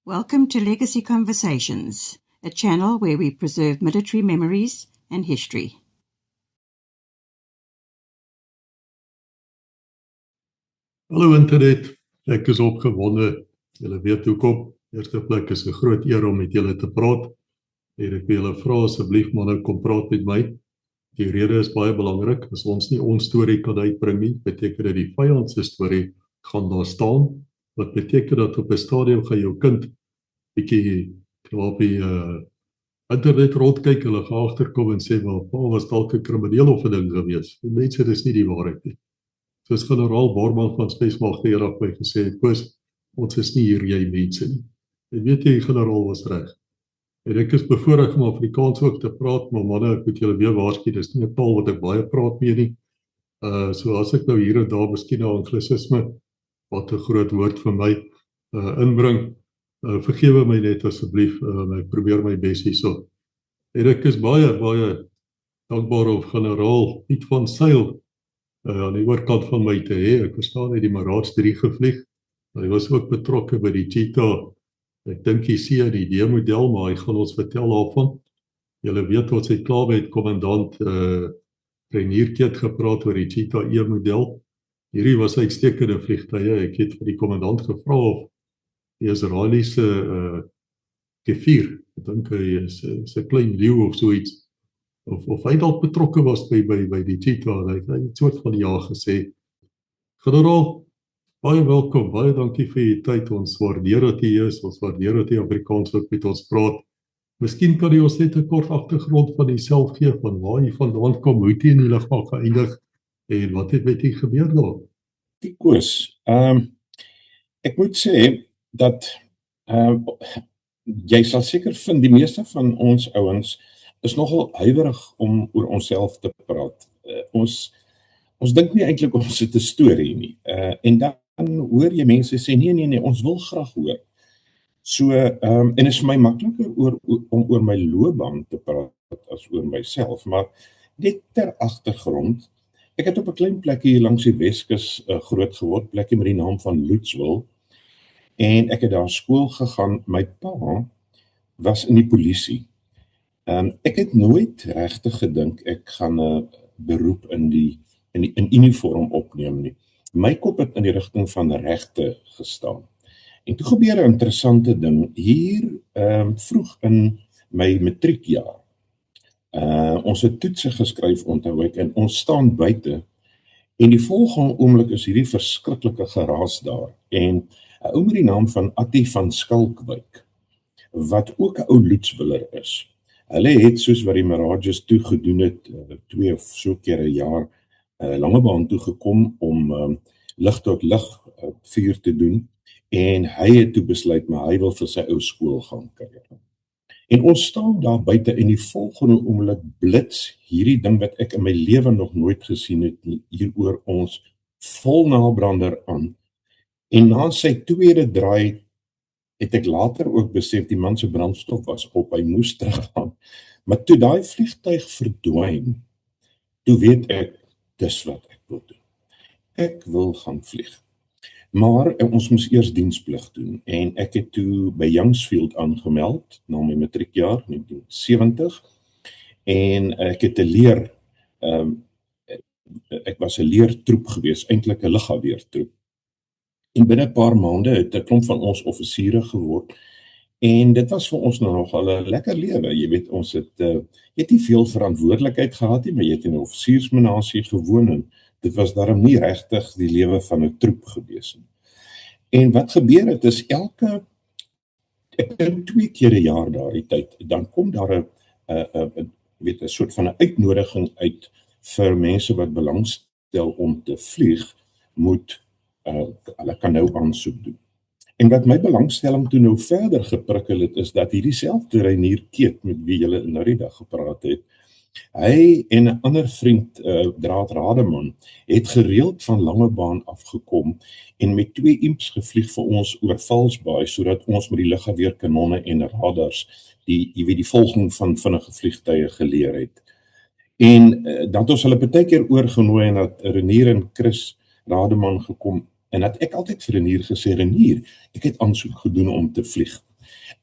Welcome to Legacy Conversations, a channel where we preserve military memories and history. Hallo internet, ek is opgewonde. Julle weet hoekom. Eerste plek is 'n groot eer om met julle te praat. En ek wil julle vra asseblief maar nou kom praat met my. Die rede is baie belangrik. As ons nie ons storie kan uitbring nie, beteken dit die vyand se storie gaan daar staan. Wat beteken dat op 'n stadium gaan jou kind bietjie op die internet rondkyk, hulle gaan agterkom en sê, "Maar pa was dalk 'n krimineel of 'n ding gewees." Die mense, dis nie die waarheid nie. Soos generaal Bormann van Spesmagte eendag by gesê het, "Koos, ons is nie hier jy mense nie." En weet jy, generaal was reg. En ek is bevoorreg om Afrikaans ook te praat, maar manne, ek moet julle weer waarsku, dis nie 'n taal wat ek baie praat mee nie. So as ek nou hier en daar miskien 'n anglisisme, wat 'n groot woord vir my inbring, vergewe my net asseblief, ek probeer my bes hierso. En ek is baie dankbaar om generaal Piet van Zyl aan die oorkant van my te hê. Ek verstaan hy die Marats 3 gevlieg. Hy was ook betrokke by die Cheetah. Ek dink hy sien die D-model, maar hy gaan ons vertel daarvan. Julle weet ons het klaar met kommandant Renierkeet gepraat oor die Cheetah E-model. Hierdie was uitstekende vliegtuie. Ek het vir die kommandant gevra of die Israeliese Kefir, ek dink hy is 'n klein leeu of so iets, of hy dalk betrokke was by die Cheetah. Hy het soort van ja gesê. Generaal, baie welkom, baie dankie vir u tyd. Ons waardeer dat u is, ons waardeer dat u Afrikaans ook met ons praat. Miskien kan u ons net 'n kort agtergrond van uself gee, van waar u vandaan kom, hoe het u in die lugmag geëindig en wat het met u gebeur daar? Koos, ek moet sê dat jy sal seker vind die meeste van ons ouens is nogal huiwerig om oor onsself te praat. Ons dink nie eintlik ons het 'n storie nie. En dan hoor jy mense sê nee, ons wil graag hoor. So en is vir my makliker om oor my loopbaan te praat as oor myself, maar net ter agtergrond. Ek het op 'n klein plekkie hier langs die Weskus groot geword, plekkie met die naam van Loetswil. En ek het daar skool gegaan. My pa was in die polisie. Ek het nooit regtig gedink ek gaan 'n beroep in uniform opneem nie. My kop het in die rigting van regte gestaan. En toe gebeur 'n interessante ding hier vroeg in my matriekjaar. Ons het toetse geskryf, onthou ek, en ons staan buite. En die volgende oomblik is hierdie verskriklike geraas daar. En 'n ou met die naam van Attie van Skalkwyk, wat ook 'n ou Loetswiller is. Hulle het soos wat die Mirages toe gedoen het, 2 of so keer 'n jaar, Langebaan toe gekom om lig tot lig vuur te doen. En hy het toe besluit, maar hy wil vir sy ou skool gaan kuier. En ons staan daar buite en die volgende oomblik blits hierdie ding wat ek in my lewe nog nooit gesien het nie, hier oor ons vol nabrander aan. En na sy tweede draai het ek later ook besef die man se brandstof was op, hy moes teruggaan. Maar toe daai vliegtuig verdwyn, toe weet ek, dis wat ek wil doen. Ek wil gaan vlieg. Maar ons moes eers diensplig doen en ek het toe by Youngsfield aangemeld na my matriekjaar 1970 en ek het ek was 'n leertroep gewees, eintlik 'n lugafweertroep. En binne 'n paar maande het 'n klomp van ons offisiere geword en dit was vir ons nogal 'n lekker lewe. Jy weet, ons het nie veel verantwoordelikheid gehad nie, maar jy het in 'n offisiersmenasie gewoon en dit was daarom nie regtig die lewe van 'n troep gewees nie. En wat gebeur het is ek dink 2 keer 'n jaar daardie tyd, dan kom daar 'n soort van 'n uitnodiging uit vir mense wat belangstel om te vlieg, hulle kan nou aansoek doen. En wat my belangstelling toe nou verder geprikkel het, is dat hierdie selfde Renierkeet met wie julle nou die dag gepraat het, hy en 'n ander vriend, Draad Rademan, het gereeld van Langebaan afgekom en met 2 imps gevlieg vir ons oor Valsbaai, sodat ons met die lugafweerkanonne en radars die volging van vinnige vliegtuie geleer het. En dan het ons hulle baie keer oorgenooi en dat Renier en Chris Rademan gekom, en dat ek altyd vir Renier gesê, Renier, ek het aansoek gedoen om te vlieg.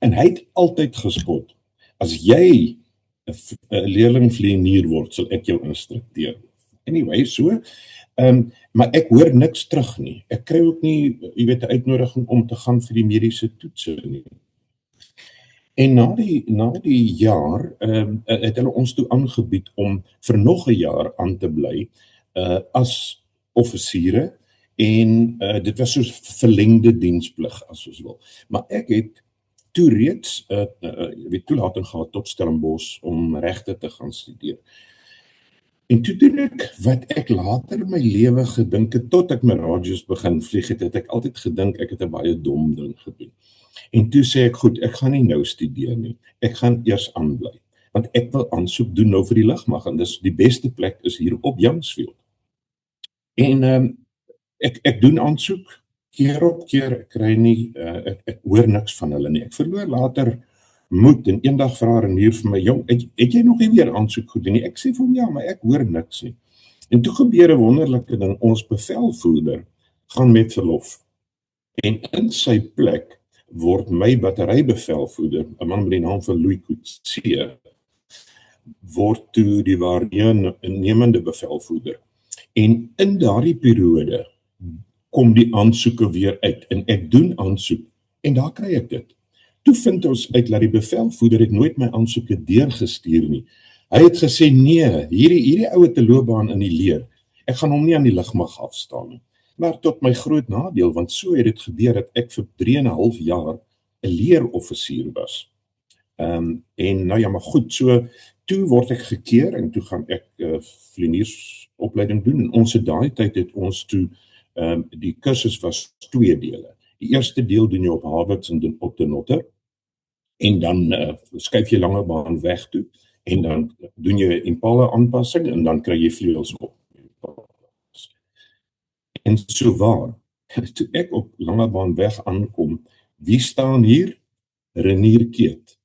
En hy het altyd gespot. As jy 'n leerling vlieënier word, sal ek jou instrukteer. Anyway, so, maar ek hoor niks terug nie. Ek kry ook nie, jy weet, 'n uitnodiging om te gaan vir die mediese toetse nie. En na die jaar het hulle ons toe aangebied om vir nog 'n jaar aan te bly as offisiere en dit was soos verlengde diensplig as ons wil. Maar ek het toe reeds toelating gehad tot Stellenbosch om regte te gaan studeer. En toe doen ek wat ek later in my lewe gedink het, tot ek my radios begin vlieg het ek altyd gedink ek het 'n baie dom ding gedoen. En toe sê ek, goed, ek gaan nie nou studeer nie, ek gaan eers aanbly, want ek wil aansoek doen nou vir die lugmag, en dis die beste plek is hier op Jansfield. En ek doen aansoek, keer op keer, ek kry nie, ek hoor niks van hulle nie. Ek verloor later moed en eendag vra Renier vir my, jong, het jy nog nie weer aansoek gedoen nie? Ek sê vir hom, ja, maar ek hoor niks nie. En toe gebeur 'n wonderlike ding, ons bevelvoerder gaan met verlof. En in sy plek word my batterybevelvoerder, 'n man met die naam van Louis Coetzee, word toe die waarnemende bevelvoerder. En in daardie periode kom die aansoeke weer uit en ek doen aansoek en daar kry ek dit. Toe vind ons uit dat die bevelvoerder het nooit my aansoeke deurgestuur nie. Hy het gesê nee, hierdie ou het 'n loopbaan in die leer. Ek gaan hom nie aan die lugmag afstaan nie. Maar tot my groot nadeel, want so het dit gebeur dat ek vir 3,5 jaar 'n leeroffisier was. En nou ja, maar goed, so toe word ek gekeer en toe gaan ek vlieëniersopleiding doen en ons het daai tyd het ons toe die kursus was 2 dele. Die eerste deel doen jy op Harvard en op de Notter en dan skuif jy lange baan weg toe en dan doen jy Impala aanpassing en dan kry jy vleuels op. En so waar, toe ek op lange baan weg aankom, wie staan hier? Renier Keet,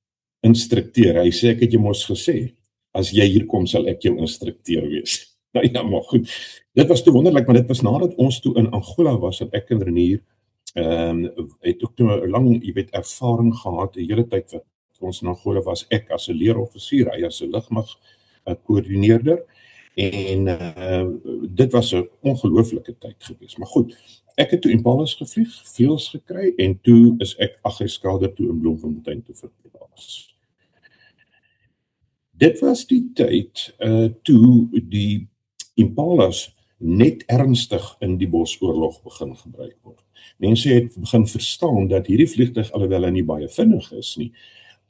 instrukteur. Hy sê, ek het jou mos gesê, as jy hier kom, sal ek jou instrukteur wees. Nou ja, maar goed, dit was toe wonderlik, maar dit was nadat ons toe in Angola was, en ek en Renier, het ook toe 'n lang, jy weet, ervaring gehad, die hele tyd wat ons in Angola was, ek as 'n leeroffisier, hy as 'n lugmag koördineerder, en dit was 'n ongelooflike tyd gewees. Maar goed, ek het toe Impalas gevlieg, vleuels gekry, en toe is ek Agriskader toe in Bloemfontein toe verplaas. Dit was die tyd toe die Impalas net ernstig in die Bosoorlog begin gebruik word. Mense het begin verstaan dat hierdie vliegtuig, alhoewel hy nie baie vinnig is nie,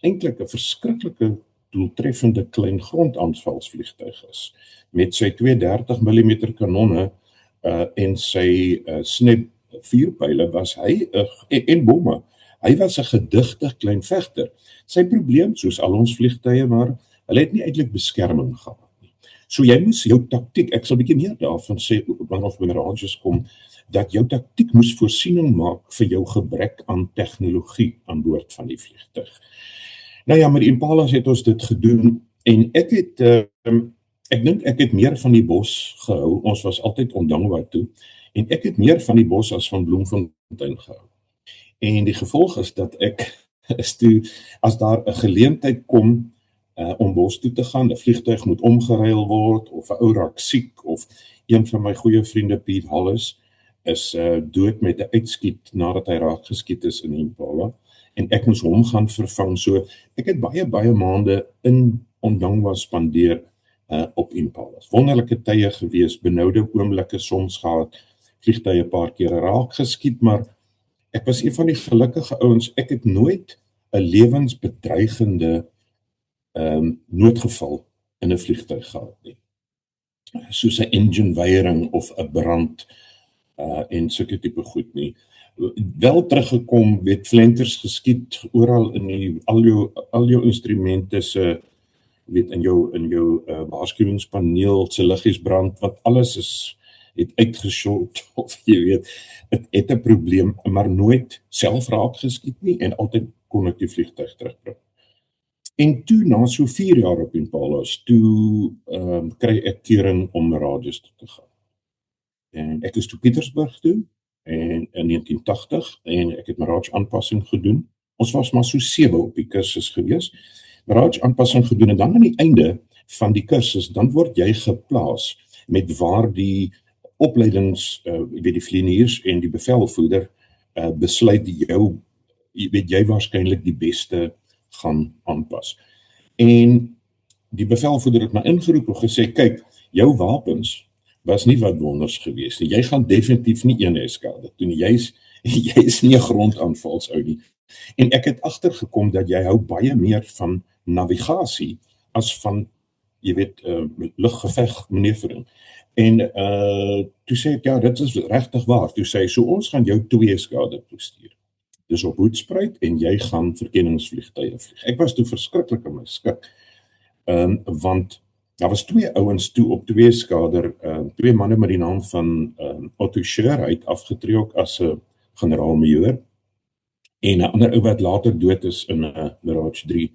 eintlik 'n verskriklike doeltreffende klein grondaanvalsvliegtuig is. Met sy 230 mm kanonne en sy snap vuurpyle was hy, en bomme, hy was 'n gedigtig klein vegter. Sy probleem, soos al ons vliegtuie, maar hulle het nie eintlik beskerming gehad nie. So jy moes jou taktiek, ek sal 'n bietjie meer daarvan sê, wanneer ons by radios kom, dat jou taktiek moes voorsiening maak vir jou gebrek aan tegnologie aan boord van die vliegtuig. Nou ja, met Impalas het ons dit gedoen, en ek dink ek het meer van die bos gehou, ons was altyd Ondangwa toe, en ek het meer van die bos as van Bloemfontein gehou. En die gevolg is dat ek is toe, as daar 'n geleentheid kom om bos toe te gaan, 'n vliegtuig moet omgeruil word, of 'n ou raak siek, of een van my goeie vriende, Piet Hollis, is dood met 'n uitskiet nadat hy raak geskiet is in Impala, en ek moes hom gaan vervang, so ek het baie maande in Ondangwa spandeer op Impalas. Wonderlike tye gewees, benoude oomblikke soms gehad, vliegtuie 'n paar keer raak geskiet, maar ek was een van die gelukkige ouens, ek het nooit 'n lewensbedreigende noodgeval in 'n vliegtuig gehad nie. Soos 'n engine weiring of 'n brand en sulke tipe goed nie. Wel teruggekom, weet flenters geskiet oral in al jou instrumente se, weet in jou waarskuwingspaneel se liggies brand, wat alles het uitgeshort, of jy weet, het 'n probleem, maar nooit self raak geskiet nie, en altyd kon ek die vliegtuig terugbring. En toe, na so 4 jaar op Impalas, toe kry ek keuring om radios toe te gaan. En ek is toe Pietersburg toe, en in 1980, en ek het my radioaanpassing gedoen, Ons was maar so 7 op die kursus gewees. Garage-aanpassing gedoen en dan aan die einde van die kursus, dan word jy geplaas met waar die opleidings, die vlieëniers en die bevelvoerder besluit jy waarskynlik die beste gaan aanpas. En die bevelvoerder het my ingeroep en gesê, kyk, jou wapens was nie wat wonders gewees nie. Jy gaan definitief nie een skade doen. Jy is nie 'n grondaanvalsou nie. En ek het agtergekom dat jy hou baie meer van navigasie as van, luggeveg manoeuvring. En toe sê ek, ja, dit is regtig waar. Toe sê hy, so ons gaan jou 2 skade toestuur. Dis op Hoedspruit en jy gaan verkenningsvliegtuie vlieg. Ek was toe verskriklik in my skik, want daar was 2 ouens toe op 2 skader, 2 manne met die naam van Otto Scheer, hy het afgetree ook as 'n generaal-majoor, en 'n ander ou wat later dood is in Mirage 3,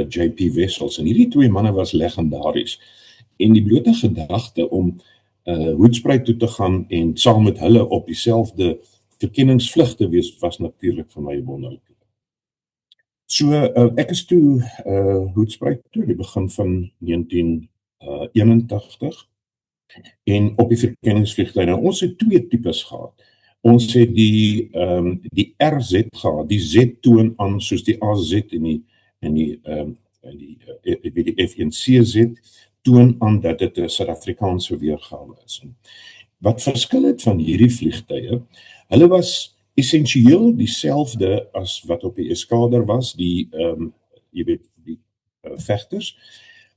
JP Wessels, en hierdie 2 manne was legendaries, en die blote gedagte om Hoedspruit toe te gaan en saam met hulle op dieselfde verkenningsvlug te wees, was natuurlik vir my wonderlik. So, ek is toe Hoedspruit toe, die begin van 1981, en op die verkenningsvliegtuie. Nou, ons het 2 tipes gehad. Ons het die RZ gehad, die Z-toon aan soos die AZ en die F1CZ toon aan dat dit 'n Suid-Afrikaanse weergawe is. Wat verskil het van hierdie vliegtuie, hulle was essensieel dieselfde as wat op die Eskader was, die vegters,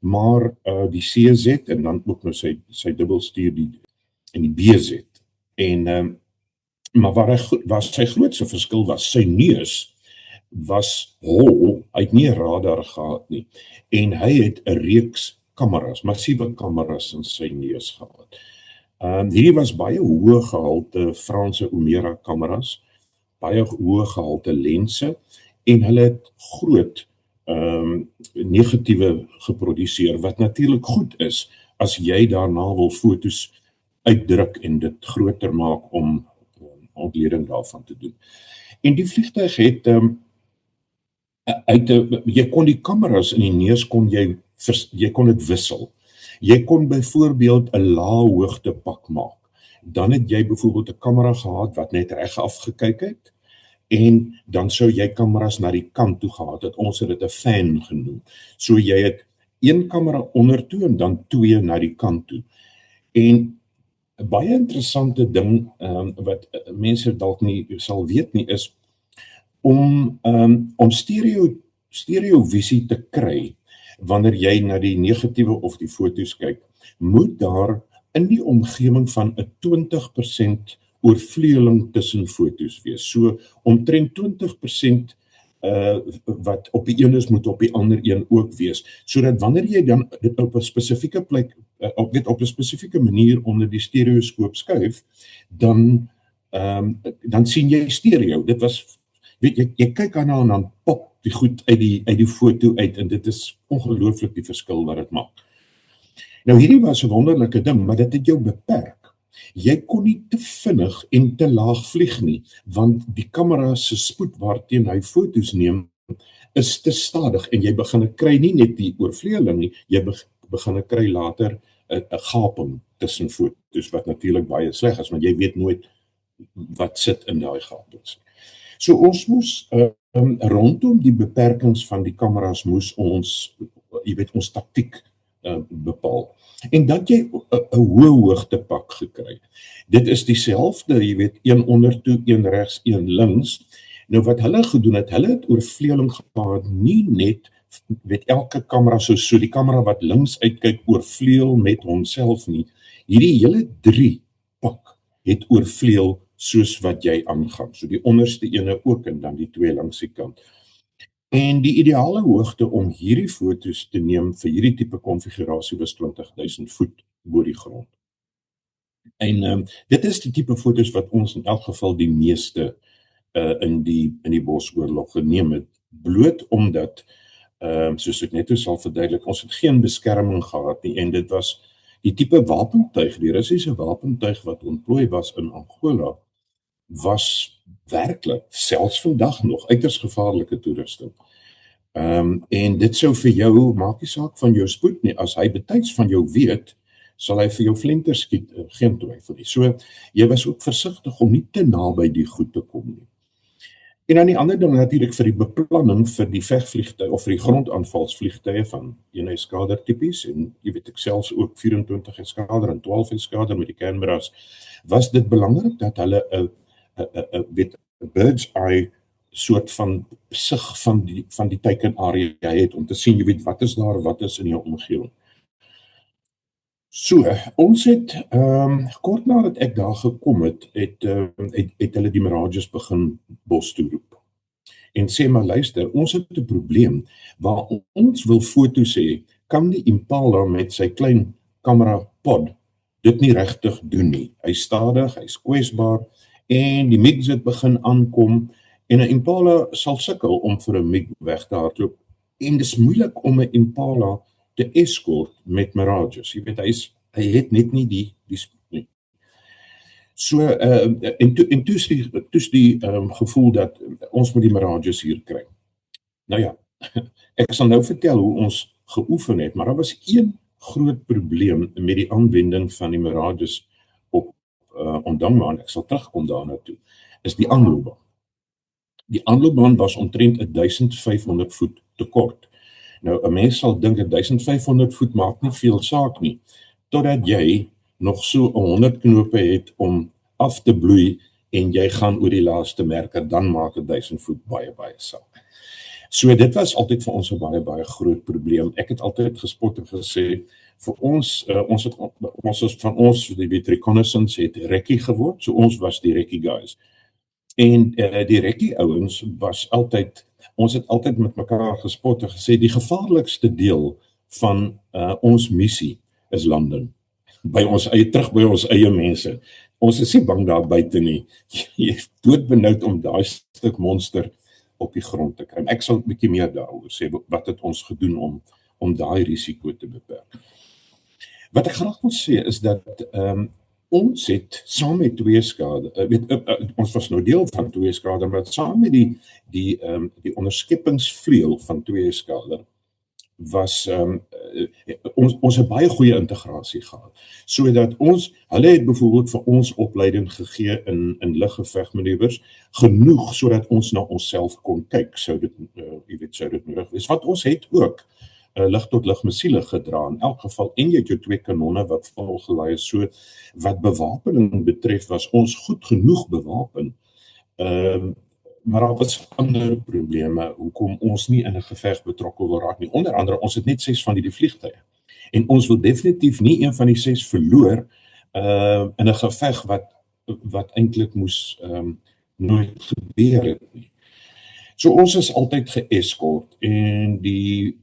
maar die CZ en dan ook nou sy dubbelstuur en die BZ. En maar waar sy grootste verskil was, sy neus was hol, hy het nie 'n radar gehad nie, en hy het 'n reeks kameras, massiewe kameras in sy neus gehad. Hierdie was baie hoë gehalte Franse Omera kameras, baie hoë gehalte lense, en hulle het groot negatiewe geproduseer, wat natuurlik goed is, as jy daarna wil foto's uitdruk en dit groter maak om ontleding daarvan te doen. En die vliegtuig het, jy kon die kameras in die neus, jy kon dit wissel. Jy kon byvoorbeeld 'n lae hoogte pak maak. Dan het jy byvoorbeeld 'n kamera gehad wat net reg afgekyk het, en dan sou jy kameras na die kant toe gehad het. Ons het dit 'n fan genoem. So jy het 1 kamera onder toe en dan 2 na die kant toe. En 'n baie interessante ding wat mense dalk nie sal weet nie, is om stereovisie te kry wanneer jy na die negatiewe of die foto's kyk, moet daar in die omgewing van 'n 20% oorvleueling tussen foto's wees. So omtrent 20% wat op die een is, moet op die ander een ook wees, sodat wanneer jy dan dit op 'n spesifieke plek, op 'n spesifieke manier onder die stereoskoop skuif, dan sien jy stereo. Dit was, jy kyk daarna en dan pop die goed uit die foto uit, en dit is ongelooflik die verskil wat dit maak. Nou, hierdie was 'n wonderlike ding, maar dit het jou beperk. Jy kon nie te vinnig en te laag vlieg nie, want die kamera se spoed waarteen hy foto's neem is te stadig, en jy begin kry nie net die oorvleueling nie, jy begin kry later 'n gaping tussen foto's, wat natuurlik baie sleg is, want jy weet nooit wat sit in daai gapings. So ons moes rondom die beperkings van die kameras moes ons, ons taktiek bepaal. En dat jy 'n hoë hoogte pak gekry. Dit is dieselfde, een onder toe, een regs, een links. Nou wat hulle gedoen het, hulle het oorvleueling gehad, nie net, elke kamera, so die kamera wat links uitkyk, oorvleuel met homself nie. Hierdie hele 3 pak het oorvleuel soos wat jy aangaan. So die onderste ene ook, en dan die 2 langs die kant. En die ideale hoogte om hierdie foto's te neem vir hierdie tipe konfigurasie was 20.000 voet bo die grond. En dit is die tipe foto's wat ons in elk geval die meeste in die Bosoorlog geneem het, bloot omdat, soos ek net sal verduidelik, ons het geen beskerming gehad nie, en dit was die tipe wapentuig, die Russiese wapentuig wat ontplooi was in Angola, was werklik, selfs vandag nog, uiters gevaarlike toerusting. En dit sou vir jou, maak nie saak van jou spoed nie, as hy betyds van jou weet, sal hy vir jou flenter skiet, geen twyfel nie. So, jy was ook versigtig om nie te naby die goed te kom nie. En dan die ander ding natuurlik vir die beplanning vir die vegvliegtuie of vir die grondaanvalsvliegtuie van 1 Eskader tipies, en jy weet ek selfs ook 24 Eskader en 12 Eskader met die Canberras, was dit belangrik dat hulle 'n bird's eye soort van sig van die teikenarea het, om te sien, jy weet, wat is daar, wat is in jou omgewing. So, ons het, kort nadat ek daar gekom het, het hulle die Mirages begin bos toe roep. En sê maar, luister, ons het 'n probleem, waar ons wil foto's hê, kan die Impala met sy klein kamera pod dit nie regtig doen nie. Hy's stadig, hy's kwesbaar, en die MiGs het begin aankom, en 'n Impala sal sukkel om vir 'n MiG weg te hardloop, en dis moeilik om 'n Impala te escort met Mirages. Jy weet, hy het net nie die spoed nie. So, en toes die gevoel dat ons moet die Mirages hier kry. Nou ja, ek sal nou vertel hoe ons geoefen het, maar daar was een groot probleem met die aanwending van die Mirages op Ondangma, ek sal terugkom daarna toe, is die aanloopbaan. Die aanloopbaan was omtrent 1500 voet te kort. Nou, 'n mens sal dink 1500 voet maak nie veel saak nie, totdat jy nog so 100 knope het om af te bloei en jy gaan oor die laaste merker, dan maak 1000 voet baie saak. So dit was altyd vir ons 'n baie groot probleem. Ek het altyd gespot en gesê, vir ons, die reconnaissance het rekkie geword, so ons was die rekkie guys. En die rekkie ouens was altyd, ons het altyd met mekaar gespot en gesê, die gevaarlikste deel van ons missie is landing. Terug by ons eie mense. Ons is nie bang daar buite nie. Jy is doodbenoud om daai stuk monster op die grond te kry. Ek sal 'n bietjie meer daaroor sê, wat het ons gedoen om daai risiko te beperk. Wat ek graag wil sê is dat ons het saam met 2 Eskader, ons was nou deel van 2 Eskader, maar saam met die onderskeppingsvleuel van 2 Eskader was ons het baie goeie integrasie gehad. Sodat hulle het byvoorbeeld vir ons opleiding gegee in luggevegmanoeuvres, genoeg sodat ons na onsself kon kyk, sou dit nodig wees. Want ons het ook lug-tot-lug missiele gedra, in elk geval, en jy het jou 2 kanonne wat volgelaai is, so wat bewapening betref, was ons goed genoeg bewapen, maar daar was ander probleme, hoekom ons nie in 'n geveg betrokke wil raak nie. Onder andere, ons het net 6 van die vliegtuie, en ons wil definitief nie een van die 6 verloor, in 'n geveg wat eintlik moes nooit gebeur het nie. So ons is altyd geeskort, en die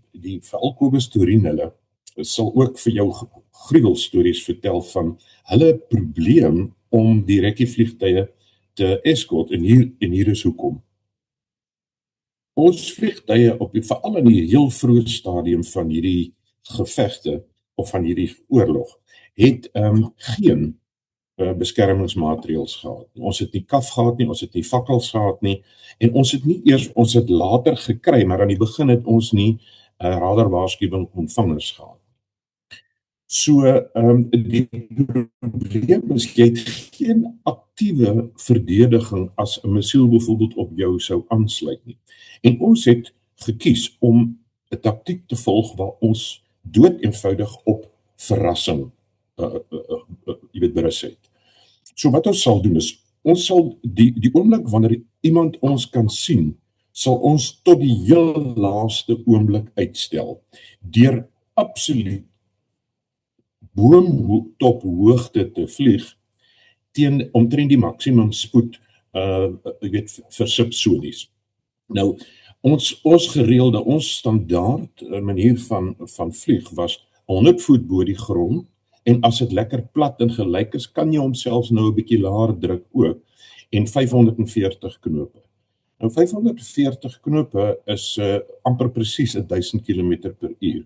Kobus Toerien hulle sal ook vir jou gruwelstories vertel van hulle probleem om die rekkievliegtuie te escort, en hier is hoekom. Ons vliegtuie veral in die heel vroeë stadium van hierdie gevegte, of van hierdie oorlog, het geen beskermingsmaatreëls gehad. Ons het nie kaf gehad nie, ons het nie fakkels gehad nie, en ons het later gekry, maar aan die begin het ons nie radarwaarskuwing ontvangers gehad. So, die probleem is, jy het geen aktiewe verdediging as 'n missiel byvoorbeeld op jou sou aansluit nie. En ons het gekies om 'n taktiek te volg waar ons dood eenvoudig op verrassing berus het. So wat ons sal doen is, ons sal die oomblik wanneer iemand ons kan sien, sal ons tot die heel laaste oomblik uitstel, deur absoluut boomtop hoogte te vlieg, teen omtrent die maksimum spoed, vir subsonies. Nou, ons gereelde, ons standaard manier van vlieg was 100 voet bo die grond, en as dit lekker plat en gelyk is, kan jy homself nou 'n bietjie laer druk ook, en 540 knope. Nou 540 knope is amper presies 1000 km/h.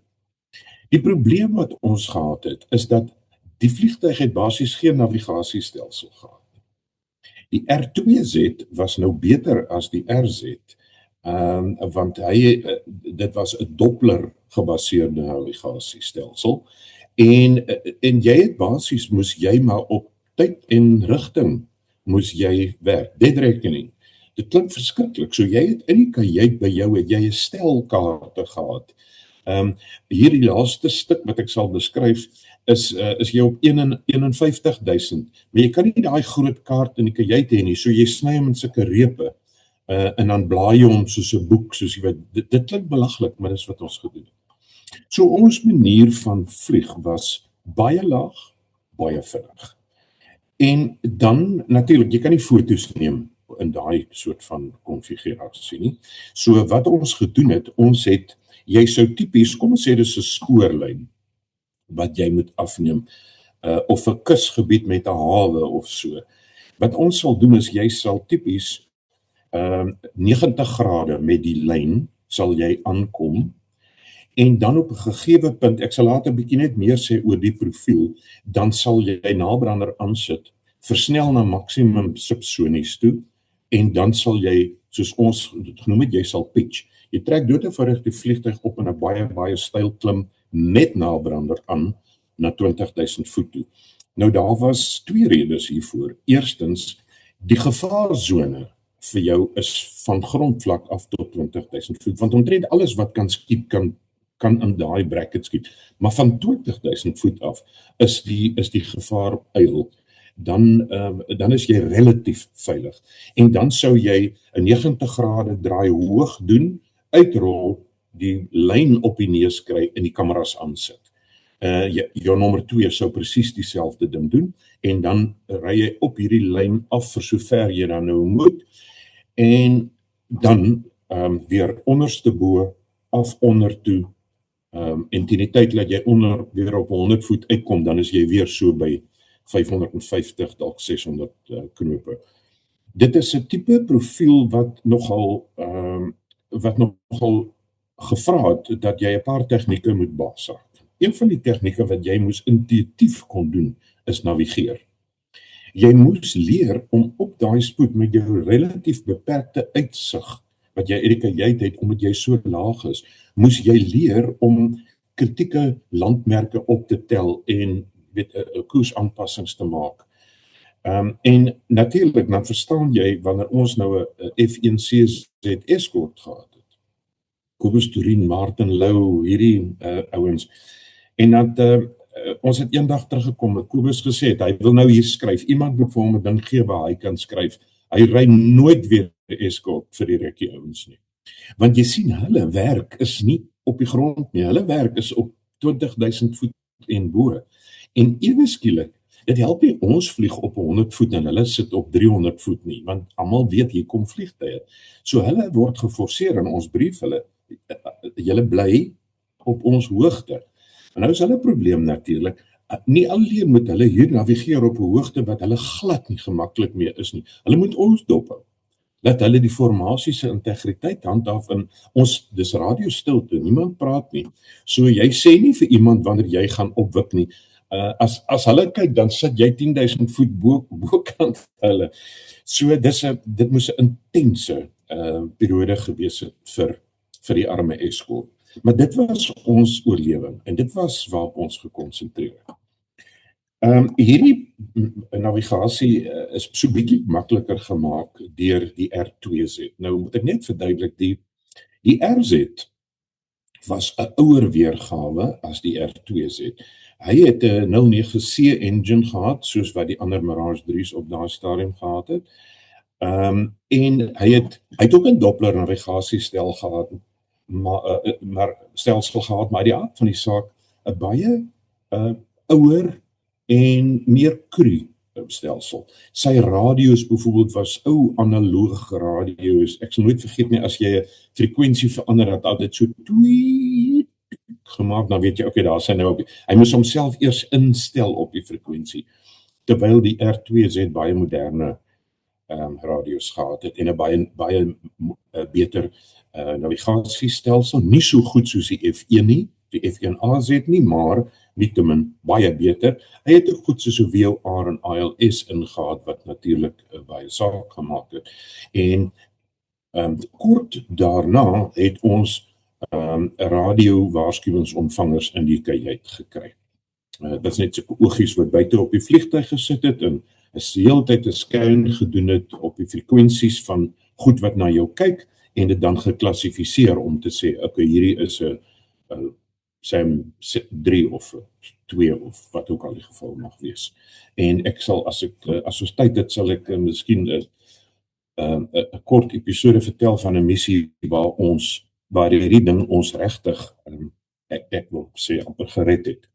Die probleem wat ons gehad het, is dat die vliegtuig het basies geen navigasiestelsel gehad. Die R2Z was nou beter as die RZ, want dit was 'n Doppler gebaseerde navigasiestelsel, en jy het basies moes jy maar op tyd en rigting moes jy werk, dead reckoning. Dit klink verskriklik, so jy het in die kajuit by jou, het jy 'n stel kaarte gehad. Hierdie laaste stuk wat ek sal beskryf, is jy op 51.000, maar jy kan nie daai groot kaart in die kajuit hê nie, so jy sny hom in sulke repe, en dan blaai jy hom soos 'n boek, soos jy weet, dit klink belaglik, maar dis wat ons gedoen het. So ons manier van vlieg was baie laag, baie vinnig. En dan, natuurlik, jy kan nie foto's neem in daai soort van konfigurasie nie. So wat ons gedoen het, jy sou tipies, kom ons sê dis 'n spoorlyn, wat jy moet afneem, of 'n kusgebied met 'n hawe of so. Wat ons sal doen is, jy sal tipies 90 grade met die lyn, sal jy aankom, en dan op 'n gegeewe punt, ek sal later 'n bietjie net meer sê oor die profiel, dan sal jy nabrander aansit, versnel na maksimum subsonies toe, en dan sal jy, soos ons genoem het, jy sal pitch. Jy trek dood eenvoudig die vliegtuig op in 'n baie steil klim met nabrander aan na 20.000 voet toe. Nou daar was 2 redes hiervoor. Eerstens, die gevaarsone vir jou is van grondvlak af tot 20.000 voet, want omtrent alles wat kan skiet kan in daai bracket skiet, maar van 20.000 voet af is die gevaar uil. Dan is jy relatief veilig. En dan sou jy 'n 90 grade draai hoog doen, uitrol, die lyn op die neus kry en die kameras aansit. Jou nommer 2 sou presies dieselfde ding doen, en dan ry jy op hierdie lyn af vir sover jy dan nou moet, en dan weer onderste bo, af onder toe, en teen die tyd dat jy weer op 100 voet uitkom, dan is jy weer so by 550, dalk 600 knope. Dit is 'n tipe profiel wat nogal gevra het dat jy 'n paar tegnieke moet beheers. Een van die tegnieke wat jy moes intuïtief kon doen, is navigeer. Jy moes leer om op daai spoed met jou relatief beperkte uitsig, wat jy uit die kajuit het, omdat jy so laag is, moes jy leer om kritieke landmerke op te tel en koersaanpassings te maak. En natuurlik, dan verstaan jy, wanneer ons nou 'n F1CZ Escort gehad het, Kobus Turin, Martin Lou, hierdie ouens, en dat ons het eendag teruggekom, het Kobus gesê, hy wil nou hier skryf, iemand moet vir hom 'n ding gee waar hy kan skryf, hy ry nooit weer 'n Escort vir die rekkie ouens nie. Want jy sien, hulle werk is nie op die grond nie, hulle werk is op 20.000 voet en bo. En ewe skielik, dit help nie ons vlieg op 100 voet en hulle sit op 300 voet nie, want almal weet hier kom vliegtye. So hulle word geforseer in ons brief, julle bly op ons hoogte. En nou is hulle probleem natuurlik, nie alleen moet hulle hier navigeer op 'n hoogte wat hulle glad nie gemaklik mee is nie. Hulle moet ons dophou. Laat hulle die formasie se integriteit handhaaf, in ons, dis radiostilte, niemand praat nie. So jy sê nie vir iemand wanneer jy gaan opwik nie. As hulle kyk, dan sit jy 10.000 voet bokant hulle. So dit moes 'n intense periode gewees het vir die arme Escort. Maar dit was ons oorlewing, en dit was waarop ons gekonsentreer het. Hierdie navigasie is so bietjie makliker gemaak deur die R2Z. Nou moet ek net verduidelik, die RZ was 'n ouer weergawe as die R2Z. Hy het 'n 09C engine gehad, soos wat die ander Mirage 3's op daai stadium gehad het. En hy het ook 'n Doppler navigasiestel gehad, maar stelsel gehad, maar die aard van die saak 'n baie ouer en meer cru stelsel. Sy radio's byvoorbeeld was ou analoog radio's. Ek sal nooit vergeet nie, as jy 'n frekwensie verander, het altyd so tweet gemaak, dan weet jy, okay, daar sy nou op. Hy moes homself eers instel op die frekwensie, terwyl die R2Z baie moderne radio's gehad het, en 'n baie beter navigasiestelsel, nie so goed soos die F1 nie, die F1AZ nie, maar nietemin baie beter. Hy het ook goed soos 'n VOR en ILS ingehaat wat natuurlik baie saak gemaak het. En kort daarna het ons radio waarskuwingsontvangers in die kajuit gekry. Dit was net so oogies wat buite op die vliegtuig gesit het en is die hele tyd 'n scan gedoen het op die frekwensies van goed wat na jou kyk en dit dan geklassifiseer om te sê, okay, hierdie is 'n SAM 3 of 2 of wat ook al die geval mag wees. En ek sal as ons tyd het, sal ek miskien 'n kort episode vertel van 'n missie waar hierdie ding ons regtig ek wil sê amper gered het.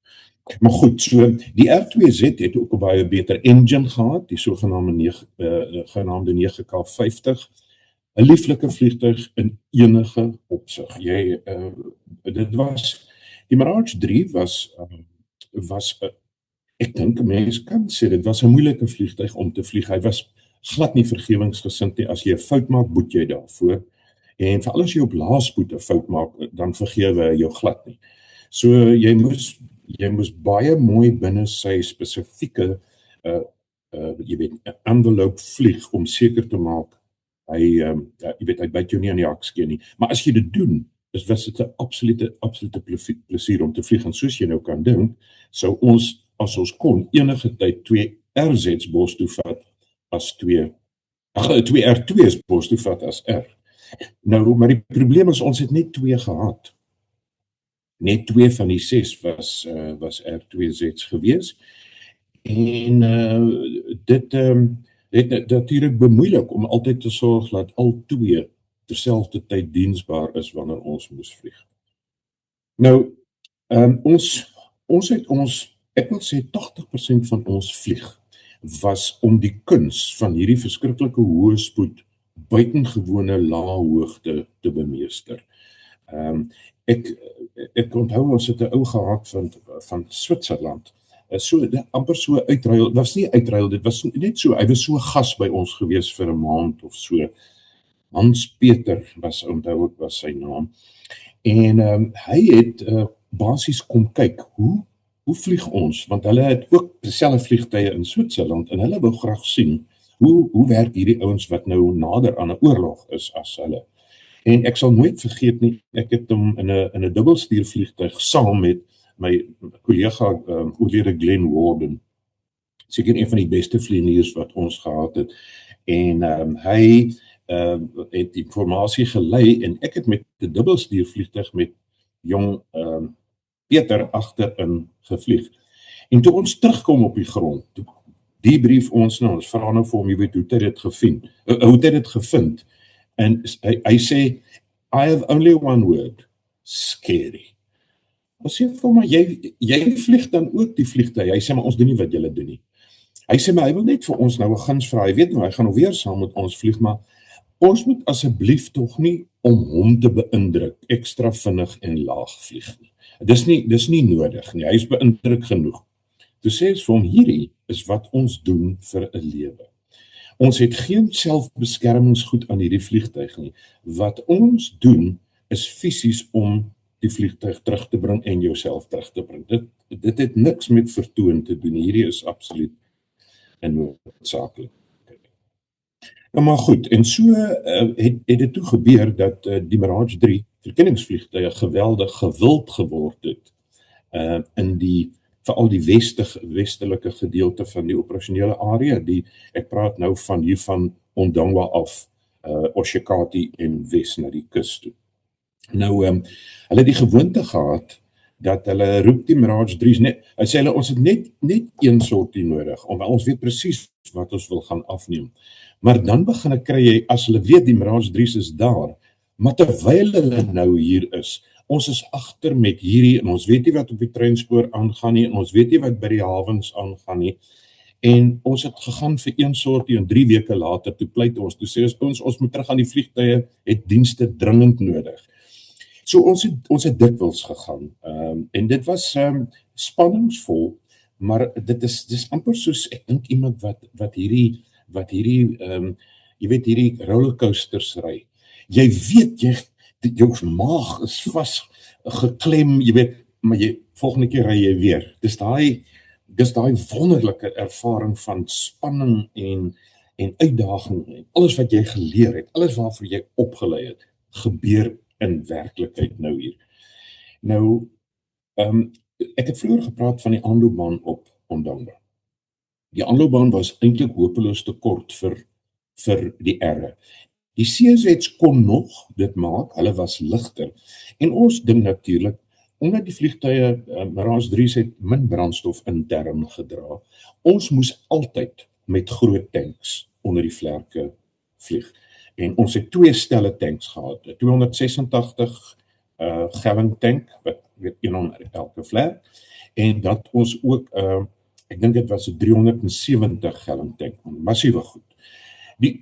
Maar goed, so die R2Z het ook 'n baie beter engine gehad, die genaamde 9K50. 'n lieflike vliegtuig in enige opsig. Die Mirage 3 was ek dink 'n mens kan sê, dit was 'n moeilike vliegtuig om te vlieg. Hy was glad nie vergewingsgesind nie. As jy 'n fout maak, boet jy daarvoor. En veral as jy op laaspoed 'n fout maak, dan vergewe hy jou glad nie. So jy moes baie mooi binne sy spesifieke envelope vlieg om seker te maak hy byt jou nie aan die hakskeen nie. Maar as jy dit doen, was dit 'n absolute plesier om te vlieg. En soos jy nou kan dink, sou ons, as ons kon, enige tyd 2 RZ's bos toe vat as 2 R2's bos toe vat as R. Nou, maar die probleem is, ons het net 2 gehad. Net 2 van die 6 was R2Z's gewees. En dit het natuurlijk bemoeilik om altyd te sorg dat al 2 terselfde tyd diensbaar is wanneer ons moes vlieg. Nou, ek wil sê 80% van ons vlieg was om die kuns van hierdie verskriklike hoë spoed buitengewone lae hoogte te bemeester. Ek onthou ons het 'n ou gehad van Switserland. Amper so uitruil, dit was nie uitruil, dit was net so, hy was so gas by ons gewees vir 'n maand of so. Hans Peter onthou ek was sy naam. En hy het basies kom kyk, hoe vlieg ons, want hulle het ook dieselfde vliegtye in Switserland en hulle wou graag sien, hoe werk hierdie ouens wat nou nader aan 'n oorlog is as hulle. En ek sal nooit vergeet nie, ek het hom in 'n dubbelstuurvliegtuig saam met my kollega oorlede Glenn Warden, seker een van die beste vlieëniers wat ons gehad het, en hy het informasie gelei en ek het met 'n dubbelstuurvliegtuig met jong Peter agterin gevlieg. En toe ons terugkom op die grond, die brief ons vra nou vir hom, jy weet, hoe het hy dit gevind? En hy sê, I have only one word, scary. Ons sê vir my, jy vlieg dan ook die vliegtuig. Hy sê, maar ons doen nie wat julle doen nie. Hy sê, maar hy wil net vir ons nou 'n guns vra. Hy weet nou, hy gaan nou weer saam met ons vlieg, maar ons moet asseblief tog nie om hom te beïndruk, ekstra vinnig en laag vlieg nie. Dis nie nodig nie, hy is beïndruk genoeg. Toe sê ons vir hom, hierdie is wat ons doen vir 'n lewe. Ons het geen selfbeskermingsgoed aan hierdie vliegtuig nie. Wat ons doen is fisies om die vliegtuig terug te bring en jouself terug te bring. Dit het niks met vertoon te doen. Hierdie is absoluut noodsaaklik. Maar goed, en so het dit toe gebeur dat die Mirage 3 verkenningsvliegtuie geweldig gewild geword het in veral die westelike gedeelte van die operasionele area. Ek praat nou van hier van Ondangwa af, Oshakati en wes na die kus toe. Nou, hulle het die gewoonte gehad dat hulle roep die Mirage 3's net, hy sê hulle, ons het net een sortie nodig, omdat ons weet presies wat ons wil gaan afneem. Maar dan begin ek kry, as hulle weet die Mirage 3's is daar, maar terwyl hulle nou hier is, ons is agter met hierdie, en ons weet nie wat op die treinspoor aangaan nie, en ons weet nie wat by die havens aangaan nie, en ons het gegaan vir een sortie, en 3 weke later, toe pleit ons, toe sê ons moet terug aan die vliegtuie, het dienste dringend nodig. So ons het dikwels gegaan, en dit was spanningsvol, maar dit is amper soos, ek dink iemand wat hierdie, jy weet, hierdie rollercoasters ry. Jy weet, jou maag is vas geklem, jy weet, maar volgende keer ry jy weer. Dis daai wonderlike ervaring van spanning en uitdaging en alles wat jy geleer het, alles waarvoor jy opgelei het, gebeur in werklikheid nou hier. Nou, ek het vroeër gepraat van die aanloopbaan op Ondangwa. Die aanloopbaan was eintlik hopeloos te kort vir die R. Die CS's kon nog dit maak, hulle was ligter. En ons ding natuurlik, omdat die vliegtuie Mirage 3's het min brandstof intern gedra, ons moes altyd met groot tanks onder die vlerke vlieg. En ons het 2 stelle tanks gehad, 'n 286 gallon tank, wat weet een onder elke vlerk, en dat ons ook, ek dink dit was 'n 370 gallon tank, massiewe goed.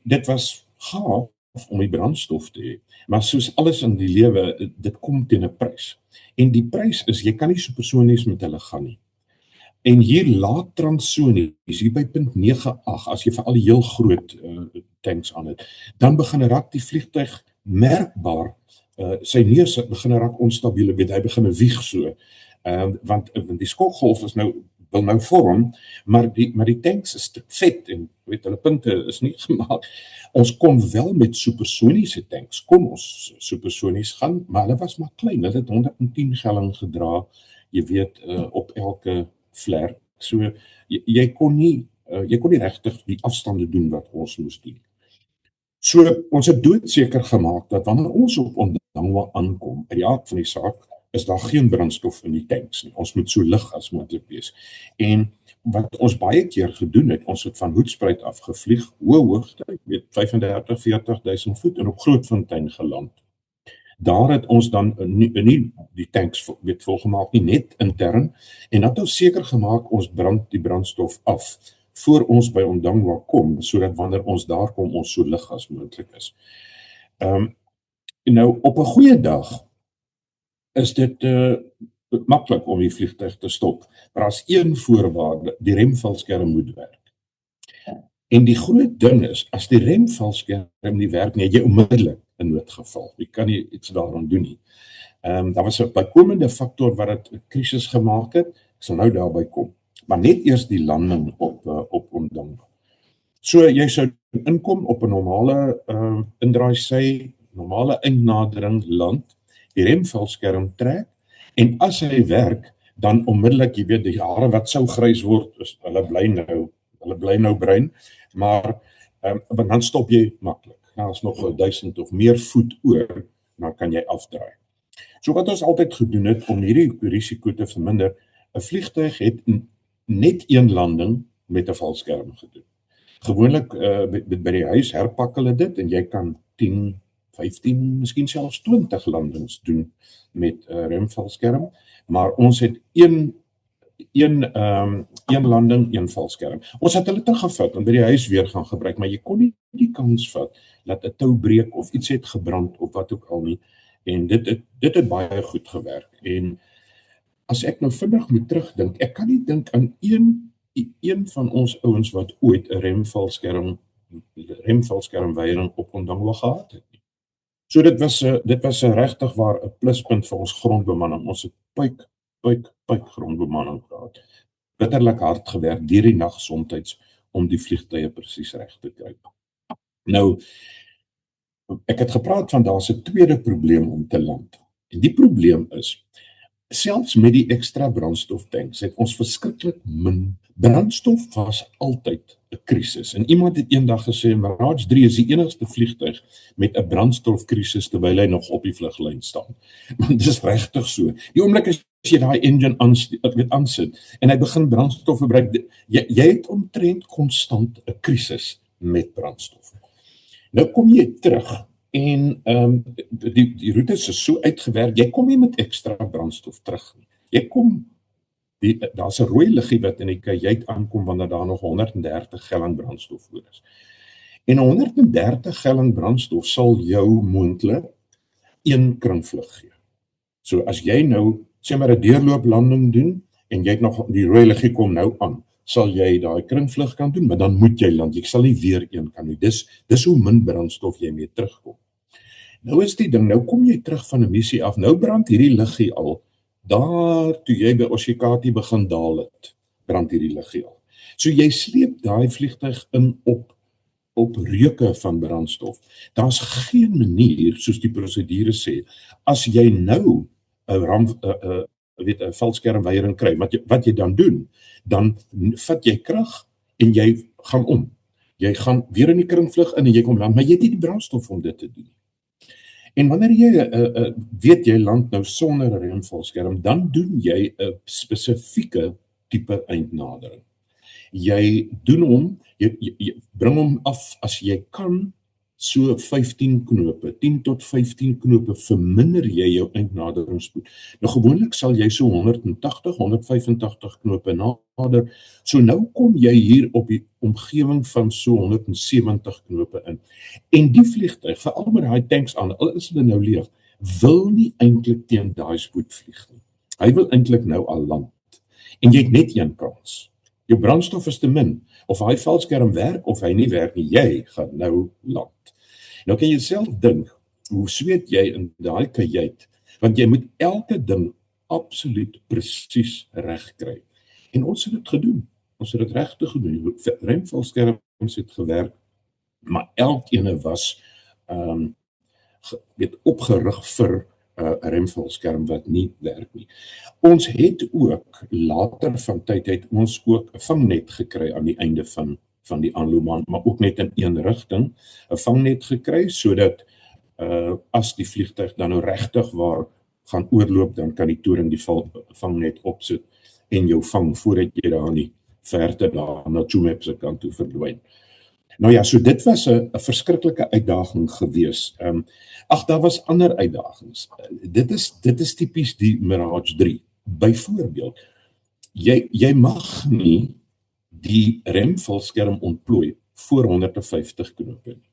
Dit was gaaf om die brandstof te hê, maar soos alles in die lewe, dit kom teen 'n prys. En die prys is, jy kan nie supersonies met hulle gaan nie. En hier laat transonies, hier by punt 9.8, as jy vir al die heel groot tanks aan het, dan begin raak die vliegtuig merkbaar, sy neus begin raak onstabiel, hy begin wieg so, want die skokgolf is wil nou vorm, maar die tanks is te vet en hulle punte is nie gemaak. Ons kon wel met supersoniese tanks, kon ons supersonies gaan, maar hulle was maar klein, hulle het 110 gallon gedra, jy weet, op elke vlerk. So, jy kon nie regtig die afstande doen wat ons moes doen. So, ons het doodseker gemaak dat wanneer ons op Ondangwa aankom, uit die aard van die saak, is daar geen brandstof in die tanks nie. Ons moet so lig as moontlik wees. En wat ons baie keer gedoen het, ons het van Hoedspruit af gevlieg, hoogte, ek weet 35-40.000 voet en op Grootfontein geland. Daar het ons dan nie die tanks volgemaak nie, net intern, en dat ons seker gemaak ons brand die brandstof af voor ons by Ondangwa kom, sodat wanneer ons daar kom, ons so lig as moontlik is. Nou, op 'n goeie dag is dit maklik om die vliegtuig te stop, maar as een voorwaarde, die remvalskerm moet werk. En die groot ding is, as die remvalskerm nie werk nie, jy onmiddellik 'n noodgeval. Jy kan nie iets daaraan doen nie. Daar was 'n bykomende faktor wat dit 'n krisis gemaak het, ek sal nou daarby kom. Maar net eers die landing op Ondangwa. So jy sou inkom op 'n normale indraai-sy, normale eindnadering land, die remvalskerm trek, en as hy werk, dan onmiddellik, jy weet, die hare wat sou grys word, hulle bly nou bruin, maar dan stop jy maklik. Nou is nog 1000 of meer voet oor, dan kan jy afdraai. So wat ons altyd gedoen het, om hierdie risiko te verminder, 'n vliegtuig het net een landing met 'n valskerm gedoen. Gewoonlik by die huis herpak hulle dit, en jy kan 10, 15, miskien selfs 20 landings doen met 'n remvalskerm, maar ons het een landing, een valskerm. Ons het hulle teruggevat en by die huis weer gaan gebruik, maar jy kon nie die kans vat dat 'n tou breek of iets het gebrand of wat ook al nie, en dit het baie goed gewerk. En as ek nou vinnig moet terugdink, ek kan nie dink aan een van ons ouens wat ooit 'n remvalskermweiering op Ondangwa gehad het. So dit was regtig waar 'n pluspunt vir ons grondbemanning. Ons het puik grondbemanning gehad. Bitterlik hard gewerk deur die nag soms om die vliegtuie presies reg te kry. Nou, ek het gepraat van daar's 'n tweede probleem om te land. En die probleem is, selfs met die ekstra brandstoftanks het ons verskriklik min. Brandstof was altyd 'n krisis. En iemand het eendag gesê, Mirage 3 is die enigste vliegtuig met 'n brandstofkrisis terwyl hy nog op die vluglyn staan. Want dit is regtig so. Die oomblik as jy daai engine aansit en hy begin brandstof verbruik, jy het omtrent konstant 'n krisis met brandstof. Nou kom jy terug en die roetes is so uitgewerk, jy kom nie met ekstra brandstof terug nie. Jy kom, daar's 'n rooi liggie wat in die kajuit aankom wanneer daar nog 130 gallon brandstof oor is. En 130 gallon brandstof sal jou moontlik 1 kringvlug gee. So as jy nou, sê maar 'n deurlooplanding doen, en jy het nog, die rooi liggie kom nou aan, sal jy daai kringvlug kan doen, maar dan moet jy land, jy sal nie weer een kan doen. Dis hoe min brandstof jy mee terugkom. Nou is die ding, nou kom jy terug van 'n missie af, nou brand hierdie liggie al daar toe jy by Oshikati begin daal het, brand hierdie luggie al. So jy sleep daai vliegtuig in op reuke van brandstof. Daar's geen manier, soos die prosedure sê, as jy nou 'n valskermweiering kry, wat jy dan doen, dan vat jy krag en jy gaan om. Jy gaan weer in die kringvlug in en jy kom land, maar jy het nie die brandstof om dit te doen. En wanneer jy weet jy land nou sonder 'n remvalskerm, dan doen jy 'n spesifieke tipe eindnadering. Jy doen hom, jy bring hom af as jy kan, so 15 knope, 10 tot 15 knope, verminder jy jou eindnaderingsspoed. Nou gewoonlik sal jy so 180, 185 knope nader, so nou kom jy hier op die omgewing van so 170 knope in. En die vliegtuig, veral met daai tanks aan, al is hulle nou leeg, wil nie eintlik teen daai spoed vlieg nie. Hy wil eintlik nou al land. En jy het net een kans. Jou brandstof is te min, of hy valskerm werk of hy nie werk nie, jy gaan nou land. Nou kan jy self dink, hoe sweet jy in daai kajuit, want jy moet elke ding absoluut presies reg kry. En ons het dit gedoen, ons het dit regtig gedoen, remvalskerms het gewerk, maar elkene was opgerig vir 'n remvalskerm wat nie werk nie. Ons het ook, later van tyd het ons ook 'n vangnet gekry aan die einde van die aanloopbaan, maar ook net in een rigting, 'n vangnet gekry, sodat as die vliegtuig dan nou regtig waar gaan oorloop, dan kan die toring die vangnet opsit en jou vang, voordat jy daar in die verte daar na Tsumeb se kant toe verdwyn. Nou ja, so dit was 'n verskriklike uitdaging gewees. Daar was ander uitdagings. Dit is tipies die Mirage 3. Byvoorbeeld, jy mag nie die remvalskerm ontplooi voor 150 knope nie.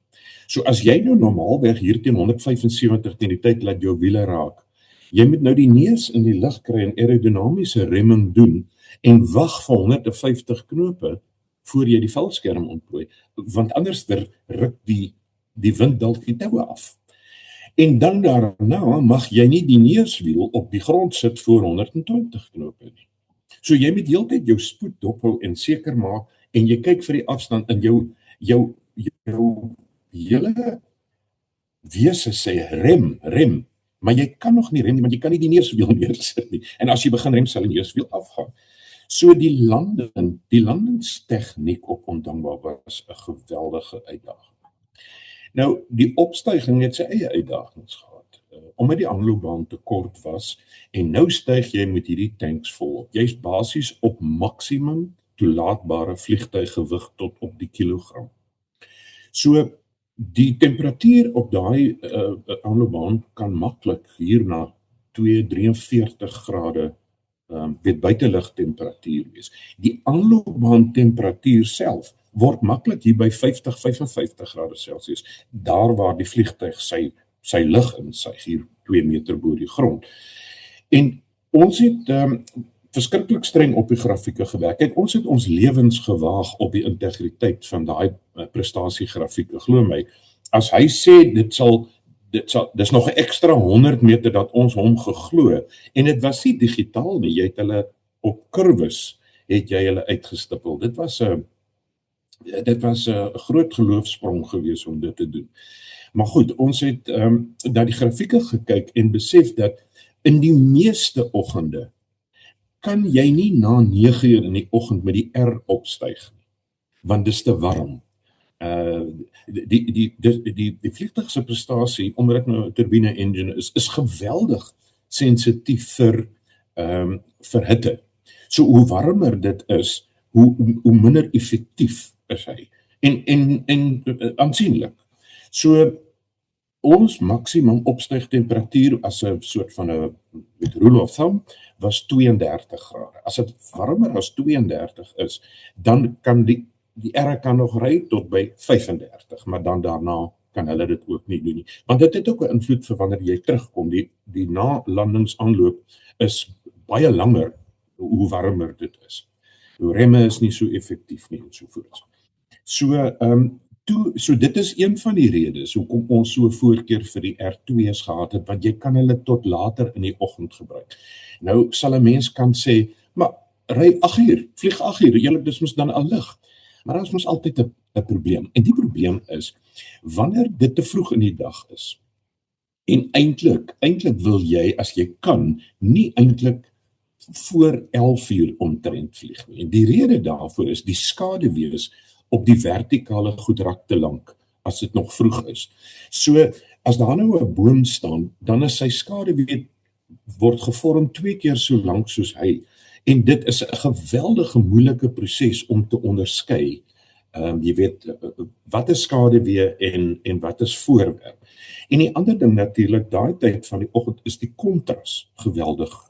So as jy nou normaalweg hier teen 175 teen die tyd laat jou wiele raak, jy moet nou die neus in die lug kry en aerodinamiese remming doen en wag vir 150 knope voor jy die valskerm ontplooi, want anders ruk die wind dalk die toue af. En dan daarna mag jy nie die neuswiel op die grond sit voor 120 knope nie. So jy moet heeltyd jou spoed dophou en seker maak, en jy kyk vir die afstand in jou hele wese sê rem, maar jy kan nog nie rem nie, want jy kan nie die neuswiel neersit nie. En as jy begin rem, sal die neuswiel afgaan. So die landingstegniek op Ondangwa was 'n geweldige uitdaging. Nou, die opstyging het sy eie uitdagings gehad, omdat die aanloopbaan te kort was, en nou styg jy met hierdie tanks volop. Jy's basies op maksimum toelaatbare vliegtuiggewig tot op die kilogram. So, die temperatuur op daai aanloopbaan kan maklik hier na 243 grade buitelugtemperatuur wees. Die aanloopbaan temperatuur self word maklik hier by 50-55 grade Celsius, daar waar die vliegtuig sy lug insuig, hier 2 meter bo die grond. En ons het verskriklik streng op die grafieke gewerk, en ons het ons lewens gewaag op die integriteit van daai prestasiegrafieke. Glo my, as hy sê dis nog 'n ekstra 100 meter dat ons hom geglo, en dit was nie digitaal nie, jy het hulle op kurwes, het jy hulle uitgestippel. Dit was 'n groot geloofsprong gewees om dit te doen. Maar goed, ons het na die grafieke gekyk en besef dat in die meeste oggende kan jy nie na 9 uur in die oggend met die R opstyg nie, want dis te warm. Die vliegtuig se prestasie, omdat dit nou 'n turbine engine is geweldig sensitief vir hitte. So hoe warmer dit is, hoe minder effektief is hy. En aansienlik. So ons maksimum opstygtemperatuur as 'n soort van 'n rule of thumb was 32 grade. As dit warmer as 32 is, dan kan die R kan nog ry tot by 35, maar dan daarna kan hulle dit ook nie doen nie. Want dit het ook 'n invloed vir wanneer jy terugkom. Die na-landingsaanloop is baie langer hoe warmer dit is. Jou remme is nie so effektief nie en so voort. So, so dit is een van die redes hoekom ons so 'n voorkeur vir die R2's gehad het, want jy kan hulle tot later in die oggend gebruik. Nou sal 'n mens kan sê, maar ry 8 uur, vlieg 8 uur, eerlik dis mos dan al lig. Maar daar is mos altyd 'n probleem. En die probleem is, wanneer dit te vroeg in die dag is, en eintlik wil jy, as jy kan, nie eintlik voor 11 uur omtrent vlieg nie. En die rede daarvoor is, die skaduwees op die vertikale goed raak te lank, as dit nog vroeg is. So, as daar nou 'n boom staan, dan is sy skaduwee word gevorm 2 keer so lank soos hy. En dit is 'n geweldige moeilike proses om te onderskei. Jy weet, wat is skaduwee en wat is voorwerp. En die ander ding natuurlik, daai tyd van die oggend is die kontras geweldig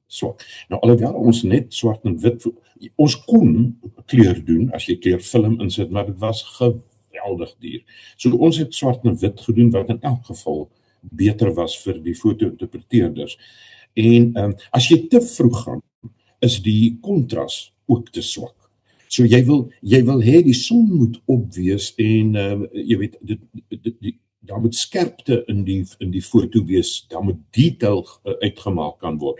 swak. Nou alhoewel ons net swart en wit, ons kon kleur doen, as jy kleurfilm insit, maar dit was geweldig duur. So ons het swart en wit gedoen, wat in elk geval beter was vir die foto-interpreteerders. En as jy te vroeg gaan, is die kontras ook te swak. So jy wil hê die son moet opwees en jy weet, daar moet skerpte in die foto wees, daar moet detail uitgemaak kan word.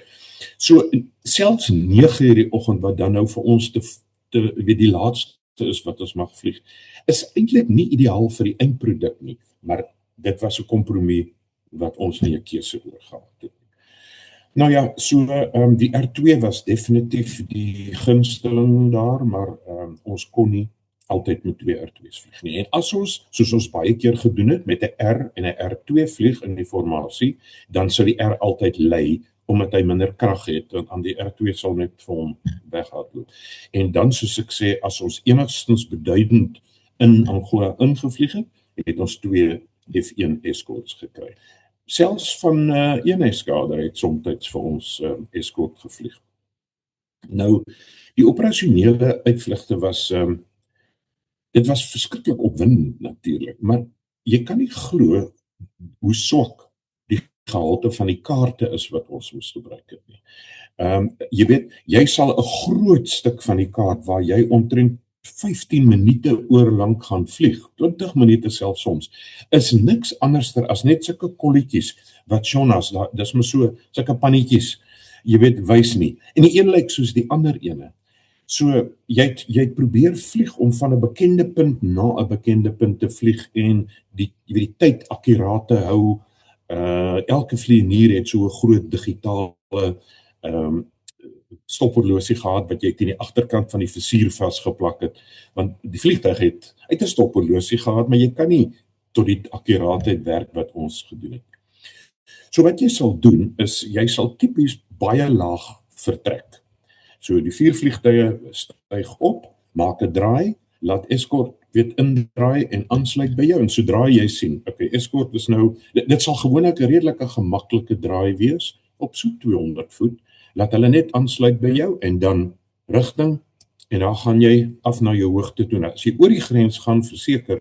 So selfs 9 uur die oggend, wat dan nou vir ons weet, die laatste is wat ons mag vlieg, is eintlik nie ideaal vir die eindproduk nie, maar dit was 'n kompromie wat ons nie 'n keuse oor gehad het. Nou ja, so die R2 was definitief die gunsteling daar, maar ons kon nie altyd met 2 R2's vlieg nie. En as ons, soos ons baie keer gedoen het, met 'n R en 'n R2 vlieg in die formasie, dan sou die R altyd lei, omdat hy minder krag het, en aan die R2 sal net vir hom weghardloop. En dan, soos ek sê, as ons enigstens beduidend in Angola ingevlieg het ons 2 F1 escorts gekry. Selfs van een eskader het soms vir ons escort gevlieg. Nou, die operasionele uitvlugte was, dit was verskriklik opwindend natuurlik, maar jy kan nie glo hoe swak die gehalte van die kaarte is wat ons moes gebruik het nie. Jy weet, jy sal 'n groot stuk van die kaart waar jy omtrent 15 minute oorlank gaan vlieg, 20 minute selfs soms, is niks anderster as net sulke kolletjies, wat Jonas, dis maar so, sulke pannetjies, jy weet, wys nie. En die een lyk soos die ander ene. So, jy het probeer vlieg om van 'n bekende punt na 'n bekende punt te vlieg en die tyd akkuraat te hou. Elke vlieënier het so 'n groot digitale stophorlosie gehad wat jy teen die agterkant van die visier vasgeplak het, want die vliegtuig het 'n stophorlosie gehad, maar jy kan nie tot die akkuraatheid werk wat ons gedoen het. So wat jy sal doen is, jy sal tipies baie laag vertrek. So die 4 vliegtuie styg op, maak 'n draai, laat escort indraai en aansluit by jou, en sodra jy sien, okay, escort is nou, dit sal gewoonlik 'n redelike gemaklike draai wees, op so 200 voet, laat hulle net aansluit by jou, en dan rigting, en dan gaan jy af na jou hoogte toe. As jy oor die grens gaan, verseker,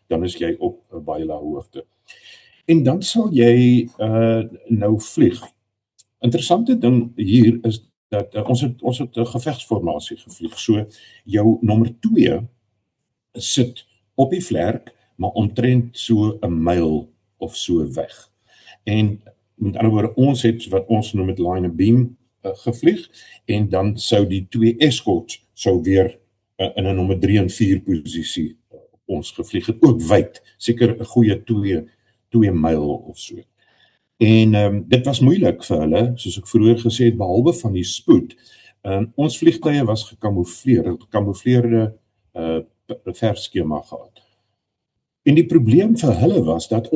dan is jy op 'n baie lae hoogte. En dan sal jy nou vlieg. Interessante ding hier is dat ons het 'n gevegsformasie gevlieg. So jou nommer 2 sit op die vlerk, maar omtrent so 'n myl of so weg. En met ander woorde, ons het wat ons noem met line and beam gevlieg, en dan sou die 2 escorts sou weer in 'n nommer 3 en 4 posisie ons gevlieg het, ook wyd, seker 'n goeie 2 myl of so. En dit was moeilik vir hulle, soos ek vroeër gesê het, behalwe van die spoed. Ons vliegtuie was gekamoufleerde versskema gehad. En die probleem vir hulle was dat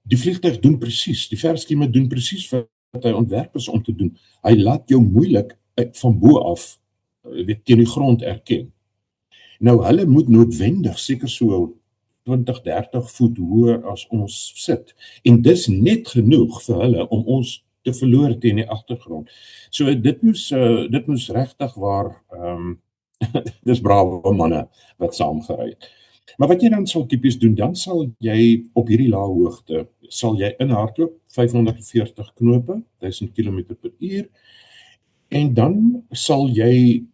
die vliegtuig doen presies, die versskema doen presies wat hy ontwerp is om te doen. Hy laat jou moeilik van bo af teen die grond erken. Nou hulle moet noodwendig seker so 20-30 voet hoër as ons sit. En dis net genoeg vir hulle om ons te verloor teen die agtergrond. So dit moes regtig waar, dis brawe manne wat saamgery het. Maar wat jy dan sal tipies doen, dan sal jy op hierdie lae hoogte, sal jy inhardloop 540 knope, 1000 km/h, en dan sal jy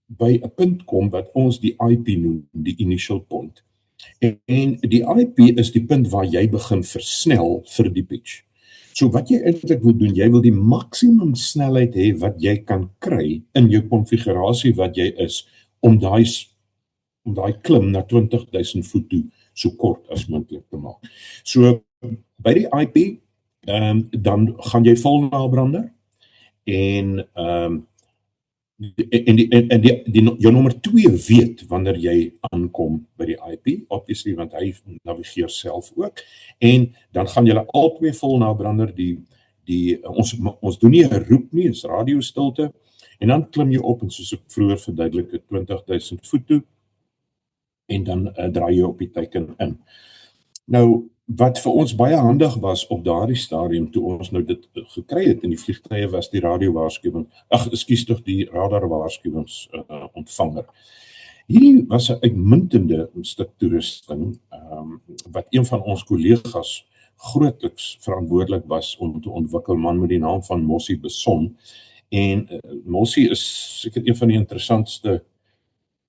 by 'n punt kom wat ons die IP noem, die initial point. En die IP is die punt waar jy begin versnel vir die pitch. So wat jy eintlik wil doen, jy wil die maksimum snelheid hê wat jy kan kry in jou konfigurasie wat jy is, om daai klim na 20.000 voet toe so kort as moontlik te maak. So by die IP, dan gaan jy vol nabrander en jou nommer 2 weet wanneer jy aankom by die IP, obviously, want hy navigeer self ook, en dan gaan julle albei vol nabrander, ons doen nie 'n roep nie, is radiostilte, en dan klim jy op, en soos ek vroeër verduidelik het, 20.000 voet toe, en dan draai jy op die teiken in. Nou, wat vir ons baie handig was op daardie stadium toe ons nou dit gekry het in die vliegtuie was die radiowaarskuwing, die radarwaarskuwings ontvanger. Hierdie was 'n uitmuntende stuk toerusting wat een van ons kollegas grootliks verantwoordelik was om te ontwikkel, man met die naam van Mossie Beson. En Mossie is seker een van die interessantste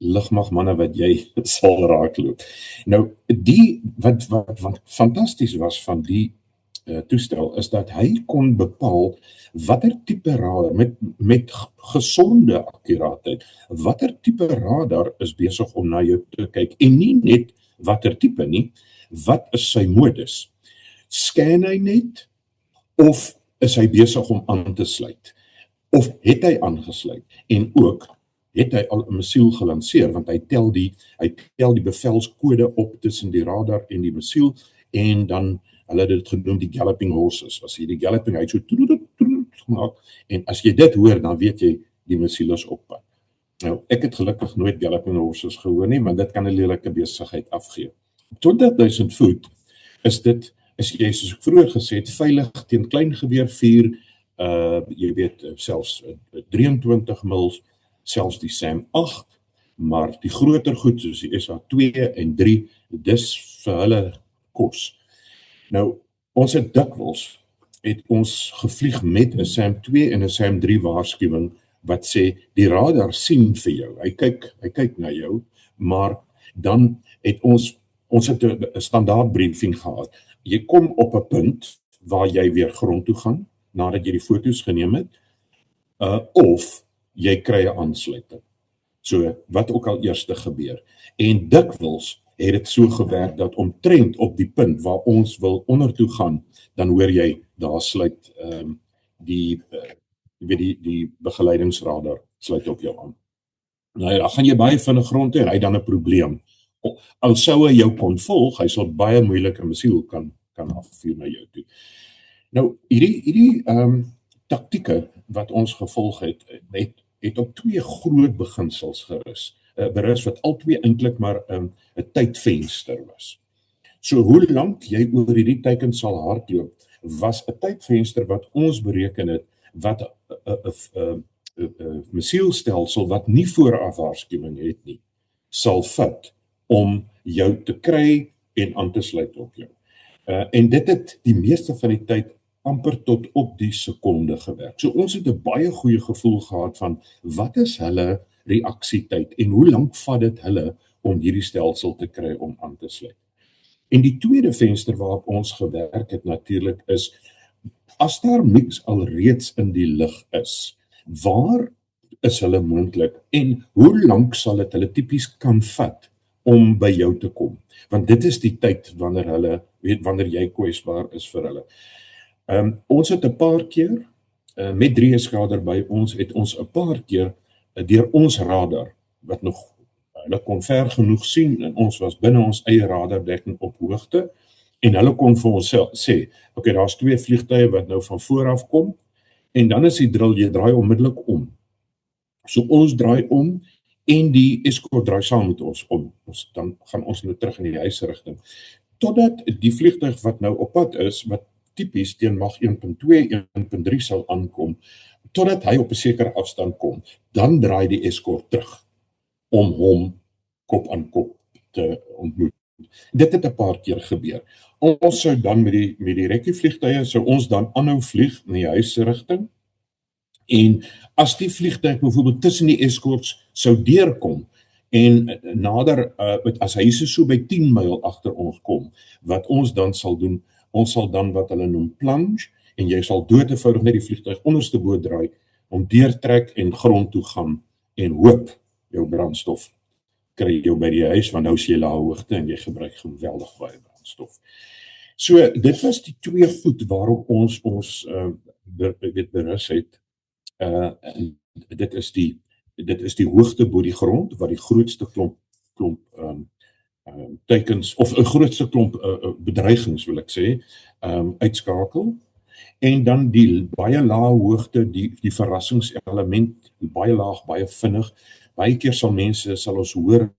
lugmagmanne wat jy sal raakloop. Nou, wat fantasties was van die toestel, is dat hy kon bepaal watter tipe radar, met gesonde akkuraatheid, watter tipe radar is besig om na jou te kyk, en nie net watter tipe nie, wat is sy modus? Scan hy net, of is hy besig om aan te sluit? Of het hy aangesluit? En ook, het hy al 'n missiel gelanseer, want hy tel die bevelskode op tussen die radar en die missiel, en dan, hulle het dit genoem die galloping horses, as jy die galloping, hy het so gemaak, en as jy dit hoor, dan weet jy, die missiel is op pad. Nou, ek het gelukkig nooit galloping horses gehoor nie, maar dit kan 'n lelike besigheid afgee. 20.000 voet is dit, is jy, soos ek vroeër gesê het, veilig teen kleingeweervuur, jy weet, selfs 23 mils, selfs die SAM-8, maar die groter goed, soos die SA-2 en 3, dis vir hulle kos. Nou, ons het dikwels, het ons gevlieg met 'n SAM-2 en 'n SAM-3 waarskuwing, wat sê, die radar sien vir jou, hy kyk na jou, maar dan het ons het 'n standaard briefing gehad. Jy kom op 'n punt, waar jy weer grond toe gaan, nadat jy die foto's geneem het, of jy kry 'n aansluiting. So, wat ook al eers gebeur. En dikwels het dit so gewerk dat omtrent op die punt waar ons wil ondertoe gaan, dan hoor jy, daar sluit die begeleidingsradar sluit op jou aan. Nou ja, dan gaan jy baie vinnig grond toe en hy dan 'n probleem. Al sou hy jou kon volg, hy sal baie moeilik 'n missiel kan afvuur na jou toe. Nou, hierdie taktieke wat ons gevolg het op 2 groot beginsels berus, wat albei eintlik maar 'n tydvenster was. So hoe lank jy oor hierdie teiken sal hardloop, was 'n tydvenster wat ons bereken het, wat 'n missielstelsel wat nie vooraf waarskuwing het nie, sal vat om jou te kry en aan te sluit op jou. En dit het die meeste van die tyd amper tot op die sekonde gewerk. So ons het 'n baie goeie gevoel gehad van wat is hulle reaksietyd en hoe lank vat dit hulle om hierdie stelsel te kry om aan te sluit. En die tweede venster waarop ons gewerk het natuurlik is, as daar mix alreeds in die lug is, waar is hulle moontlik en hoe lank sal dit hulle tipies kan vat om by jou te kom? Want dit is die tyd wanneer jy kwesbaar is vir hulle. Ons het 'n paar keer, met 3 eskader by ons, het ons 'n paar keer deur ons radar, wat nog hulle kon ver genoeg sien, en ons was binne ons eie radardekking op hoogte, en hulle kon vir ons sê, okay, daar's 2 vliegtuie wat nou van vooraf kom, en dan is die drill, jy draai onmiddellik om. So ons draai om, en die escort draai saam met ons om. Dan gaan ons nou terug in die huisrigting. Totdat die vliegtuig wat nou op pad is, wat tipies teen mag 1.2, 1.3 sal aankom, totdat hy op 'n sekere afstand kom, dan draai die escort terug, om hom kop aan kop te ontmoet. Dit het 'n paar keer gebeur. Ons sou dan met die rekkievliegtuie, sou ons dan aanhou vlieg in die huisrigting, en as die vliegtuig byvoorbeeld tussen die escorts sou deurkom, En nader, as hy so by 10 myl agter ons kom, wat ons dan sal doen, ons sal dan wat hulle noem plunge, en jy sal dood eenvoudig net die vliegtuig onderste bo draai, om deurtrek en grond toe gaan, en hoop jou brandstof kry jou by die huis, want nou is jy lae hoogte en jy gebruik geweldig baie brandstof. So, dit was die 2 goed waarop ons berus het. En dit is die hoogte bo die grond, wat die grootste klomp teikens, of 'n grootste klomp bedreigings, wil ek sê, uitskakel. En dan die baie lae hoogte, die verrassingselement, baie laag, baie vinnig. Baie keer sal ons hoor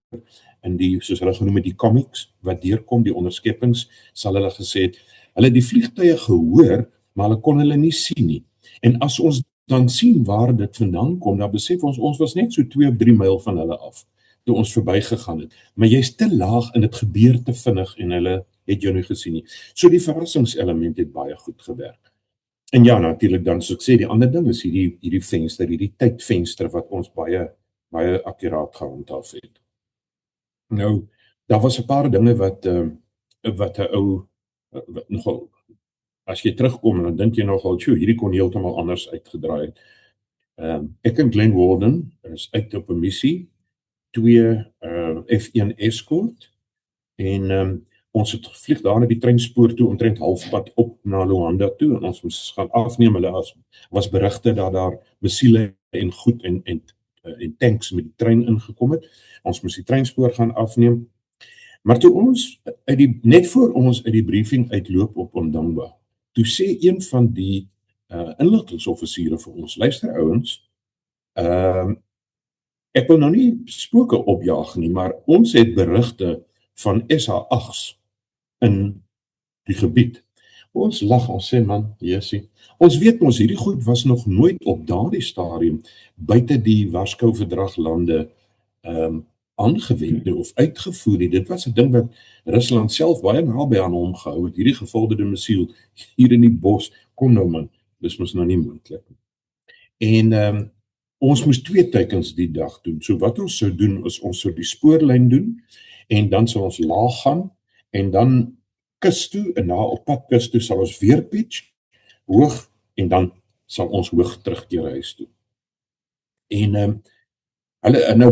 in die, soos hulle genoem het, die comics, wat deurkom, die onderskeppings, sal hulle gesê het, hulle het die vliegtuie gehoor, maar hulle kon hulle nie sien nie. En as ons dan sien waar dit vandaan kom, dan besef ons was net so 2 of 3 myl van hulle af, toe ons verbygegaan het. Maar jy's te laag en dit gebeur te vinnig en hulle het jou nie gesien nie. So die verrassingselement het baie goed gewerk. En ja, natuurlik dan, soos ek sê, die ander ding is hierdie venster, hierdie tydvenster wat ons baie akkuraat gehandhaaf het. Nou, daar was 'n paar dinge wat 'n ou nogal, as jy terugkom, dan dink jy nogal, hierdie kon heeltemal anders uitgedraai het. Ek en Glenn Warden is uit op 'n missie, 2 F1 Escort, en ons het gevlieg daar na die treinspoor toe, omtrent halfpad op na Luanda toe, en ons moes gaan afneem. Hulle was berigte dat daar missiele en goed en tanks met die trein ingekom het. Ons moes die treinspoor gaan afneem. Maar toe ons, net voor ons uit die briefing uitloop op Ondangwa, toe sê een van die inligtingsoffisiere vir ons, luister ouens, ek wil nou nie spooke opjaag nie, maar ons het berigte van SA-8s in die gebied. Ons lag, ons sê, man, Jessie, ons weet ons, hierdie goed was nog nooit op daardie stadium buite die Warskau-verdraglande aangewend of uitgevoer nie. Dit was 'n ding wat Rusland self baie naby aan hom gehou het, hierdie gevorderde missiel hier in die bos, kom nou man, dis mos nou nie moontlik nie. En ons moes 2 teikens die dag doen. So wat ons sou doen, is ons sou die spoorlyn doen, en dan sal ons laag gaan, en dan kus toe, en na op pad kus toe sal ons weer pitch, hoog, en dan sal ons hoog terugkeer huis toe. En hulle nou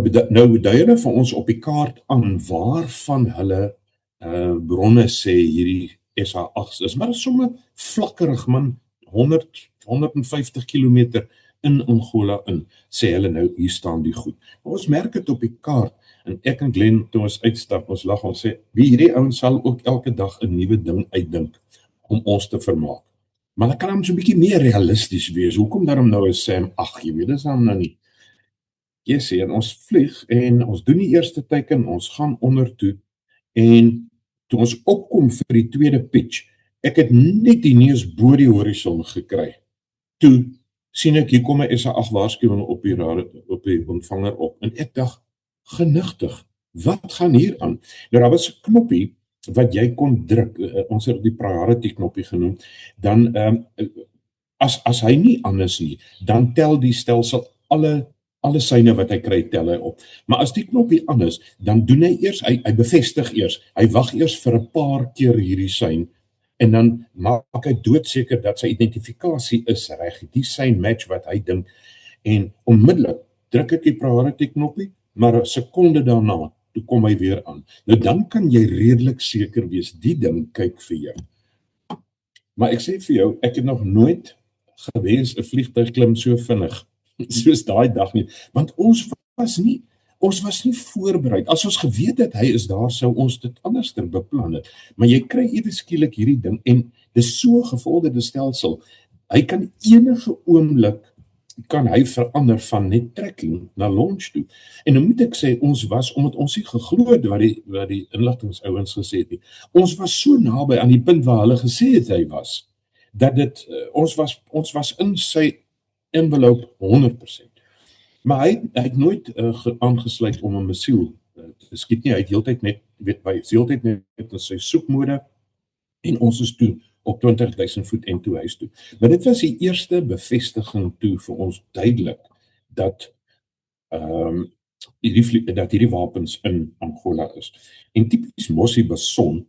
dui hulle vir ons op die kaart aan waarvan hulle bronne sê hierdie SA-8s is, maar dit is sommer vlakkerig, man, 150 kilometer in Angola in, sê hulle nou, hier staan die goed. Maar ons merk het op die kaart, en ek en Glenn, toe ons uitstap, ons lag, ons sê, hierdie ouens sal ook elke dag 'n nuwe ding uitdink, om ons te vermaak. Maar dan kan hom so 'n bietjie meer realisties wees. Hoekom daarom nou is Sam, jy weet, dis hom nou nie. Jy sê, en ons vlieg, en ons doen die eerste teiken, ons gaan onder toe, en toe ons opkom vir die tweede pitch, ek het net die neus bo die horison gekry. Toe sien ek, hier kom 'n SA-8 waarskuwing op die ontvanger op, en ek dink, genigtig, wat gaan hier aan? Nou, daar was 'n knoppie, wat jy kon druk, ons het die priority knoppie genoem, dan, as hy nie aan is nie, dan tel die stelsel alle syne wat hy kry, tel hy op. Maar as die knoppie aan is, dan doen hy eers, hy bevestig eers, hy wag eers vir 'n paar keer hierdie sein, en dan maak hy doodseker dat sy identifikasie is reg, die sein match wat hy dink, en onmiddellik druk ek die priority knoppie, maar 'n sekonde daarna, toe kom hy weer aan. Nou dan kan jy redelik seker wees, die ding kyk vir jou. Maar ek sê vir jou, ek het nog nooit gewens 'n vliegtuig klim so vinnig, soos daai dag nie, want ons was nie voorberei. As ons geweet het hy is daar, sou ons dit anderster beplan het. Maar jy kry ewe skielik hierdie ding, en dis so 'n gevorderde stelsel, hy kan enige oomblik kan hy verander van net trekking na launch toe. En dan moet ek sê, ons was, omdat ons nie geglo het wat die inligtingsouens gesê het nie, ons was so naby aan die punt waar hulle gesê het hy was, dat dit, ons was in sy envelope 100%. Maar hy het nooit aangesluit om 'n missiel te skiet nie, hy het heeltyd net, heeltyd net in sy soekmode, en ons is toe op 20.000 voet en toe huis toe. Maar dit was die eerste bevestiging toe vir ons duidelik, dat dat hierdie wapens in Angola is. En tipies Mossie beson,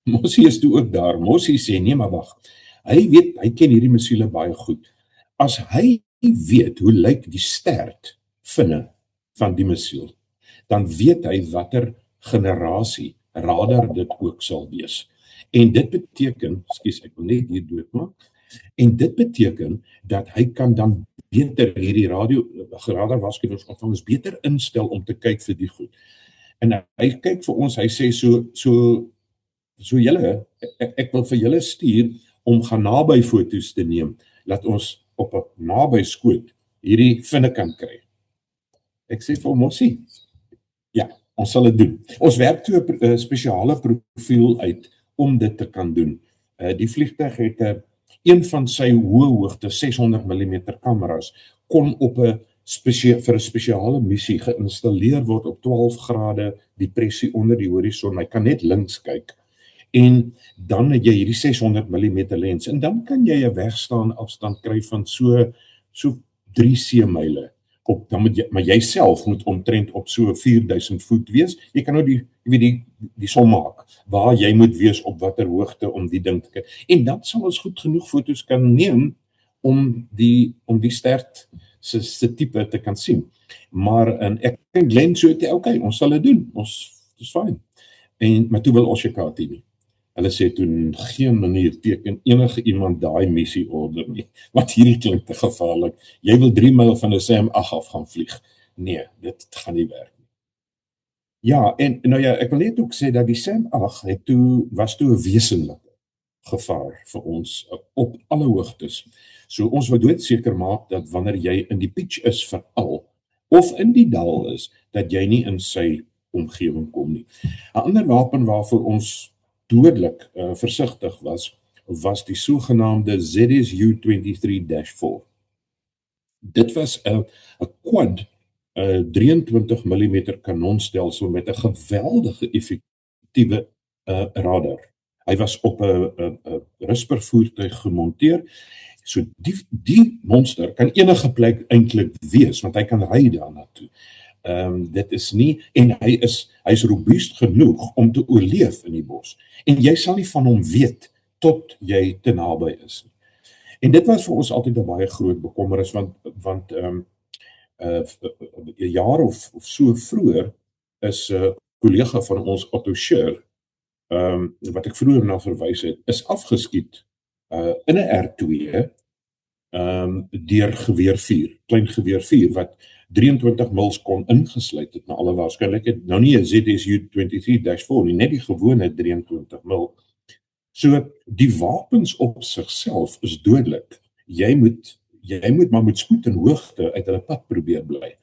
Mossie is toe ook daar, Mossie sê, nee maar wag, hy ken hierdie missiele baie goed. As hy weet hoe lyk die stert vinne van die missiel, dan weet hy watter generasie radar dit ook sal wees. En dit beteken, ek wil net hier doodmaak, en dit beteken dat hy kan dan beter hierdie radar waarskuwingsontvangers beter instel om te kyk vir die goed. En hy kyk vir ons, hy sê so julle, ek wil vir julle stuur om gaan naby foto's te neem, laat ons op 'n naby skoot hierdie vinne kan kry. Ek sê vir Mossie, ja, ons sal dit doen. Ons werk toe 'n spesiale profiel uit om dit te kan doen. Die vliegtuig het een van sy hoë hoogte 600 mm kameras kon op 'n vir 'n spesiale missie geïnstalleer word op 12 grade depressie onder die horison. Hy kan net links kyk. En dan het jy hierdie 600 mm lens en dan kan jy 'n wegstaan afstand kry van so 3 seemyle. Maar jy self moet omtrent op so 4000 voet wees. Jy kan nou die som maak waar jy moet wees op watter hoogte om die ding te kyk. En dan sal ons goed genoeg foto's kan neem om die stert se tipe te kan sien. Maar ek en Glenn so het, okay, ons sal dit doen. Dis fyn. Maar toe wil Oshikati nie. Hulle sê toe geen manier teken enige iemand daai missie order nie. Want hierdie klink te gevaarlik. Jy wil 3 myl van 'n SAM 8 af gaan vlieg. Nee, dit gaan nie werk nie. Ja, en nou ja, ek wil net ook sê dat die SAM 8 was toe 'n wesenlike gevaar vir ons op alle hoogtes. So ons wil doodseker maak dat wanneer jy in die pitch is veral of in die dal is, dat jy nie in sy omgewing kom nie. 'n Ander wapen waarvoor ons dodelik versigtig was die sogenaamde ZSU-23-4. Dit was 'n quad 23 mm kanonstelsel met 'n geweldige effektiewe radar. Hy was op 'n ruspervoertuig gemonteer. So die monster kan enige plek eintlik wees, want hy kan ry daarna toe. Dit is nie, en hy is robuust genoeg om te oorleef in die bos. En jy sal nie van hom weet tot jy te naby is. En dit was vir ons altyd 'n baie groot bekommernis, want 'n jaar of so vroeër is 'n kollega van ons, Otto Scher, wat ek vroeër na verwys het, is afgeskiet in 'n R2 deur geweervuur, klein geweervuur wat 23 mils kon ingesluit het, na alle waarskynlikheid, nou nie 'n ZSU-23-4 nie, net die gewone 23 mil. So die wapens op sigself is dodelik. Jy moet maar met spoed en hoogte uit hulle pad probeer bly.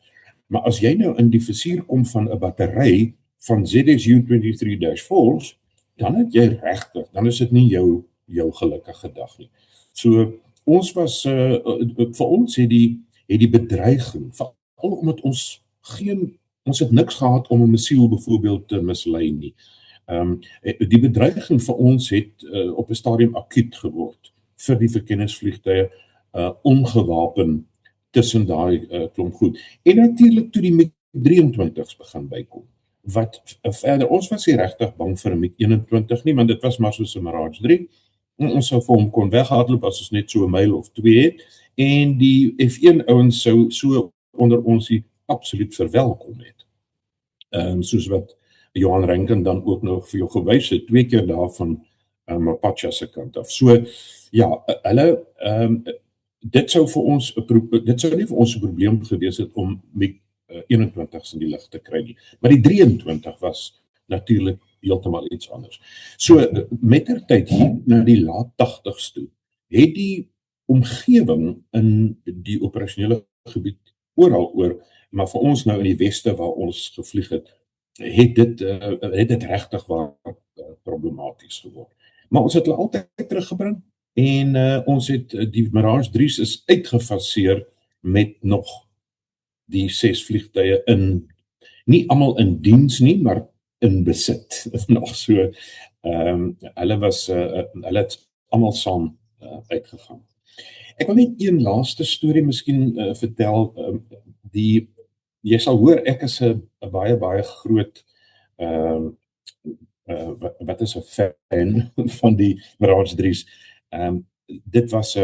Maar as jy nou in die vizier kom van 'n battery van ZSU-23-4's, dan het jy regtig, dan is dit nie jou gelukkige dag nie. So ons was vir ons het die bedreiging, veral omdat ons het niks gehad om 'n missiel byvoorbeeld te mislei nie. Die bedreiging vir ons het op 'n stadium akuut geword vir die verkenningsvliegtuie, ongewapen tussen daai klomp goed. En natuurlik toe die MiG-23's begin bykom. Wat verder, ons was nie regtig bang vir 'n MiG-21 nie, want dit was maar soos 'n Mirage 3. Ons sou vir hom kon weghardloop as ons net so 'n myl of 2 het. En die F1 ouens sou so onder ons die absoluut verwelkom het. Soos wat Johan Renken dan ook nog vir jou gewys het, 2 keer daarvan Mapacha se kant af. So ja, hulle dit sou nie vir ons 'n probleem gewees het om MiG-21's in die lug te kry nie. Maar die 23 was natuurlik heeltemal iets anders. So mettertyd hier na die laat 80's toe, het die omgewing in die operasionele gebied oor, maar vir ons nou in die weste waar ons gevlieg het dit regtig waar problematies geword. Maar ons het hulle altyd teruggebring en ons het die Mirage 3's is uitgefaseer met nog die 6 vliegtuie nie almal in diens nie, maar in besit. Nog so, hulle het almal saam uitgegaan. Ek wil net een laaste storie miskien vertel. Die jy sal hoor ek is 'n baie groot wat is 'n fan van die Mirage 3's. Dit was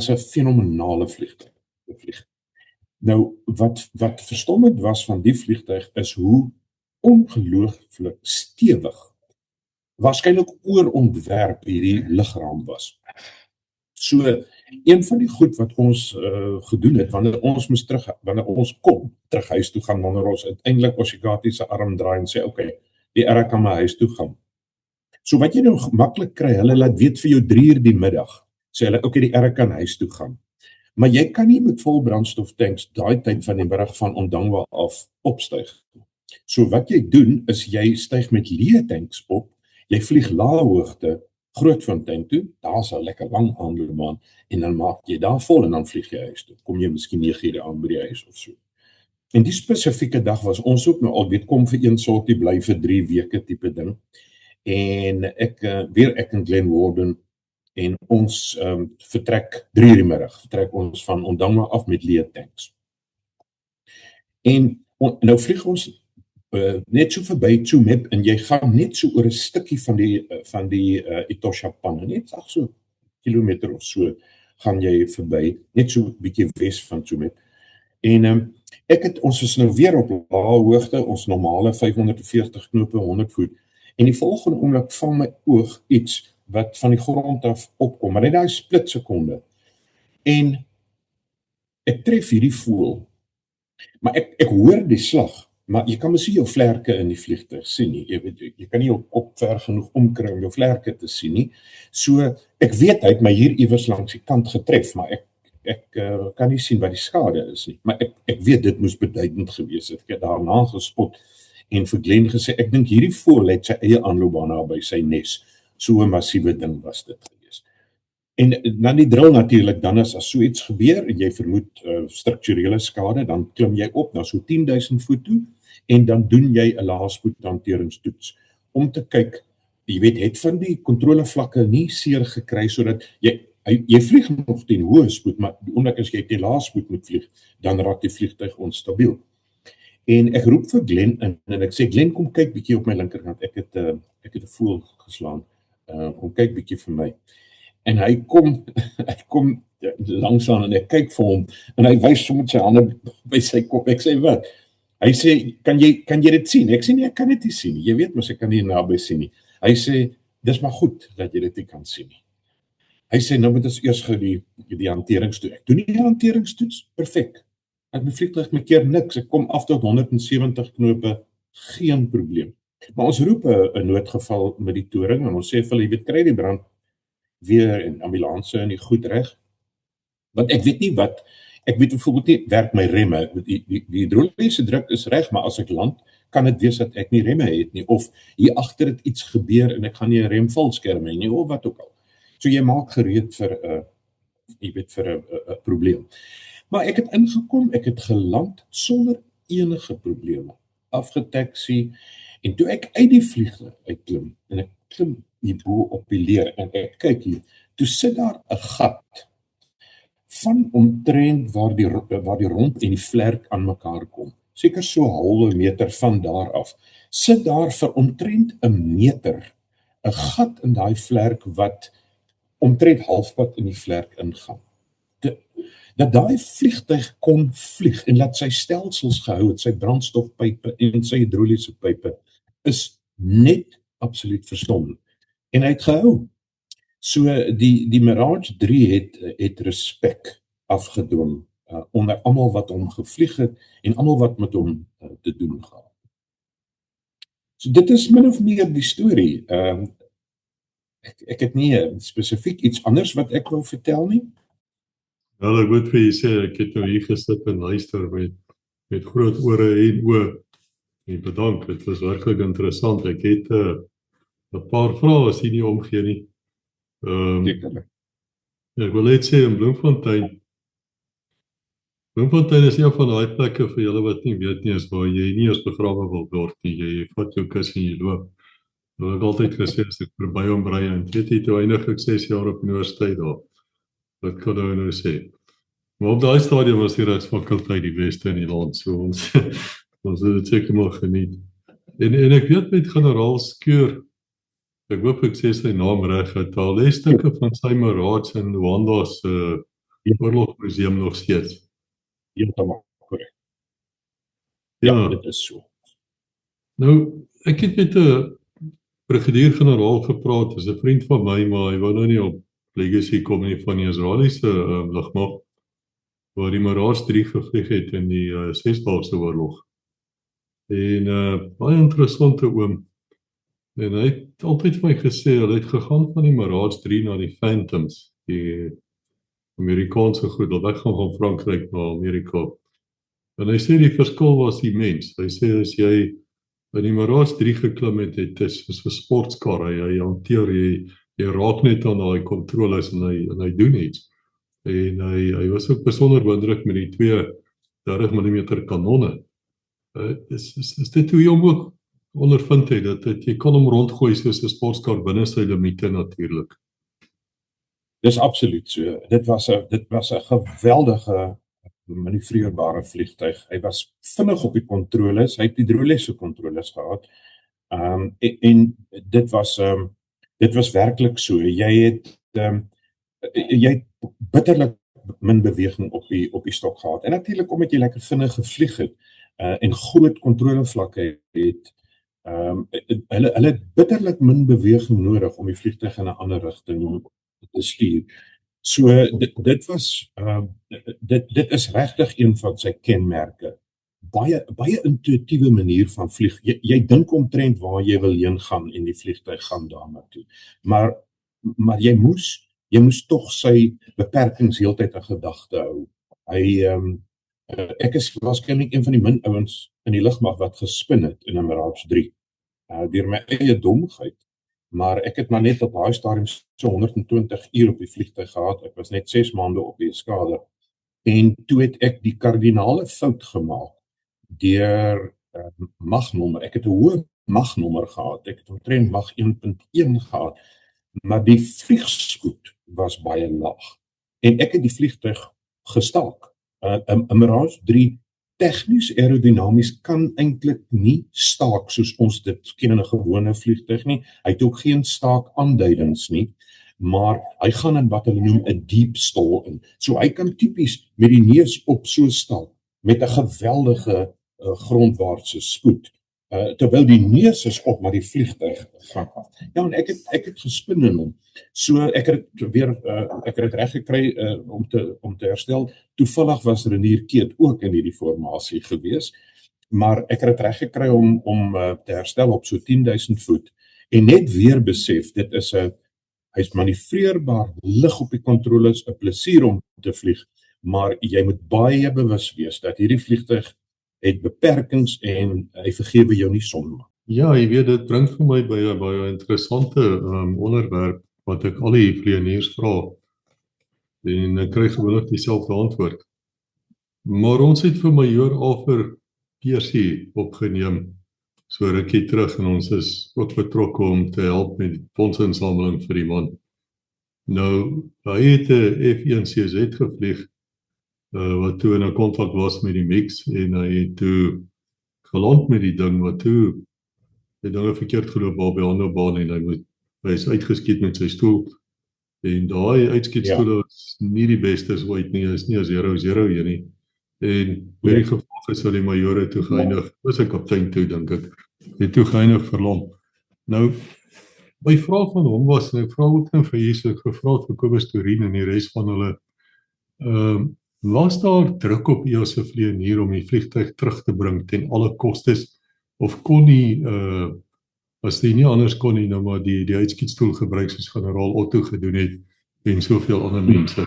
'n fenominale vliegtuig. Nou wat verstommend was van die vliegtuig is hoe ongelooflik stewig, waarskynlik oorontwerp hierdie lugraam was. So een van die goed wat ons gedoen het wanneer ons kom terug huis toe gaan, wanneer ons uiteindelik Oshigati se arm draai en sê okay, die erg kan my huis toe gaan. So wat jy nou maklik kry, hulle laat weet vir jou 3:00 die middag, sê hulle okay, die erg kan huis toe gaan. Maar jy kan nie met vol brandstoftanks daai tyd van die middag van Ondangwa af opstyg. So wat jy doen is jy styg met leë tanks op, jy vlieg lae hoogte Grootfontein toe, daar's 'n lekker lang aanloopbaan en dan maak jy daar vol en dan vlieg jy huis toe. Kom jy miskien 9:00 aan by die huis of so. En die spesifieke dag was ons ook nou al weet kom vir een sortie bly vir 3 weke tipe ding. En ek in Glen Warden en ons vertrek 3:00 die middag, vertrek ons van Ondangwa af met leë tanks. En nou vlieg ons net so verby Tsumeb en jy gaan net so oor 'n stukkie van die Etosha Panne, net so kilometer of so gaan jy verby, net so bietjie wes van Tsumeb. En ons is nou weer op lae hoogte, ons normale 540 knope, 100 voet. En die volgende oomblik vang my oog iets wat van die grond af opkom, maar net daai split sekonde. En ek tref hierdie voël. Maar ek hoor die slag, maar jy kan mos nie jou vlerke in die vliegtuig sien nie. Jy kan nie jou kop ver genoeg omkry om jou vlerke te sien nie. So ek weet hy het my hier iewers langs die kant getref, maar ek kan nie sien wat die skade is nie. Maar ek weet dit moes beduidend gewees het. Ek het daarna gespot en vir Glenn gesê, ek dink hierdie voël het sy eie aanloopbaan naby sy nes. So 'n massiewe ding was dit gewees. En dan die drill natuurlik, dan as so iets gebeur en jy vermoed strukturele skade, dan klim jy op na so 10.000 voet toe en dan doen jy 'n laaspoedhanteringstoets om te kyk, jy weet, het van die kontrolevlakke nie seer gekry sodat jy vlieg nog teen hoë spoed, maar die oomblik as jy teen laaspoed moet vlieg, dan raak die vliegtuig onstabiel. En ek roep vir Glenn en ek sê Glenn, kom kyk bietjie op my linkerkant. Ek het 'n voël geslaan. Kom kyk bietjie vir my. En hy kom langs aan en ek kyk vir hom en hy wys sommer met sy hande by sy kop. Ek sê wat? Hy sê kan jy dit sien? Ek sê nee, ek kan dit nie sien nie. Jy weet mos ek kan nie naby sien nie. Hy sê dis maar goed dat jy dit nie kan sien nie. Hy sê nou moet ons eers gou die hanteringstoets. Ek doen die hanteringstoets. Perfek. Ek my vliegtuig my keer niks. Ek kom af tot 170 knope, geen probleem. Maar ons roep 'n noodgeval met die toring en ons sê vir hulle, jy weet, kry die brand weer en ambulanse en die goed reg. Want ek weet nie wat, ek weet byvoorbeeld nie, werk my remme, die hidroliese druk is reg, maar as ek land, kan dit wees dat ek nie remme het nie, of hier agter het iets gebeur en ek gaan nie 'n remvalskerm hê nie, of wat ook al. So jy maak gereed vir 'n probleem. Maar ek het ingekom, ek het geland sonder enige probleme, afgetaksie, en toe ek uit die vliegtuig uitklim, en ek klim hierbo op die leer, en ek kyk hier, toe sit daar 'n gat, van omtrent waar die rond en die vlerk aan mekaar kom, seker so 'n halwe meter van daar af, sit daar vir omtrent 'n meter, 'n gat in daai vlerk wat omtrent halfpad in die vlerk ingaan. Dat daai vliegtuig kon vlieg en laat sy stelsels gehou het, sy brandstofpype en sy hidroliese pype, is net absoluut verstommend. En hy het gehou. So die Mirage 3 het respek afgedwing onder almal wat hom gevlieg het en almal wat met hom te doen gehad. So dit is min of meer die storie. Ek het nie spesifiek iets anders wat ek wil vertel nie. Wel, ek moet vir jy sê, ek het nou hier gesit en luister met groot ore en oë. En bedank, dit was werklik interessant. Ek het 'n paar vrae as jy nie omgee nie. Ek wil net sê in Bloemfontein is een van daai plekke vir julle wat nie weet nie, is waar jy nie eens begrawe wil word nie. Jy vat jou kus en jy loop. Nou ek altyd gesê, as ek verby hom ry en weet jy, toe eindig ek 6 jaar op universiteit daar. Wat kan nou sê? Maar op daai stadium was die regsfakulteit die beste in die land, so ons ons het dit seker maar geniet. En ek weet met generaal Skeur, ek hoop ek sê sy naam reg, het al die stukke van sy Maraads in Luanda se oorlogmuseum nog steeds. Heeltemal korrek. Ja, Ja, dit is so. nou, ek het met 'n brigadier-generaal gepraat, is 'n vriend van my, maar hy wou nou nie op legacy kom nie van die Israeliese lugmag, waar die Maraads 3 gevlieg het in die 6-daagse oorlog. En baie interessante oom. En hy het altyd vir my gesê, hulle het gegaan van die Maraads 3 na die Phantoms, die Amerikaanse goed, wat weggaan van Frankryk na Amerika. En hy sê die verskil was immens. Hy sê as jy in die Maraads 3 geklim het, dit is soos 'n sportkar, hy hanteer jy raak net aan daai kontroles en hy doen iets. En hy was ook besonder beïndruk met die 2 30 mm kanonne. Is dit hoe jy hom ook ondervind het, dat jy kan hom rondgooi soos 'n sportkar binne sy limite natuurlik. Dis absoluut so. Dit was 'n geweldige manoeuvreerbare vliegtuig. Hy was vinnig op die kontroles. Hy het hidroliese kontroles gehad. En dit was werklik so. Jy het bitterlik min beweging op die stok gehad. En natuurlik omdat jy lekker vinnig gevlieg het en groot kontrolevlakke het, hulle het bitterlik min beweging nodig om die vliegtuig in 'n ander rigting te stuur. So dit is regtig een van sy kenmerke. Baie intuïtiewe manier van vlieg. Jy dink omtrent waar jy wil heen gaan en die vliegtuig gaan daarna toe. Maar jy moes tog sy beperkings heeltyd in gedagte hou. Ek is waarskynlik een van die min ouens in die lugmag wat gespin het in 'n Maraads 3. Deur my eie domheid. Maar ek het maar net op daai stadium so 120 uur op die vliegtuig gehad. Ek was net 6 maande op die eskader. En toe het ek die kardinale fout gemaak deur magnommer. Ek het 'n hoë magnommer gehad. Ek het omtrent mag 1.1 gehad. Maar die vliegspoed was baie laag. En ek het die vliegtuig gestaak. 'n Maraads 3 tegnies aerodinamies kan eintlik nie staak soos ons dit ken in 'n gewone vliegtuig nie. Hy het ook geen staak aanduidings nie, maar hy gaan in wat hulle noem 'n deep stall in. So hy kan tipies met die neus op so staan met 'n geweldige grondwaartse spoed. Terwyl die neus is op, maar die vliegtuig gaan af. Ja, en ek het gespin in hom. So ek het dit reg gekry om te herstel. Toevallig was Renier Keet ook in hierdie formasie gewees, maar ek het dit reg gekry om te herstel op so 10.000 voet en net weer besef hy's manoeuvreerbaar, lig op die kontroles, 'n plesier om te vlieg, maar jy moet baie bewus wees dat hierdie vliegtuig het beperkings en hy vergewe jou nie sommer. Ja, jy weet, dit bring vir my by 'n baie interessante onderwerp wat ek al die vlieëniers vra. En ek kry gewoonlik dieselfde antwoord. Maar ons het vir Majoor Alfer Percy opgeneem so rukkie terug en ons is ook betrokke om te help met die fondsinsameling vir die man. Nou, hy het 'n F1 CZ gevlieg wat toe in 'n kontak was met die mix en hy het toe geland met die ding wat toe het dinge verkeerd geloop by 'n ander baan en hy is uitgeskiet met sy stoel en daai uitskietstoele is nie die beste ooit nie, is nie 'n 0-0 hier nie. En met die gevolg is die majore toe geëindig, was 'n kaptein toe dink ek, het toe geëindig verlam. Nou, my vraag van hom was, en ek vra ook nou vir Jesus, ek gevra vir Kobus Torin en die res van hulle, was daar druk op u as 'n vlieënier om die vliegtuig terug te bring ten alle kostes, of kon nie, as die nie anders kon nie, nou maar die uitskietstoel gebruik soos generaal Otto gedoen het, en soveel ander mense?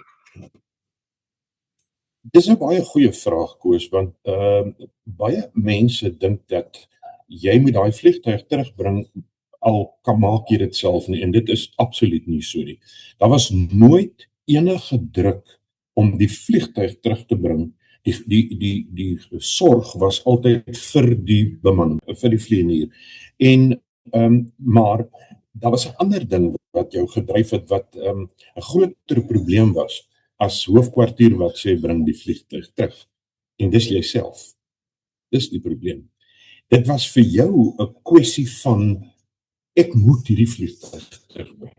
Dis 'n baie goeie vraag, Koos, want baie mense dink dat jy moet daai vliegtuig terugbring al kan maak jy dit self nie, en dit is absoluut nie so nie. Daar was nooit enige druk om die vliegtuig terug te bring. Die sorg was altyd vir die bemanning, vir die vlieënier. Maar daar was 'n ander ding wat jou gedryf het wat 'n groter probleem was. as hoofkwartier wat sê bring die vliegtuig terug. En dis jouself. Dis die probleem. Dit was vir jou 'n kwessie van ek moet hierdie vliegtuig terugbring.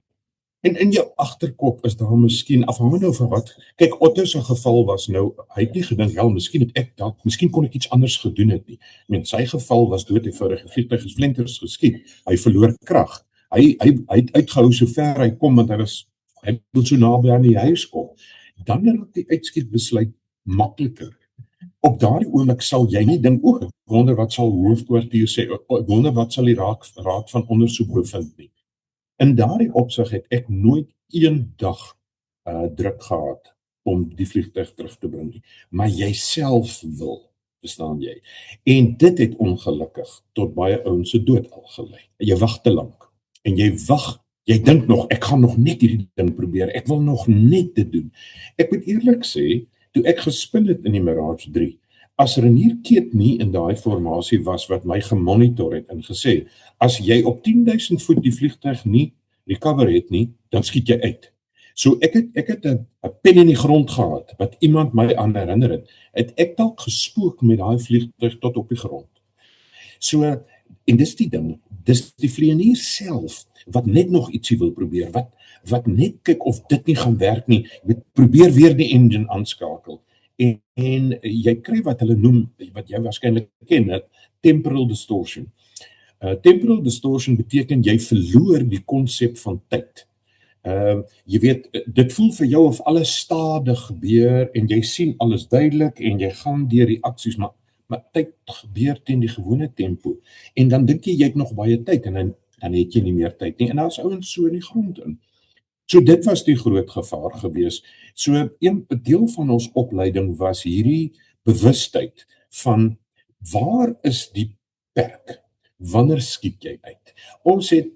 En in jou agterkop is daar miskien afhangende nou van wat. Kyk, Otto se geval was nou, hy het nie gedink, wel, miskien het ek dalk, miskien kon ek iets anders gedoen het nie. Ek meen, sy geval was dood eenvoudig, die vliegtuig is flenters geskiet. Hy verloor krag. Hy het uitgehou so ver hy kom, want hy wil so naby aan die huis kom. Dan raak die uitskietbesluit makliker. Op daardie oomblik sal jy nie dink, ek wonder wat sal hoofkwartier sê, ek wonder wat sal die raad van ondersoek bevind nie. In daardie opsig het ek nooit een dag druk gehad om die vliegtuig terug te bring nie. Maar jy self wil, verstaan jy. En dit het ongelukkig tot baie ouens se dood al gelei. Jy wag te lank. En jy wag, jy dink nog, ek gaan nog net hierdie ding probeer, ek wil nog net dit doen. Ek moet eerlik sê, toe ek gespin het in die Mirage 3, as Renier Keet nie in daai formasie was wat my gemonitor het en gesê, as jy op 10.000 voet die vliegtuig nie recover het nie, dan skiet jy uit. So ek het 'n pen in die grond gehad, wat iemand my aan herinner het ek dalk gespook met daai vliegtuig tot op die grond. So, en dis die ding, dis die vlieënier self, wat net nog ietsie wil probeer, wat net kyk of dit nie gaan werk nie, probeer weer die engine aanskakel, en jy kry wat hulle noem, wat jy waarskynlik ken, temporal distortion. Temporal distortion beteken jy verloor die konsep van tyd. Jy weet, dit voel vir jou of alles stadig gebeur, en jy sien alles duidelik, en jy gaan deur die aksies, maar tyd gebeur teen die gewone tempo, en dan dink jy het nog baie tyd, en dan het jy nie meer tyd nie, en daar's ouens so in die grond in. So dit was die groot gevaar gewees. So 'n deel van ons opleiding was hierdie bewustheid van waar is die perk? Wanneer skiet jy uit? Ons het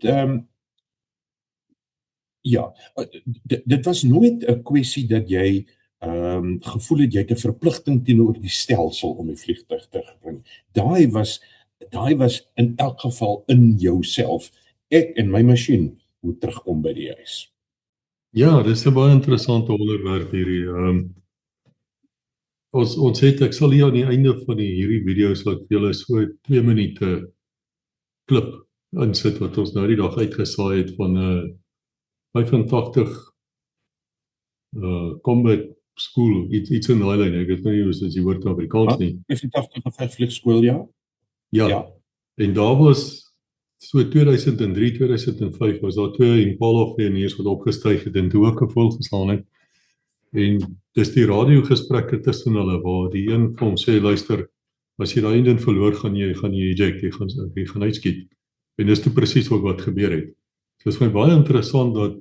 dit was nooit 'n kwessie dat jy gevoel het jy het 'n verpligting teenoor die stelsel om die vliegtuig te bring. Daai was in elk geval in jouself. Ek en my masjien moet terugkom by die huis. Ja, dis 'n baie interessante onderwerp hierdie. Ons het, ek sal hier aan die einde van hierdie video's laat vir julle so 2 minute klip insit wat ons nou die dag uitgesaai het van 85 combat school, iets in daai lyn, ek weet nie hoe is die woord in Afrikaans nie. 85 vliegskool, ja? Ja, en daar was so 2003, 2005 was daar 2 Impala vlieëniers wat opgestyg het en toe ook gevolg geslaan het. En dis die radiogesprekke tussen hulle waar die een vir hom sê, luister, as jy daai engine verloor, gaan jy eject, jy gaan uitskiet. En dis toe presies wat gebeur het. So is my baie interessant dat,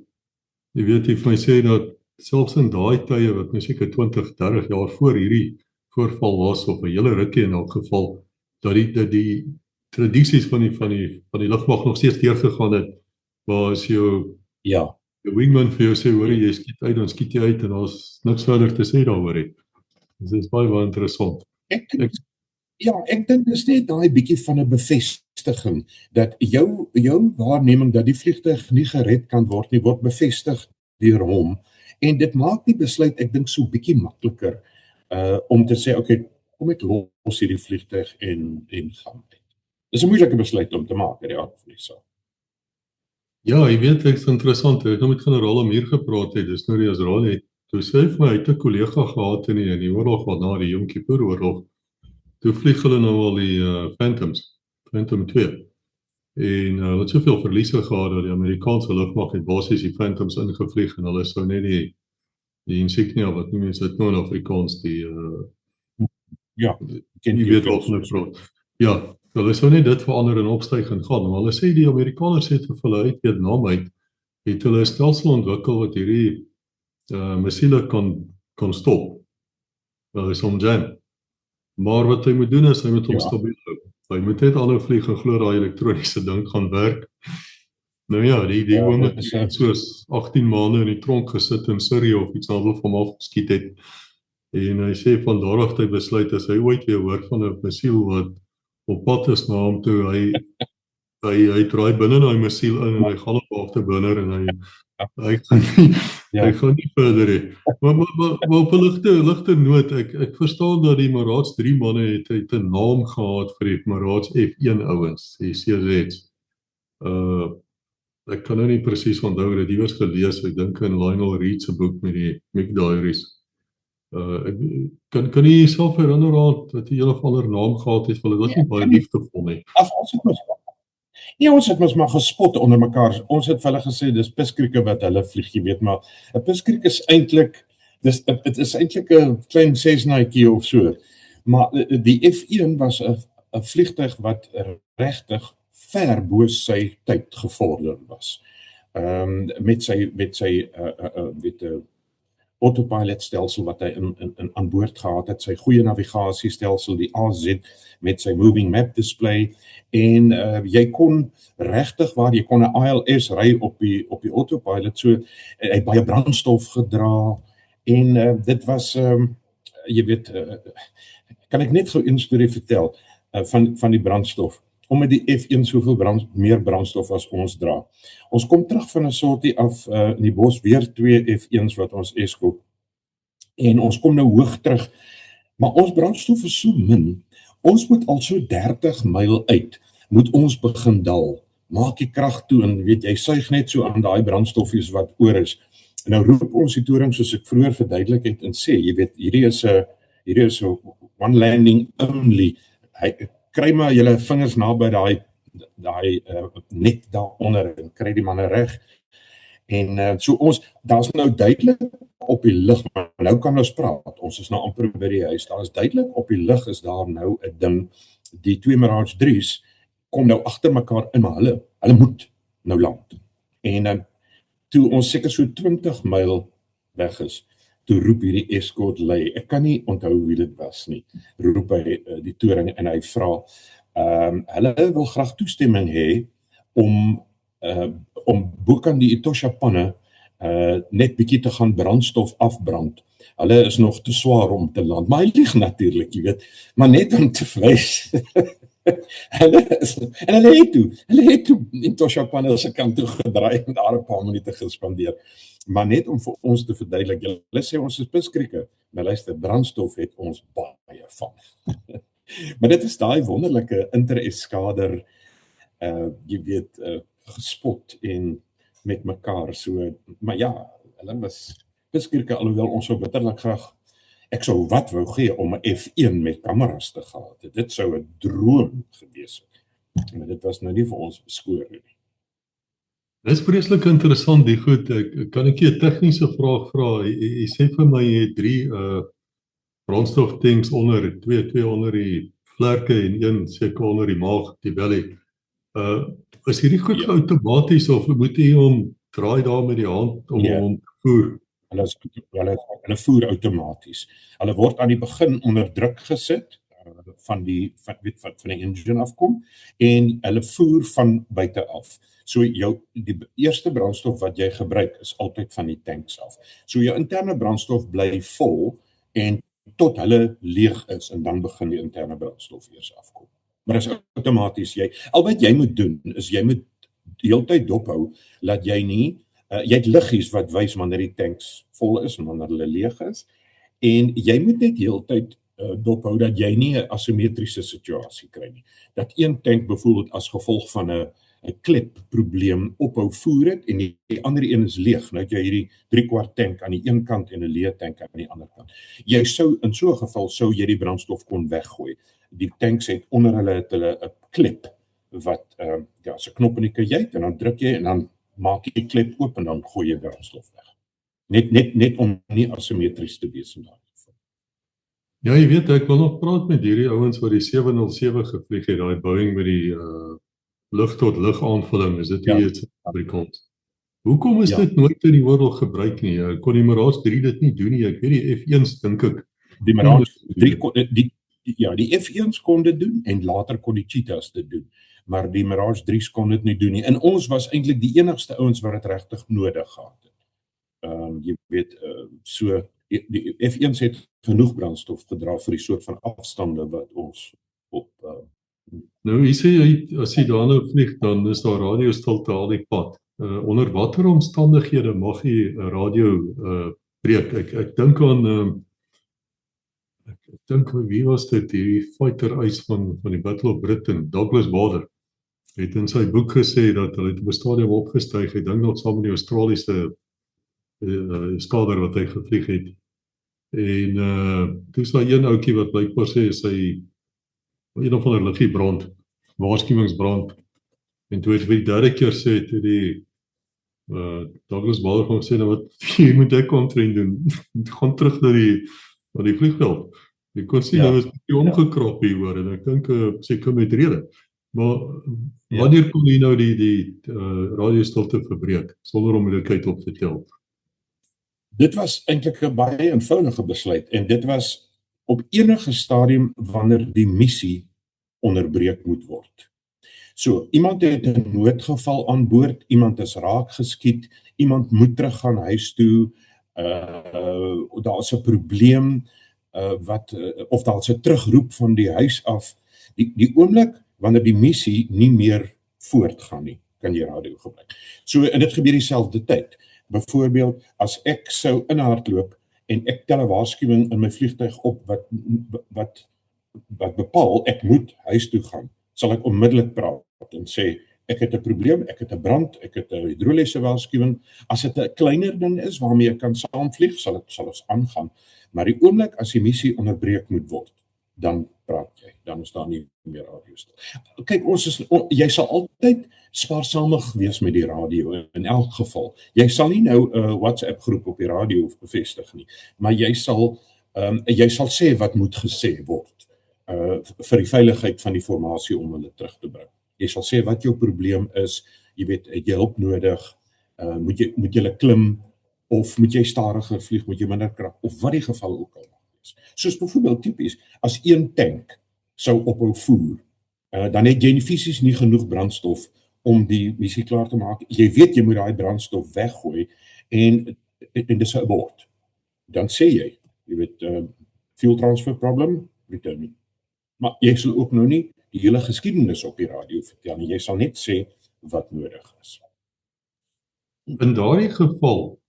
jy weet, jy vir my sê dat selfs in daai tye wat nou seker 20, 30 jaar voor hierdie voorval was, of 'n hele rukkie in elk geval, dat die tradisies van die lugmag nog steeds deurgegaan het, waar as jou wingman vir jou sê, hoor jy skiet uit, dan skiet jy uit, en daar's niks verder te sê daaroor het. Dit is baie interessant. Ek dink dis net daai bietjie van 'n bevestiging, dat jou waarneming dat die vliegtuig nie gered kan word nie, word bevestig deur hom, en dit maak die besluit, ek dink, so bietjie makliker, om te sê, okay, kom ek los hierdie vliegtuig en gaan. Dis 'n moeilike besluit om te maak, Ja, jy weet, dit is interessant, ek het nou met generaal Amir gepraat het, dis nou die Israel het, toe sê hy vir my, hy het 'n kollega gehad in die oorlog, wat na die Yom Kippur oorlog, toe vlieg hulle nou al die Phantom 2, en hulle het soveel verliese gehad, dat die Amerikaanse lugmag het basies die Phantoms ingevlieg, en hulle sou net die insignia, wat noem jy dit nou in Afrikaans, jy weet wat hulle praat. Ja, hulle sou net dit verander en opstyg en gaan, maar hulle sê die Amerikaners het vir hulle uit Vietnam uit, het hulle 'n stelsel ontwikkel wat hierdie missiele kan stop. Wel, is om jam. Maar wat hy moet doen is, hy moet hom stabiel hou. Hy moet net aanhou vlieg en glo daai elektroniese ding gaan werk. Nou ja, die oomblik het soos 18 maande in die tronk gesit in Sirië of iets anders van hom afgeskiet het. En hy sê van daar af hy besluit, as hy ooit weer hoor van 'n missiel wat op pad is na hom toe, hy draai binne daai missiel in en hy gaan op afterburner en Hy gaan nie, Ja. hy gaan nie verder hê. Maar op 'n ligte noot, ek verstaan dat die Marats 3 manne het 'n naam gehad vir die Marats F1 ouens, die CZ's. Ek kan nou nie presies onthou dat die was gelees, ek dink in Lionel Reed se boek met die Mick Diaries. Ek kan nie self herinner aan dat hy 'n of ander naam gehad het, want dit was nie baie liefdevol nie. Ons het mos maar gespot onder mekaar. Ons het vir hulle gesê dis piskrieke wat hulle vlieg, jy weet, maar 'n piskriek is eintlik dit is eintlik 'n klein Cessnaatjie of so. Maar die F1 was 'n vliegtuig wat regtig ver bo sy tyd gevorder was. Met sy autopilot stelsel wat hy in aan boord gehad het, sy goeie navigasiestelsel, die AZ met sy moving map display, en jy kon regtig waar jy kon 'n ILS ry op die autopilot, so hy het baie brandstof gedra, en dit was jy weet, kan ek net gou 'n storie vertel van die brandstof, omdat die F1 soveel meer brandstof as ons dra. Ons kom terug van 'n sortie af in die bos, weer 2 F1's wat ons eskop, en ons kom nou hoog terug, maar ons brandstof is so min, ons moet al so 30 myl uit, moet ons begin daal, maak die krag toe, en weet jy, suig net so aan daai brandstofies wat oor is, en nou roep ons die toring, soos ek vroeër verduidelik het, en sê, jy weet, hierdie is 'n one landing only, kry maar julle vingers naby daai net daaronder, en kry die manne reg, en so daar's nou duidelik op die lug, maar nou kan ons praat, ons is nou amper by die huis, daar is duidelik op die lug is daar nou 'n ding, die 2 Mirage 3's kom nou agter mekaar in, maar hulle moet nou land, en toe ons seker so 20 myl weg is, toe roep hierdie escort lei, ek kan nie onthou wie dit was nie, roep hy die toring, en hy vra, hulle wil graag toestemming hê om bokant die Etosha panne net bietjie te gaan brandstof afbrand. Hulle is nog te swaar om te land, maar hy lieg natuurlik, jy weet, maar net om te wys. Hulle het toe Etosha panne se kant toe gedraai en daar 'n paar minute gespandeer. Maar net om vir ons te verduidelik, julle sê ons is piskrieke, maar luister, brandstof het ons baie van. Maar dit is daai wonderlike inter-eskader, jy weet, gespot en met mekaar so, maar ja, hulle was piskrieke, alhoewel ons so bitterlik graag, ek sou wat wou gee om 'n F1 met kameras te gehad het, dit sou 'n droom gewees het, maar dit was nou nie vir ons beskoor nie. Dis vreeslik interessant, die goed, kan ek jy 'n tegniese vraag vra, jy sê vir my, jy het 3 brandstoftanks onder, 2 onder die vlerke en 1 seker onder die maag, die belly. Is hierdie goed outomaties of moet jy hom draai daar met die hand om hom te voer? Hulle voer outomaties. Hulle word aan die begin onder druk gesit van die engine afkom, en hulle voer van buite af. So die eerste brandstof wat jy gebruik is altyd van die tanks af. So jou interne brandstof bly vol en tot hulle leeg is, en dan begin die interne brandstof eers afkom. Maar as outomaties al wat jy moet doen is jy moet die hele tyd dophou dat jy nie jy het liggies wat wys wanneer die tanks vol is en wanneer hulle leeg is, en jy moet net die hele tyd dophou dat jy nie 'n asimetriese situasie kry nie. Dat een tank byvoorbeeld as gevolg van 'n klepprobleem ophou voer het en die ander een is leeg. Nou het jy hierdie 3/4 tank aan die een kant en 'n leë tank aan die ander kant. Jy sou in so 'n geval sou jy die brandstof kon weggooi. Die tanks het onder hulle 'n klep wat so 'n knop in die kajuit, en dan druk jy en dan maak jy die klep oop en dan gooi jy brandstof weg. Net om nie asimetries te wees in daai geval. Ja, jy weet, ek wil nog praat met hierdie ouens wat die 707 gevlieg het, daai Boeing met die lug-tot-lug aanvulling, is dit nie iets Afrikaans? Hoekom is dit nooit in die oorlog gebruik nie? Kon die Mirage 3 dit nie doen nie? Ek weet die F1's dink ek. Die Mirage 3 die F1's kon dit doen en later kon die Cheetahs dit doen, maar die Mirage 3's kon dit nie doen nie. En ons was eintlik die enigste ouens wat dit regtig nodig gehad het. Jy weet, so die F1's het genoeg brandstof gedra vir die soort van afstande wat ons op Nou, jy sê, as jy daarna vlieg, dan is daar radiostilte al die pad. onder watter omstandighede mag jy 'n radio breek? Ek dink aan ek dink wie was dit, die fighter eis van die Battle of Britain, Douglas Bader, het in sy boek gesê dat hulle op 'n stadium opgestyg, ek dink nog saam met die Australiese skader wat hy gevlieg het. En toe is daar een ouetjie wat blykbaar sê sy een of ander liggie brand, waarskuwingsbrand. En toe het vir die derde keer sê toe die Douglas Bader gaan sê, nou wat hier moet ek omtrent doen? Gaan terug na die vliegveld. Ek kon sien, nou is die omgekrap hier hoor, en ek dink seker met rede. Maar wanneer kon jy nou die radiostilte verbreek, sonder om moeilikheid op te tel? Dit was eintlik 'n baie eenvoudige besluit, en dit was op enige stadium wanneer die missie onderbreek moet word. So, iemand het 'n noodgeval aan boord, iemand is raak geskiet, iemand moet terug gaan huis toe, daar is 'n probleem, of daar is 'n terugroep van die huis af. Die oomblik wanneer die missie nie meer voortgaan nie, kan jy radio gebruik. So, en dit gebeur dieselfde tyd. Byvoorbeeld, as ek sou inhardloop en ek tel 'n waarskuwing in my vliegtuig op wat bepaal ek moet huis toe gaan, sal ek onmiddellik praat en sê ek het 'n probleem, ek het 'n brand, ek het 'n hidroliese waarskuwing. As dit 'n kleiner ding is waarmee ek kan saamvlieg, sal ons aangaan. Maar die oomblik as die missie onderbreek moet word, dan praat jy, dan is daar nie meer radio stil. Kyk, jy sal altyd spaarsamig wees met die radio in elk geval. Jy sal nie nou 'n WhatsApp groep op die radio bevestig nie, maar jy sal sê wat moet gesê word vir die veiligheid van die formasie om hulle terug te bring. Jy sal sê wat jou probleem is, jy weet, het jy hulp nodig, moet jy klim, of moet jy stadiger vlieg, moet jy minder krag, of wat die geval ook al is. Soos byvoorbeeld tipies, as een tank sou ophou voer, dan het jy fisies nie genoeg brandstof om die missie klaar te maak. Jy weet jy moet daai brandstof weggooi en dis 'n abort. Dan sê jy weet, fuel transfer problem, return. Maar jy sal ook nou nie die hele geskiedenis op die radio vertel nie. Jy sal net sê wat nodig is. In daardie geval,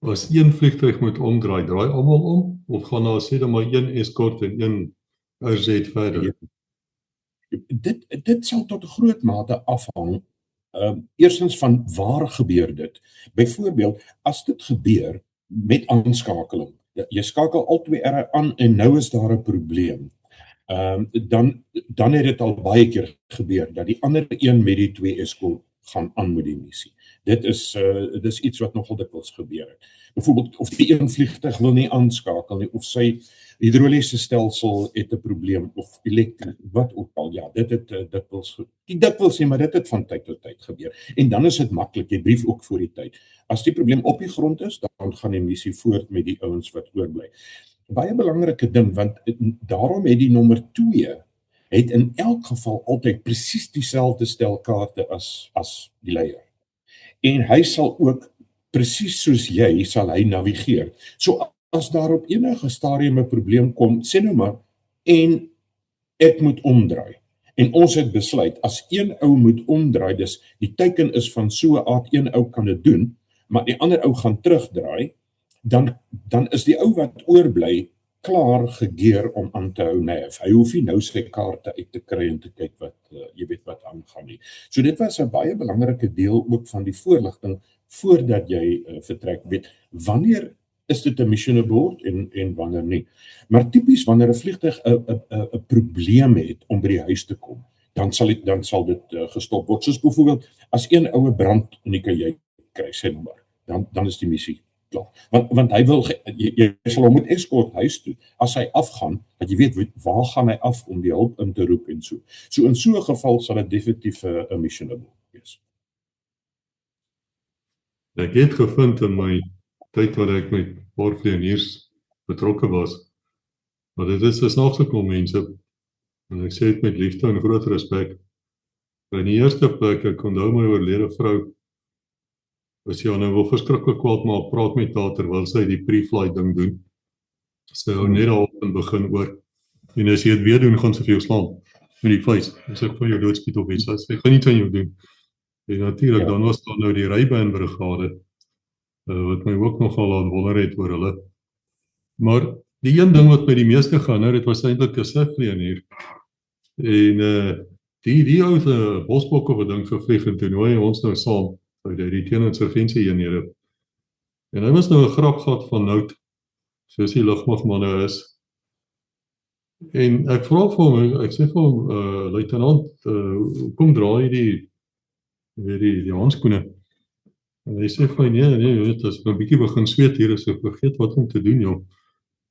as een vliegtuig moet omdraai, draai almal om, of gaan daar sê dan maar een Escort en een RZ verder? Dit sal tot 'n groot mate afhang, eerstens van waar gebeur dit. Byvoorbeeld, as dit gebeur met aanskakeling, jy skakel al twee erre aan en nou is daar 'n probleem, dan het dit al baie keer gebeur, dat die ander een met die twee Escort gaan aan met die missie. Dit is iets wat nogal dikwels gebeur het. Byvoorbeeld, of die een vliegtuig wil nie aanskakel nie, of sy hidroliese stelsel het 'n probleem, of elektrik, wat ook al, ja, dit het dikwels nie, maar dit het van tyd tot tyd gebeur. En dan is dit maklik, jy brief ook voor die tyd. As die probleem op die grond is, dan gaan die missie voort met die ouens wat oorbly. Baie belangrike ding, want daarom het die nommer 2 het in elk geval altyd presies dieselfde stel kaarte as die leier. En hy sal ook presies soos jy sal hy navigeer. So as daar op enige stadium 'n probleem kom, sê nou maar, en ek moet omdraai. En ons het besluit, as een ou moet omdraai, dus die teiken is van so 'n aard, een ou kan dit doen, maar die ander ou gaan terugdraai, dan is die ou wat oorbly klaar gegeer om aan te hou. Nee, hy hoef nie nou sy kaarte uit te kry en te kyk jy weet wat aangaan nie. So dit was 'n baie belangrike deel ook van die voorligting voordat jy vertrek, weet wanneer is dit 'n mission abort en wanneer nie. Maar tipies wanneer 'n vliegtuig 'n probleem het om by die huis te kom, dan sal dit gestop word. Soos byvoorbeeld as een oue brand in die kajuit kry, sê nou maar, dan is die missie klaar. Want hy wil jy sal hom moet Escort huis toe as hy afgaan, dat jy weet waar gaan hy af om die hulp in te roep en so. So in so 'n geval sal dit definitief 'n mission abort wees. Ek het gevind in my tyd wat ek met paar vlieëniers betrokke was, maar dit is 'n snaakse klomp mense, en ek sê dit met liefde en groot respek. In die eerste plek, ek onthou my oorlede vrou, as jy nou wil verskriklik kwaad maak, praat met haar terwyl sy die pre-flight ding doen. Sy hou net daarop in begin oor, en as jy het weer doen, gaan sy vir jou slaan, met die vuis, en sy gaan jou doodskiet op iets, sy gaan nie aan jou doen. En natuurlik, Ja. dan was daar nou die Rybyn-brigade, wat my ook nogal aan wonder het oor hulle. Maar die een ding wat my die meeste gaan nou, dit was eintlik 'n sigvleien hier. En die ou se bosbok op 'n ding gevlieg en toe nooi hy ons nou saam by die teeninsurgensie eenhede. En hy was nou 'n grapgat van nout, soos die lugmagmanne is. En ek vra vir hom, ek sê vir hom, luitenant, hoekom dra jy die handskoene? En hy sê vir my, nee, jy weet, as ek 'n bietjie begin sweet hier, is ek vergeet wat om te doen, joh.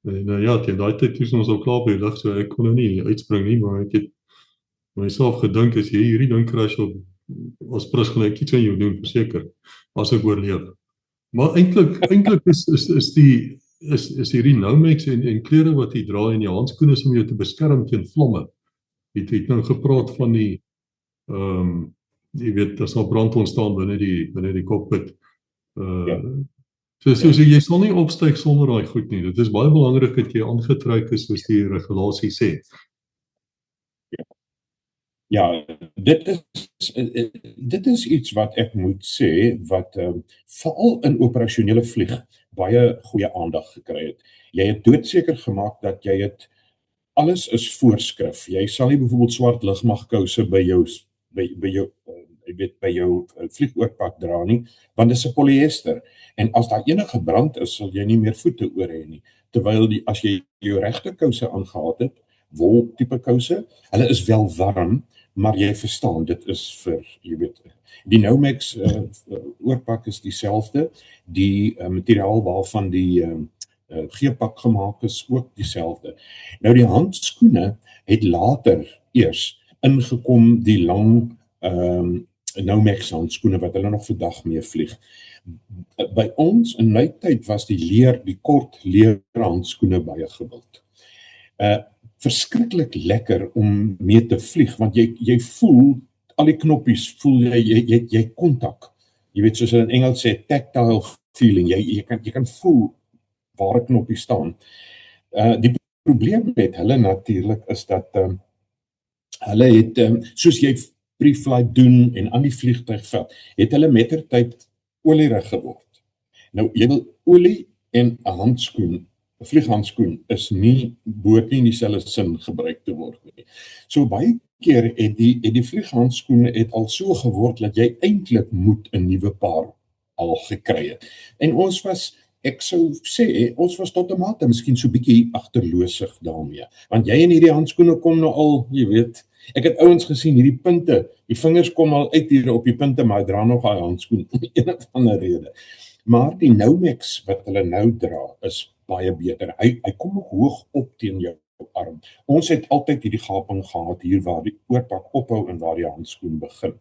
En ja, teen daai tyd is ons al klaar by die lug, so ek kon nou nie uitspring nie, maar ek het myself gedink, as jy hierdie ding crash op, as prins gaan ek iets aan jou doen, verseker, as ek oorleef. Maar eintlik is hierdie Nomex en klere wat jy dra en die handskoene is om jou te beskerm teen vlamme. Jy het nou gepraat van die jy weet, as daar brand ontstaan binne die cockpit. Ja. So jy sal nie opstyg sonder daai goed nie. Dit is baie belangrik dat jy aangetrek is soos die regulasie sê. Ja, dit is iets wat ek moet sê, wat veral in operasionele vlieg baie goeie aandag gekry het. Jy het doodseker gemaak dat jy het, alles is voorskrif. Jy sal nie byvoorbeeld swart lugmagkouse by jou vliegoorpak dra nie, want dit is 'n polyester. En as daar enige brand is, sal jy nie meer voete oor hê nie. Terwyl as jy jou regte kouse aangehad het, wol tipe kouse, hulle is wel warm, maar jy verstaan, dit is vir, jy weet, die Nomex oorpak is dieselfde, die materiaal waarvan die G-pak gemaak is ook dieselfde. Nou die handskoene het later eers ingekom, die lang Nomex handskoene wat hulle nog vandag mee vlieg. By ons in my tyd was die kort leer handskoene baie gewild. Verskriklik lekker om mee te vlieg, want jy voel, al die knoppies, voel jy kontak. Jy weet, soos in Engels sê, tactile feeling, jy kan voel waar 'n knoppie staan. Die probleem met hulle natuurlik is dat hulle het, soos jy pre-flight doen en aan die vliegtuig vat, het hulle mettertyd olierig geword. Nou, jy wil olie en 'n handskoen, 'n vlieghandskoen is behoort nie in dieselfde sin gebruik te word nie. So baie keer het die vlieghandskoene het al so geword dat jy eintlik moet 'n nuwe paar al gekry het. En ons was, ek sou sê, ons was tot 'n mate miskien so bietjie agterloosig daarmee. Want jy in hierdie handskoene kom nou al, jy weet, ek het ouens gesien, hierdie punte, die vingers kom al uit hier op die punte, maar hy dra nog daai handskoen om een of ander rede. Maar die Nomex wat hulle nou dra is baie beter. Hy kom ook hoog op teen jou arm. Ons het altyd hierdie gaping gehad hier waar die oorpak ophou en waar die handskoen begin.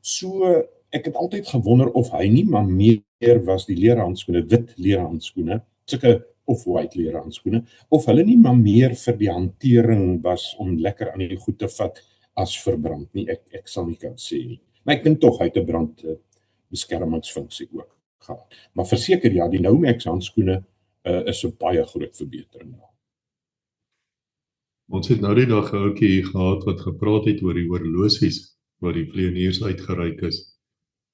So ek het altyd gewonder of hy nie maar meer was die leerhandskoene, wit leerhandskoene, sulke off-white leerhandskoene, of hulle nie maar meer vir die hantering was om lekker aan die goed te vat as verbrand nie. Ek sal nie kan sê nie. Maar ek dink tog hy het 'n brandbeskermingsfunksie ook gehad. Maar verseker ja, die Nomex handskoene is 'n baie groot verbetering. Ons het nou die dag 'n ouetjie hier gehad wat gepraat het oor die horlosies wat die vlieëniers uitgereik is.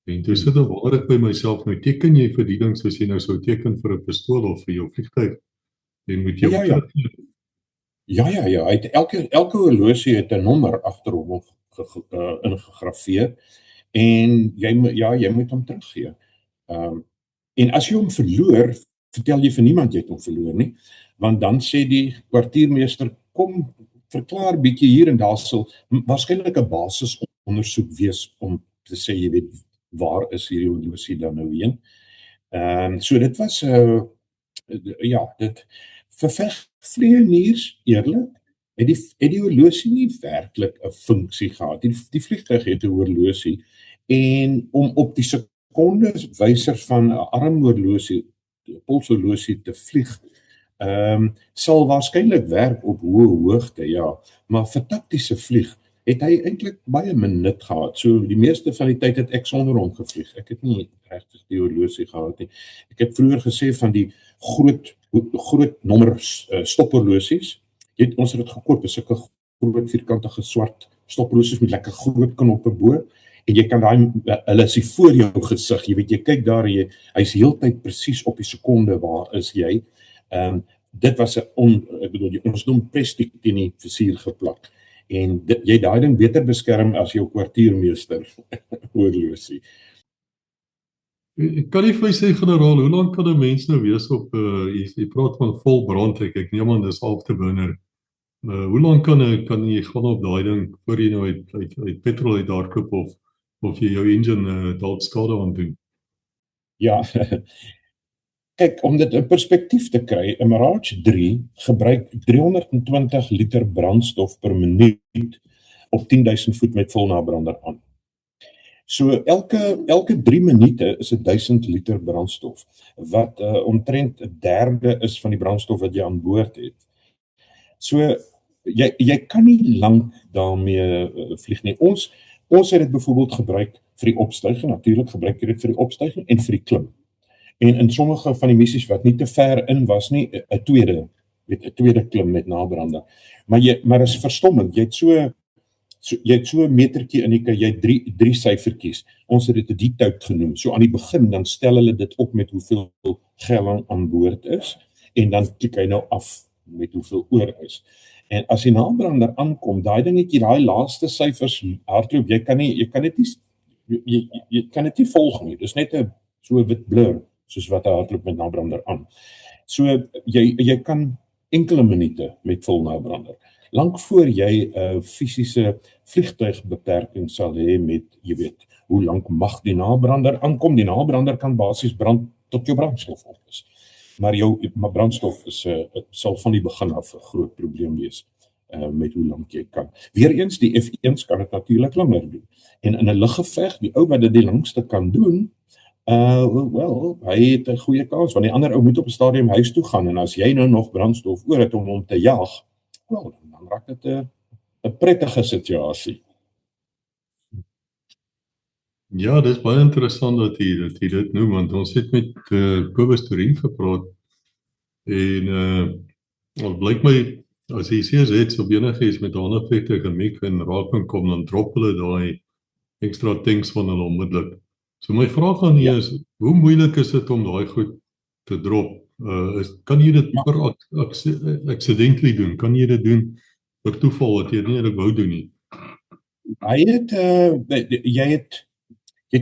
En toe sit ek wonder by myself, nou teken jy vir die ding soos jy nou sou teken vir 'n pistool of vir jou vliegtuig? En moet jy Ja, elke horlosie het 'n nommer agterop ingegrafeer en jy moet hom teruggee. En as jy hom verloor, vertel jy vir niemand jy het hom verloor nie, want dan sê die kwartiermeester, kom verklaar bietjie hier en daar sal waarskynlik 'n basisondersoek wees om te sê, jy weet, waar is hierdie horlosie dan nou heen? So dit was dit vir vlieëniers eerlik het die horlosie nie werklik 'n funksie gehad. Die vliegtuig het 'n horlosie en om op die sekondewyser van 'n armhorlosie, 'n polshorlosie te vlieg, sal waarskynlik werk op hoë hoogte, ja, maar vir taktiese vlieg het hy eintlik baie min nut gehad. So die meeste van die tyd het ek sonder hom gevlieg. Ek het nie regtig die horlosie gehad nie. Ek het vroeër gesê van die groot nommer stophorlosies. Ons het dit gekoop, is sulke groot vierkantige swart stophorlosies met lekker groot knoppe bo. En jy kan hulle is hier voor jou gesig, jy weet, jy kyk daar, hy's heeltyd presies op die sekonde waar is jy. Dit was ons noem prestiek teen die visier geplak. En jy daai ding beter beskerm as jou kwartiermeester horlosie. Ek kan nie vir my sê, generaal, hoe lank kan 'n mens nou wees op, jy praat van vol brand, ek neem aan dis afterburner. Hoe lank kan jy gaan op daai ding, voor jy nou uit petrol uit hardloop of jy jou engine dalk skade aan doen? Ja, kyk, om dit in perspektief te kry, 'n Mirage 3 gebruik 320 liter brandstof per minuut op 10.000 voet met vol nabrander aan. So elke 3 minute is 1000 liter brandstof, wat omtrent 'n derde is van die brandstof wat jy aan boord het. So jy kan nie lank daarmee vlieg nie. Ons het dit byvoorbeeld gebruik vir die opstyging, natuurlik gebruik jy dit vir die opstyging en vir die klim. En in sommige van die missies wat nie te ver in was nie, 'n tweede klim met nabrander. Maar is verstommend, jy het so 'n metertjie in jy het drie syfertjies. Ons het dit 'n detout genoem. So aan die begin dan stel hulle dit op met hoeveel gallon aan boord is en dan klik hy nou af met hoeveel oor is. En as die nabrander aankom, daai dingetjie, daai laaste syfers hardloop, jy kan dit nie volg nie. Dis net so 'n wit blur soos wat hy hardloop met nabrander aan. So jy kan enkele minute met vol nabrander. Lank voor jy 'n fisiese vliegtuigbeperking sal hê met, jy weet, hoe lank mag die nabrander aankom. Die nabrander kan basies brand tot jou brandstof op is. Maar jou brandstof sal van die begin af 'n groot probleem wees met hoe lank jy kan. Weereens, die F1's kan dit natuurlik langer doen. En in 'n luggeveg, die ou wat dit die langste kan doen, hy het 'n goeie kans, want die ander ou moet op 'n stadium huis toe gaan, en as jy nou nog brandstof oor het om te jag, dan raak dit 'n prettige situasie. Ja, dis baie interessant dat jy dit noem, want ons het met Kobus Turin gepraat, en het blyk my, as jy CSZ op enigiets met 'n ander vliegtuig gemik en raak kom, dan drop hulle daai ekstra tanks van hulle onmiddellik. So my vraag aan jy is, hoe moeilik is dit om daai goed te drop? Kan jy dit per accidentally doen? Kan jy dit doen per toeval wat jy nie eintlik wou doen nie? Jy het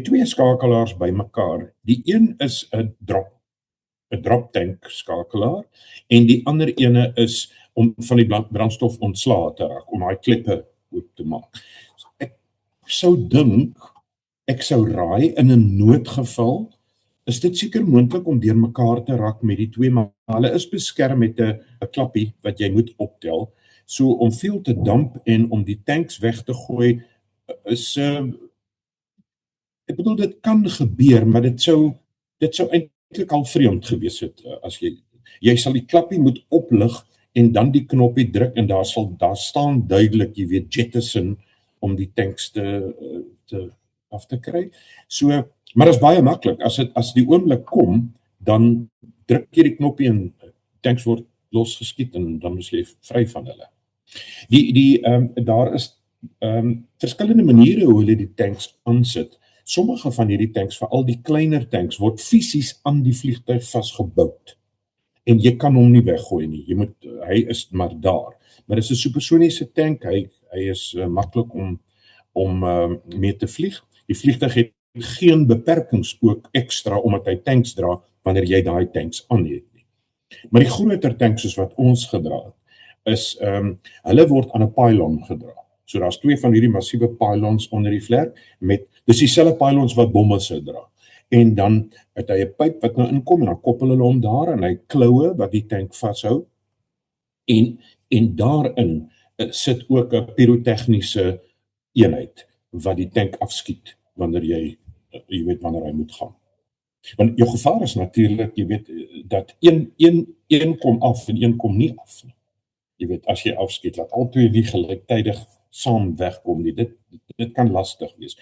2 skakelaars by mekaar. Die een is 'n drop tank skakelaar, en die ander ene is om van die brandstof ontslae te raak, om daai kleppe oop te maak. So ek sou dink, ek sou raai, in 'n noodgeval is dit seker moontlik om deur mekaar te raak met die 2, maar hulle is beskerm met 'n klappie wat jy moet optel. So om veel te damp en om die tanks weg te gooi is ek bedoel, dit kan gebeur, maar dit sou eintlik al vreemd gewees het as jy sal die klappie moet oplig en dan die knoppie druk, en daar staan duidelik, jy weet, jettison om die tanks af te kry. So, maar dit is baie maklik. As die oomblik kom, dan druk jy die knoppie en tanks word losgeskiet en dan is jy vry van hulle. Daar is verskillende maniere hoe hulle die tanks aansit. Sommige van hierdie tanks, veral die kleiner tanks, word fisies aan die vliegtuig vasgebou. En jy kan hom nie weggooi nie. Hy is maar daar. Maar dit is 'n supersoniese tank, hy is maklik om mee te vlieg. Die vliegtuig het geen beperkings ook ekstra omdat hy tanks dra wanneer jy daai tanks aan het nie. Maar die groter tanks soos wat ons gedra het, is hulle word aan 'n pylon gedra. So daar's 2 van hierdie massiewe pylons onder die vlerk dis dieselfde pylons wat bomme sou dra. En dan het hy 'n pyp wat nou inkom en dan koppel hulle hom daar en hy kloue wat die tank vashou. En daarin sit ook 'n pirotechniese eenheid wat die tank afskiet wanneer jy weet wanneer hy moet gaan. Want jou gevaar is natuurlik, jy weet, dat een kom af en een kom nie af nie. Jy weet, as jy afskiet, laat al 2 nie gelyktydig saam wegkom nie. Dit kan lastig wees.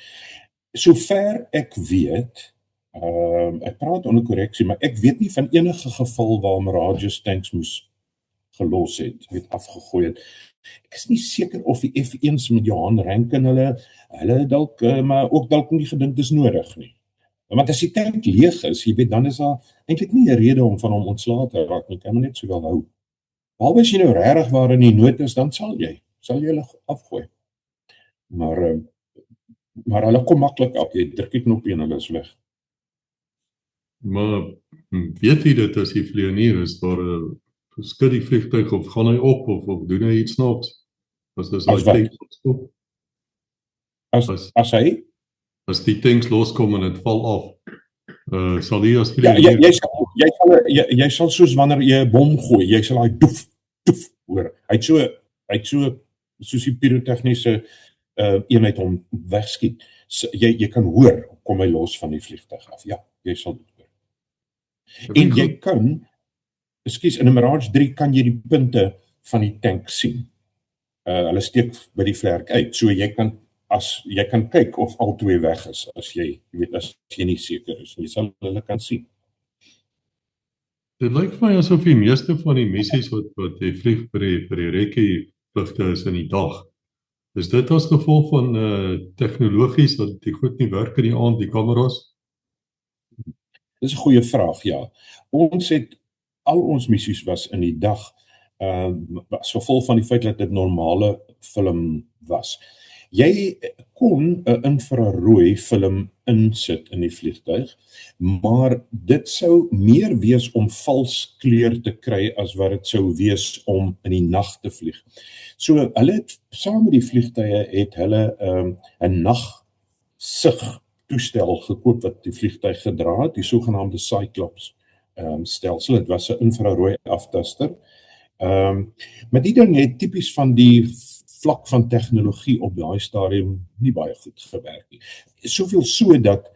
Sover ek weet, ek praat onder korreksie, maar ek weet nie van enige geval waar Mirage tanks moes gelos het, afgegooi het. Ek is nie seker of die F1s met Johan Renken hulle dalk maar ook dalk nie gedink dis nodig nie. Want as die tank leeg is, jy weet, dan is daar eintlik nie 'n rede om van hom ontslae te raak nie, kan hom net sowel hou. Behalwe as jy nou regtig waar in die nood is, dan sal jy hulle afgooi. Maar hulle kom maklik af, jy druk die knoppie en hulle is weg. Maar weet jy dit as die vlieënier is, daar skud die vliegtuig of gaan hy op of doen hy iets snaaks? As As wat? tanks As hy as die tanks loskom en dit val af, sal hy as Ja, vlieënier jy sal soos wanneer jy 'n bom gooi, jy sal daai doef hoor. Hy het so soos die pirotechniese eenheid hom wegskiet. So, jy kan hoor, kom hy los van die vliegtuig af. Ja, jy sal dit hoor. En jy kan, in 'n Mirage 3 kan jy die punte van die tank sien. Hulle steek by die vlerk uit. So jy kan kyk of al twee weg is, as jy nie seker is. Jy sal hulle kan sien. Dit lyk vir my asof die meeste van die missies wat jy vlieg vir die rekkie vlugte is in die dag. Is dit as gevolg van tegnologies dat die goed nie werk in die aand, die kameras? Dis 'n goeie vraag, ja. Al ons missies was in die dag, as gevolg van die feit dat dit normale film was. Jy kon 'n infrarooi film insit in die vliegtuig, maar dit sou meer wees om vals kleur te kry as wat dit sou wees om in die nag te vlieg. So hulle het saam met die vliegtuie het hulle 'n nagsig toestel gekoop wat die vliegtuig gedra het, die sogenaamde Cyclops stelsel. Dit was 'n infrarooi aftaster. Maar die ding het tipies van die vlak van tegnologie op daai stadium nie baie goed gewerk nie. Soveel so dat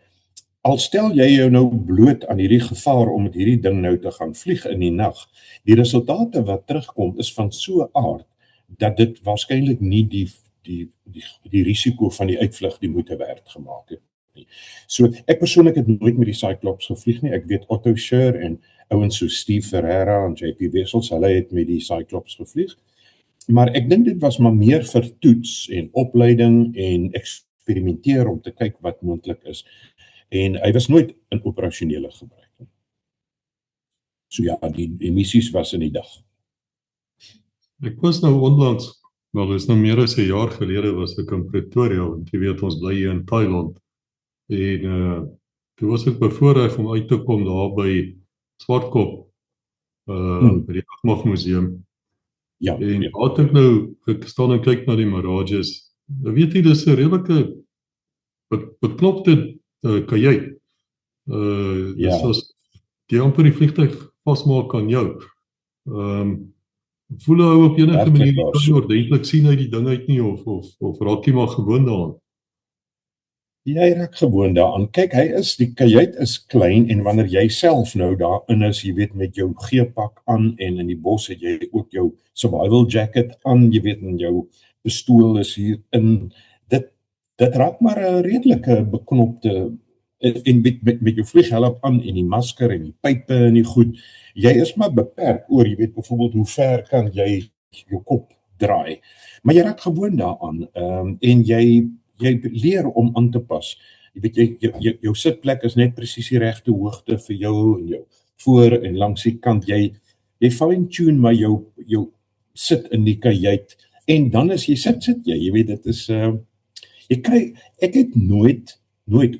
al stel jy jou nou bloot aan hierdie gevaar om met hierdie ding nou te gaan vlieg in die nag, die resultate wat terugkom is van so 'n aard dat dit waarskynlik nie die risiko van die uitvlug die moeite werd gemaak het nie. So ek persoonlik het nooit met die Cyclops gevlieg nie. Ek weet Otto Scher en ouens so Steve Ferreira en JP Wessels, hulle het met die Cyclops gevlieg. Maar ek dink dit was maar meer vir toets en opleiding en eksperimenteer om te kyk wat moontlik is. En hy was nooit in operasionele gebruik nie. So ja, die missies was in die dag. Ek was nou onlangs, wel dis nou meer as 'n jaar gelede was ek in Pretoria, want jy weet ons bly hier in Thailand. En toe was ek bevoorreg om uit te kom daar by Swartkop, by die Agmag Museum. Ja, En daar het ek nou gestaan en kyk na die Mirages. Nou weet jy, dis 'n redelike beknopte kajuit. Dis as die amper die vliegtuig vasmaak aan jou. Voel hy op enige manier nie kan jy ordentlik sien uit die ding uit nie, of raak jy maar gewoond daaraan? Jy raak gewoond daaraan. Kyk, die kajuit is klein en wanneer jy self nou daarin is, jy weet met jou G-pak aan en in die bos het jy ook jou survival jacket aan, jy weet en jou pistool is hier in. Dit raak maar 'n redelike beknopte en met jou vlieghelm aan en die masker en die pype en die goed. Jy is maar beperk oor, jy weet byvoorbeeld hoe ver kan jy jou kop draai. Maar jy raak gewoond daaraan en jy leer om aan te pas. Jy weet jou sitplek is net presies die regte hoogte vir jou en jou voor en langs die kant. Jy fine tune maar jou sit in die kajuit en dan as jy sit jy weet dit is ek het nooit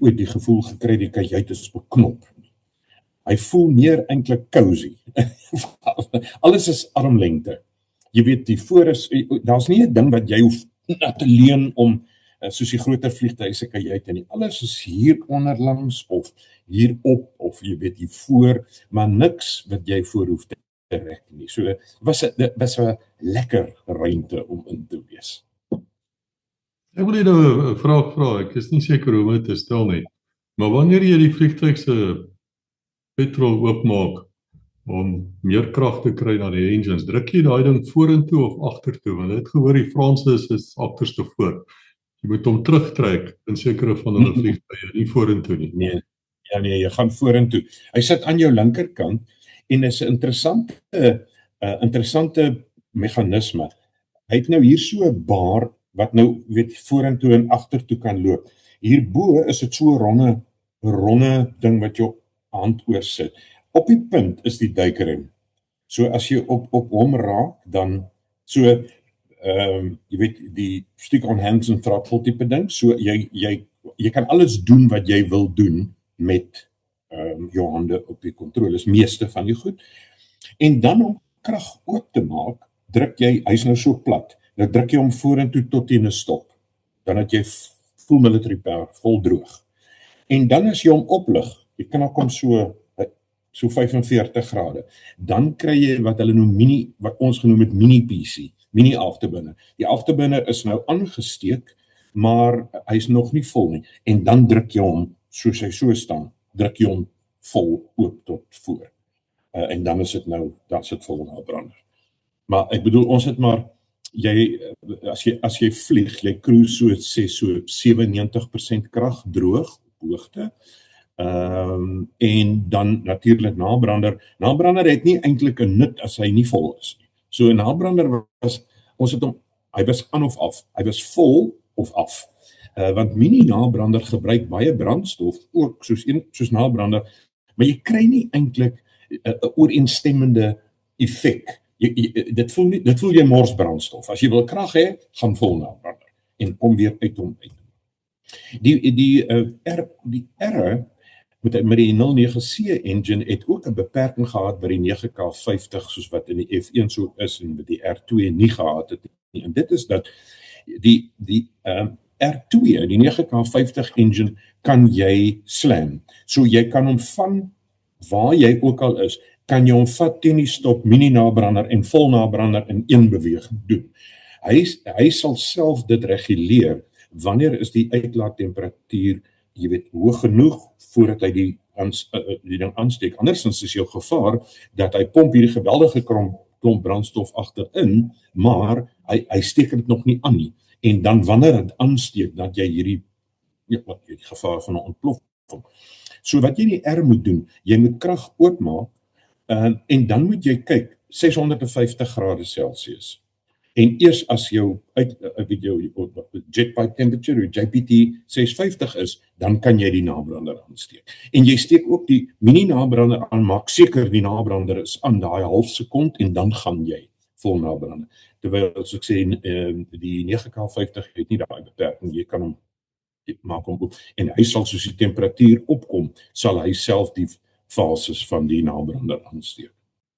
ooit die gevoel gekry die kajuit is beknop. Hy voel meer eintlik cozy. Alles is armlengte. Jy weet die voor is, daar's nie 'n ding wat jy hoef te leun om soos die groter vliegtuie se kajuit en nie. Alles is hier onderlangs of hier op of jy weet hier voor, maar niks wat jy voor hoef te rek nie. So dit was 'n lekker ruimte om in te wees. Ek wil net nou 'n vraag vra. Ek is nie seker hoe om dit te stel nie. Maar wanneer jy die vliegtuig se petrol oopmaak om meer krag te kry na die engines, druk jy daai ding vorentoe of agtertoe? Want dit gehoor die Franse is agterste voor. Jy moet hom terugtrek in sekere van hulle vliegtuie, nie vorentoe nie. Nee, jy gaan vorentoe. Hy sit aan jou linkerkant en is 'n interessante meganisme. hy het nou hier so 'n baar wat nou weet vorentoe en agtertoe kan loop. Hierbo is dit so 'n ronde ding wat jou hand oor sit. Op die punt is die duikrem. So as jy op hom raak, dan so jy weet die stick on hands and throttle tipe ding. So jy kan alles doen wat jy wil doen met jou hande op die kontroles, meeste van die goed. En dan om krag oop te maak, druk jy, hy's nou so plat. Nou druk jy hom vorentoe tot teen 'n stop. Dan het jy full military power, vol droog. En dan as jy hom oplig, jy kan kom so 45 grade, dan kry jy wat hulle noem wat ons genoem het mini PC, mini afterburner. Die afterburner is nou aangesteek, maar hy's nog nie vol nie. En dan druk jy hom, soos hy so staan, druk jy hom vol oop tot voor. En dan is dit nou, dan sit vol nabrander. Maar ek bedoel, ons het maar, as jy vlieg, jy cruise so 97% krag droog, op hoogte, en dan natuurlik nabrander. Nabrander het nie eintlik 'n nut as hy nie vol is nie. So 'n nabrander ons het hom, hy was aan of af, hy was vol of af. Want mini nabrander gebruik baie brandstof, ook soos nabrander, maar jy kry nie eintlik 'n ooreenstemmende effek. Dit voel jy mors brandstof. As jy wil krag hê, gaan vol nabrander en kom weer uit hom uit. Die R met die 09C engine het ook 'n beperking gehad by die 9K50 soos wat in die F1 so is en met die R2 nie gehad het nie. En dit is dat die R2, die 9K50 engine kan jy slam. So jy kan hom van waar jy ook al is, kan jy hom vat teen die stop, mini nabrander en vol nabrander in een beweging doen. Hy sal self dit reguleer wanneer is die uitlaattemperatuur, jy weet, hoog genoeg voordat hy die ding aansteek. Andersins is jou gevaar dat hy pomp hierdie geweldige klomp brandstof agterin, maar hy steek dit nog nie aan nie. En dan wanneer dit aansteek, dat jy hierdie gevaar van 'n ontploffing. So wat jy in die R moet doen, jy moet krag oopmaak, en dan moet jy kyk, 650 grade Celsius. En eers as jou jetpipe temperature, JPT 650 is, dan kan jy die nabrander aansteek. En jy steek ook die mini nabrander aan, maak seker die nabrander is aan daai half sekond en dan gaan jy vol nabrander. Terwyl as ek sê die 9K50 het nie daai beperking, jy kan hom maak hom oop en hy sal soos die temperatuur opkom, sal hy self die fases van die nabrander aansteek.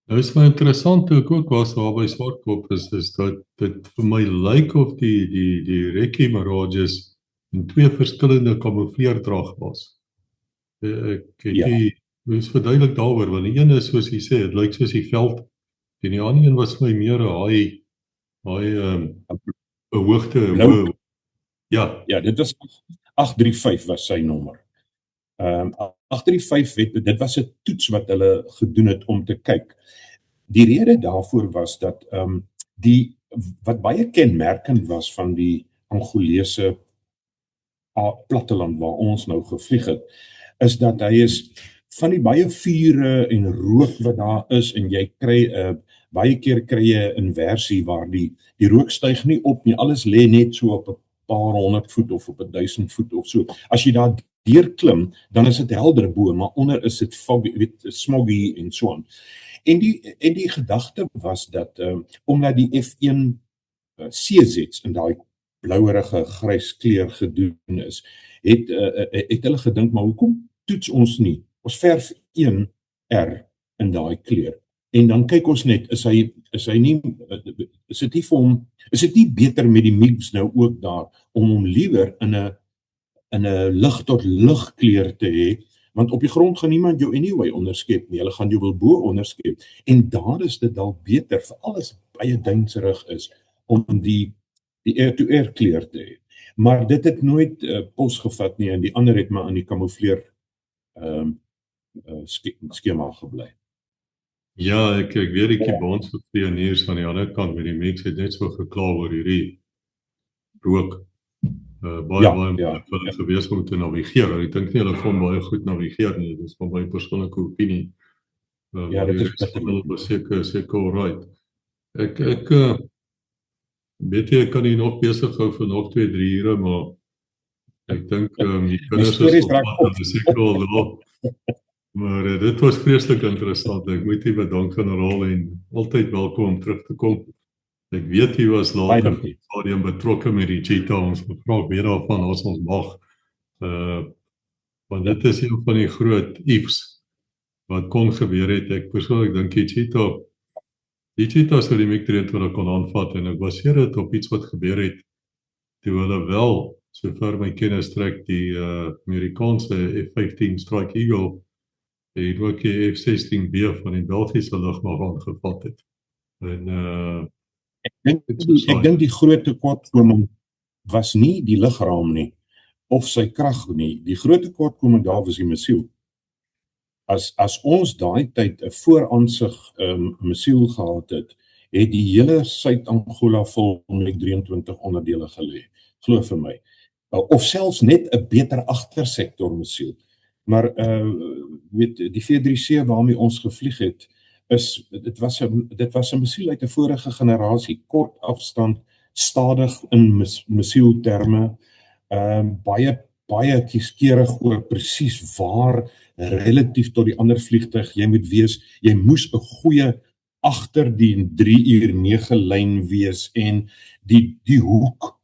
Nou is my interessant hoe ek ook was daar by Swartkop is dat dit vir my lyk of die Recce Mirages in twee verskillende kamoufleerdrag was. Ek het moes verduidelik daaroor, want die een is soos jy sê, dit lyk soos die veld, en die ander een was vir my meer 'n hoogte. Ja, dit was 835 was sy nommer. 835 dit was 'n toets wat hulle gedoen het om te kyk. Die rede daarvoor was dat wat baie kenmerkend was van die Angolese platteland waar ons nou gevlieg het, is dat hy is van die baie vure en rook wat daar is en jy kry baie keer kry jy 'n inversie waar die rook styg nie op nie, alles lê net so op 'n paar 100 voet of op 1000 voet of so. As jy daar deurklim, dan is dit helder bo, maar onder is dit smoggy en so aan. En die gedagte was dat omdat die F1 CZ's in daai blouerige grys kleur gedoen is, het hulle gedink, maar hoekom toets ons nie? Ons verf 1 R in daai kleur. En dan kyk ons net, is dit nie beter met die MiGs nou ook daar om hom liewer in 'n lig tot lig kleur te hê, want op die grond gaan niemand jou anyway onderskep nie, hulle gaan jou wil bo onderskep. En daar is dit dalk beter, veral as baie duinserig is, om die air-to-air kleur te hê. Maar dit het nooit pos gevat nie, en die ander het maar aan die kamoufleer skema gebly. Ja, ek weet die Kubaanse pioniers aan die ander kant met die MiGs het net so gekla oor hierdie rook. Baie gewees om te navigeer. Ek dink nie hulle kon baie goed navigeer nie. Dit is van my persoonlike opinie. Dit is seker alright. weet jy, ek kan hier nog besig hou vir nog 2-3 ure, maar ek dink die kinders stories is op raak pad, op. hulle is seker al daar. Maar dit was vreeslik interessant. Ek moet u bedank generaal en altyd welkom om terug te kom. Ek weet u was Baie later dankie. stadium betrokke met die cheetah, ons gevra weer daarvan as ons mag. Want dit is een van die groot ifs wat kon gebeur het. Ek persoonlik dink die cheetah sou die MiG-23 kon aanvat en ek baseer dit op iets wat gebeur het toe hulle wel, sover my kennis strek, die Amerikaanse F-15 Strike Eagle en ook die F-16B van die Belgiese lugmag aangevat het. En Ek dink die groot tekortkoming was nie die lugraam nie, of sy krag nie. Die groot tekortkoming daar was die missiel. As ons daai tyd 'n vooraansig missiel gehad het, het die hele Suid-Angola vol MiG-23 onderdele gelê, glo vir my. Of selfs net 'n beter agtersektor missiel. Maar weet die V3C waarmee ons gevlieg het, dit was 'n missiel uit 'n vorige generasie, kort afstand, stadig in missielterme, baie kieskeurig oor presies waar relatief tot die ander vliegtuig jy moet wees. Jy moes 'n goeie agter die 3-uur-9 lyn wees en die hoek,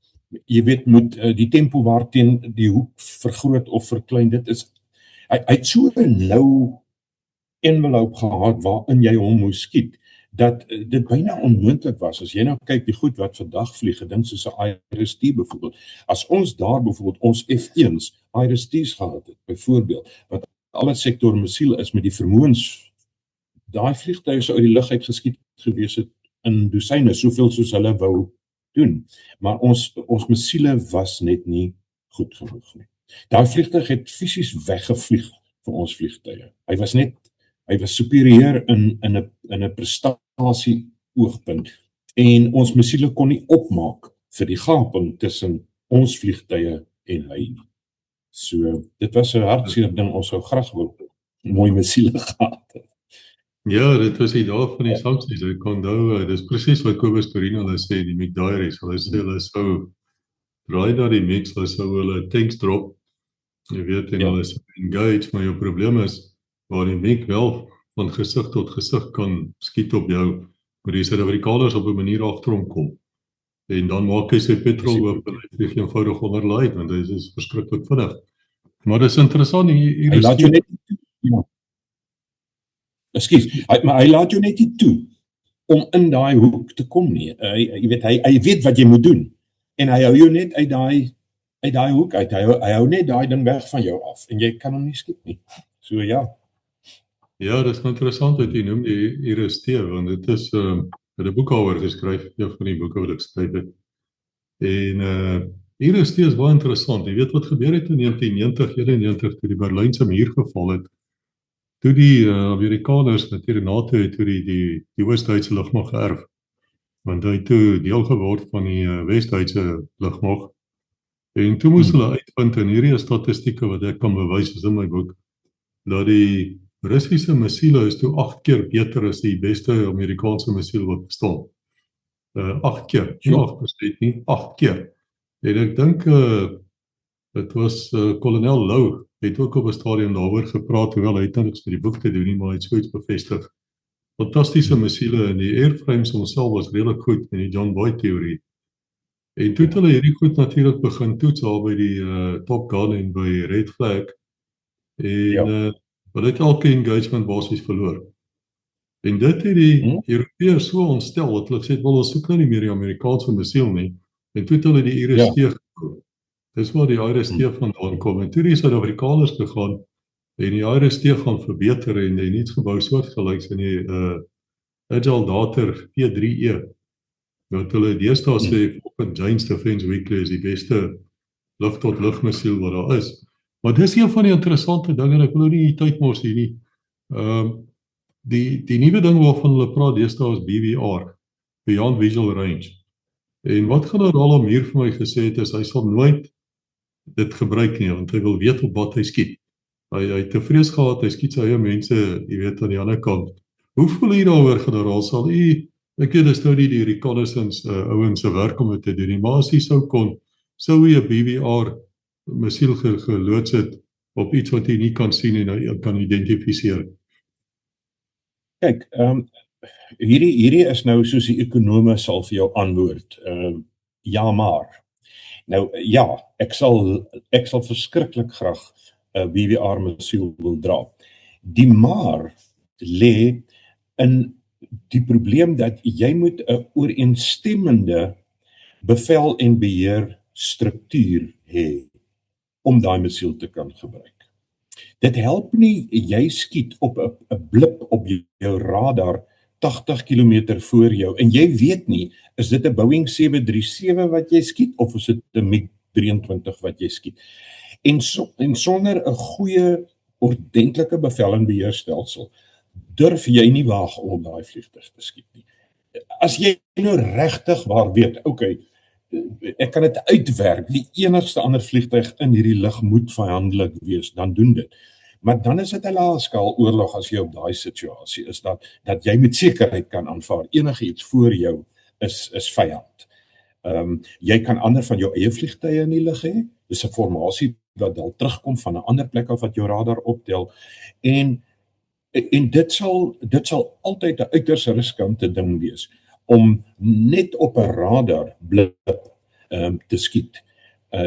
jy weet, moet die tempo waarteen die hoek vergroot of verklein, dit is hy het so 'n nou envelope gehad waarin jy hom moes skiet, dat dit byna onmoontlik was. As jy nou kyk die goed wat vandag vlieg, dink soos 'n IRIS-T byvoorbeeld. As ons daar byvoorbeeld ons F1's, IRIS-T's gehad het, byvoorbeeld, wat alle sektor missiel is met die vermoëns, daai vliegtuie sou uit die lug uit geskiet gewees het in dosyne, soveel soos hulle wou doen. Maar ons missiele was net nie goed genoeg nie. Daai vliegtuig het fisies weggevlieg vir ons vliegtuie. Hy was superieur in 'n prestasie oogpunt en ons missiele kon nie opmaak vir die gaping tussen ons vliegtuie en hy nie. So, dit was 'n hartseer ding, ons sou graag wou mooi missiele gehad het. ja, dit was die dag van die sanksies. Ek onthou, dis presies wat Kobus Perino hulle sê, die MiG diaries. Hulle sê hulle sou draai na die MiGs, hulle sou hulle tanks drop. Jy weet, en hulle sou engage, maar jou probleem is waar die MiG wel van gesig tot gesig kan skiet op jou, maar die Suid-Afrikaners op 'n manier agterom kom. En dan maak hy sy petrol oop en hy vlieg eenvoudig onderlaai, want hy is verskriklik vinnig. Maar dis interessant, hier Hy is laat jou net ja. Maar hy laat jou net nie toe om in daai hoek te kom nie. Jy weet, hy weet wat jy moet doen en hy hou jou net uit daai hoek uit. Hy hou net daai ding weg van jou af en jy kan hom nie skiet nie. So ja. Ja, dit is interessant wat jy noem die IRIS-T, want dit is 'n boek daaroor geskryf, een van die boeke wat ek skryf het. En IRIS-T is baie interessant. Jy weet wat gebeur het in 1990 toe die Berlynse muur geval het. Toe die Amerikaners natuurlik NATO het toe die Oos-Duitse lugmag geërf. Want hy het toe deel geword van die Wes-Duitse lugmag. En toe moes hulle uitvind, en hierdie is statistieke wat ek kan bewys is in my boek, dat die Russiese missiele is toe 8 keer beter as die beste Amerikaanse missiel wat bestaan. 8 keer, nie 8% nie, 8 keer. En ek dink dit was kolonel Lou het ook op 'n stadium daaroor gepraat, hoewel hy het niks met die boek te doen nie, maar hy het so iets bevestig. Fantastiese missiele en die airframes homself was redelik goed in die John Boyd teorie. En toe het hulle hierdie goed natuurlik begin toets al by die Top Gun en by Red Flag. En hulle het elke engagement basies verloor. En dit het die Europeërs so ontstel dat hulle gesê het, ons soek nou nie meer die Amerikaanse missiel nie. En toe het hulle die IRIS-T gekoop. Dis waar die IRIS-T vandaan kom. En toe die Suid-Afrikaners gegaan en die IRIS-T gaan verbeter en iets gebou soortgelyks in die Agile Dater P3E. Wat hulle deesdae sê, Falcon Giants Defence Weekly is die beste lug-tot-lug missiel wat daar is. Maar dis een van die interessante dinge, en ek wil nie die tyd mors hier nie. Die nuwe ding waarvan hulle praat deesdae is BVR, Beyond Visual Range. En wat generaal Amir vir my gesê het is, hy sal nooit dit gebruik nie, want hy wil weet op wat hy skiet. Hy het te vrees gehad, hy skiet sy eie mense, jy weet, aan die ander kant. Hoe voel jy daaroor, generaal? Sal u Ek weet dis nou nie die reconnaissance ouens se werk om dit te doen nie, maar as jy sou jy 'n BVR missiel geloods het op iets wat jy nie kan sien en nou kan identifiseer. Kyk, hierdie is nou soos die ekonome sal vir jou antwoord. Ja, maar. Nou ja, ek sal verskriklik graag 'n BVR missiel wil dra. Die maar lê in die probleem dat jy moet 'n ooreenstemmende bevel en beheer struktuur hê om daai missiel te kan gebruik. Dit help nie jy skiet op 'n blip op jou radar 80 km voor jou en jy weet nie, is dit 'n Boeing 737 wat jy skiet of is dit 'n MiG-23 wat jy skiet. En sonder 'n goeie ordentlike bevel en beheerstelsel durf jy nie waag om op daai vliegtuig te skiet nie. As jy nou regtig waar weet, okay, ek kan dit uitwerk, die enigste ander vliegtuig in hierdie lug moet vyandelik wees, dan doen dit. Maar dan is dit 'n lae-skaal oorlog as jy op daai situasie is, dat jy met sekerheid kan aanvaar, enigiets voor jou is vyand. Jy kan ander van jou eie vliegtuie in die lug hê, dis 'n formasie wat dalk terugkom van 'n ander plek af wat jou radar optel, en dit sal altyd 'n uiters riskante ding wees, om net op 'n radar blip te skiet.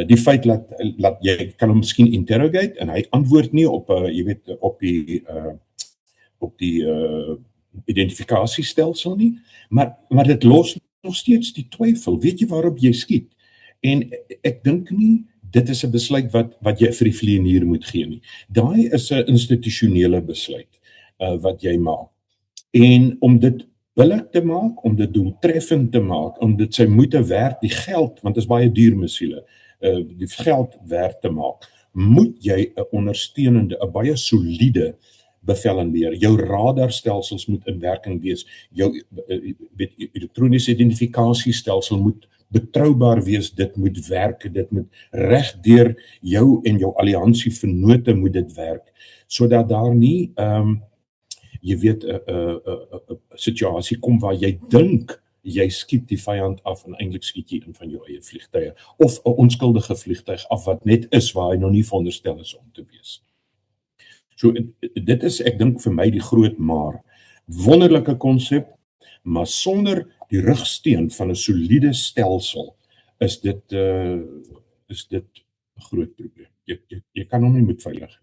Die feit dat jy kan hom miskien interrogate en hy antwoord nie op jy weet op die identifikasiestelsel nie, maar dit los nog steeds die twyfel, weet jy waarop jy skiet? En ek dink nie dit is 'n besluit wat jy vir die vlieënier moet gee nie. Daai is 'n institusionele besluit wat jy maak. En om dit billik te maak, om dit doeltreffend te maak, om dit sy moeite werd, die geld, want dit is baie duur missiele, die geld werd te maak, moet jy 'n ondersteunende, 'n baie soliede bevel en beheer. Jou radarstelsels moet in werking wees, jou elektroniese identifikasiestelsel moet betroubaar wees, dit moet werk, dit moet reg deur jou en jou alliansie vennote moet dit werk, sodat daar nie jy weet 'n situasie kom waar jy dink jy skiet die vyand af en eintlik skiet jy een van jou eie vliegtuie of 'n onskuldige vliegtuig af wat net is waar hy nog nie veronderstel is om te wees. So dit is, ek dink vir my die groot maar. Wonderlike konsep, maar sonder die rugsteun van 'n soliede stelsel is dit 'n groot probleem. Jy kan hom nie met veiligheid.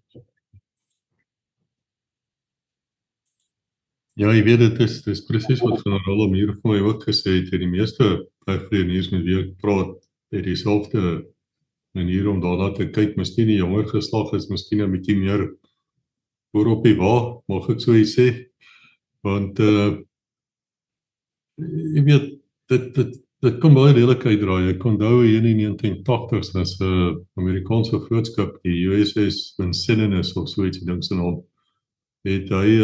Ja, jy weet dit is presies wat generaal Amir vir my ook gesê het, die meeste vlieëniers met wie ek praat, het dieselfde manier om daarna te kyk, miskien die jonger geslag is miskien 'n bietjie meer voor op die wa, mag ek so iets sê, want jy weet, dit kan baie redelik uitdraai. Ek onthou hier in die 1980s as 'n Amerikaanse vlootskip, die USS Vincennes of so iets ding se naam, het hy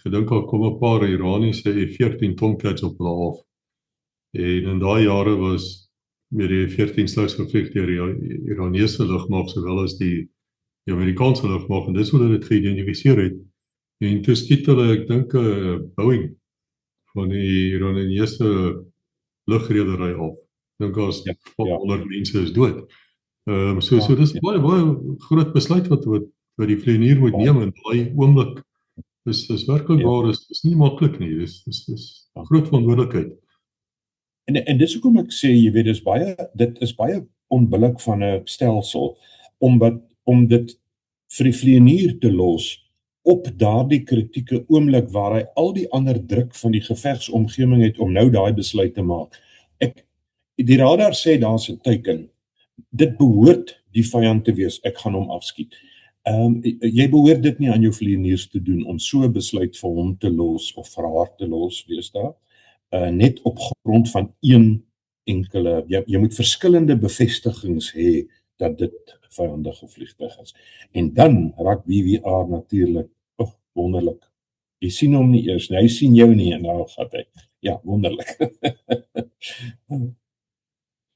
gedink al kom 'n paar Iraniese F-14 Tomcats op hulle af. En in daai jare was met die F-14 slegs gevlieg deur die Iraniese lugmag sowel as die Amerikaanse lugmag, en dis hoe hulle dit geïdentifiseer het. En toe skiet hulle, ek dink 'n Boeing van die Iraniese lugredery af. Ek dink as 100 mense is dood. So dis baie groot besluit wat die vlieënier moet neem in daai oomblik. Dis werklik waar, is nie maklik nie. Dis groot verantwoordelikheid. En dis hoekom ek sê, jy weet, dit is baie onbillik van 'n stelsel om dit vir die vlieënier te los op daardie kritieke oomblik waar hy al die ander druk van die gevegsomgewing het om nou daai besluit te maak. Die radar sê daar's 'n teiken. Dit behoort die vyand te wees, ek gaan hom afskiet. Jy behoort dit nie aan jou vlieëniers te doen om so 'n besluit vir hom te los of vir haar te los, wees daar, net op grond van een enkele, jy moet verskillende bevestigings hê dat dit vyandige vliegtuig is. En dan raak BVR natuurlik wonderlik. Jy sien hom nie eers, hy sien jou nie en nou gaan hy. Ja, wonderlik.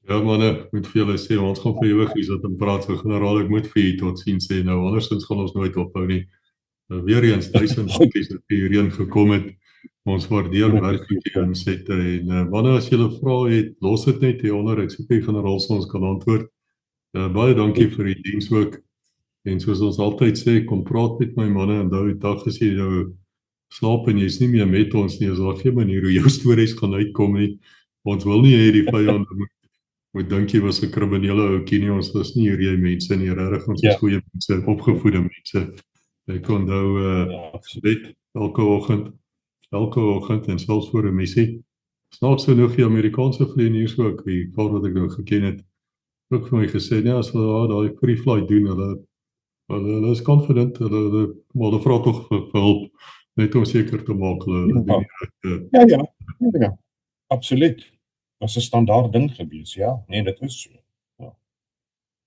Ja manne, moet vir julle sê, ons gaan vir ewig iets wat in praat, so generaal, ek moet vir julle tot sien sê, nou andersins gaan ons nooit ophou nie. Weer eens 1000 dankie dat jy hierheen gekom het. Ons waardeer Dit is werk wat jy goed. inset en wanneer as jy 'n vrae het, los dit net hieronder. Ek soek die generaal so ons kan antwoord. Baie dankie vir die diens ook. En soos ons altyd sê, kom praat met my manne. Onthou die dag as jy nou slaap en jy's nie meer met ons nie, is daar geen manier hoe jou stories gaan uitkom nie. Ons wil nie hê die vyande moet dink jy was 'n kriminele ouetjie nie. Ons is nie hierdie mense nie, regtig. Ons is goeie mense, opgevoede mense. Ek onthou gebed elke oggend en selfs voor 'n missie. Snaaks genoeg die Amerikaanse vlieëniers ook, die paar wat ek nou geken het, ook vir my gesê, nee, as hulle daai free flight doen, hulle is confident, hulle vra tog vir hulp, net om seker te maak hulle doen die Ja, absoluut. Dat is 'n standaard ding gewees, ja. Nee, dit is so. Ja.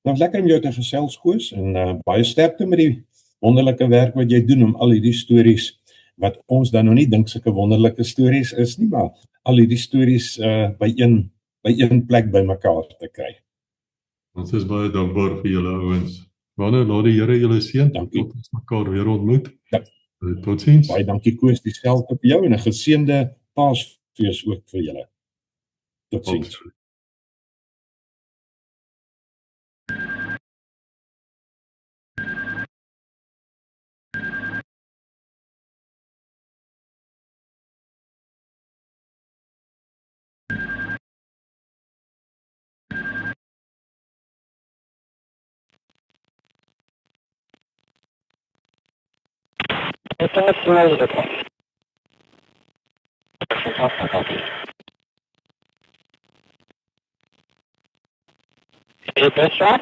Nou lekker om jou te gesels, Koos, en baie sterkte met die wonderlike werk wat jy doen om al hierdie stories wat ons dan nog nie dink sulke wonderlike stories is nie, maar al hierdie stories by een plek bymekaar te kry. Ons is baie dankbaar vir julle ouens. Wanneer laat die Here julle seën tot Dankie. ons mekaar weer ontmoet. Ja. Totsiens. Baie dankie, Koos, dieselfde vir jou en 'n geseënde Paasfees ook vir julle. Totsiens. It's a small little. Is this right?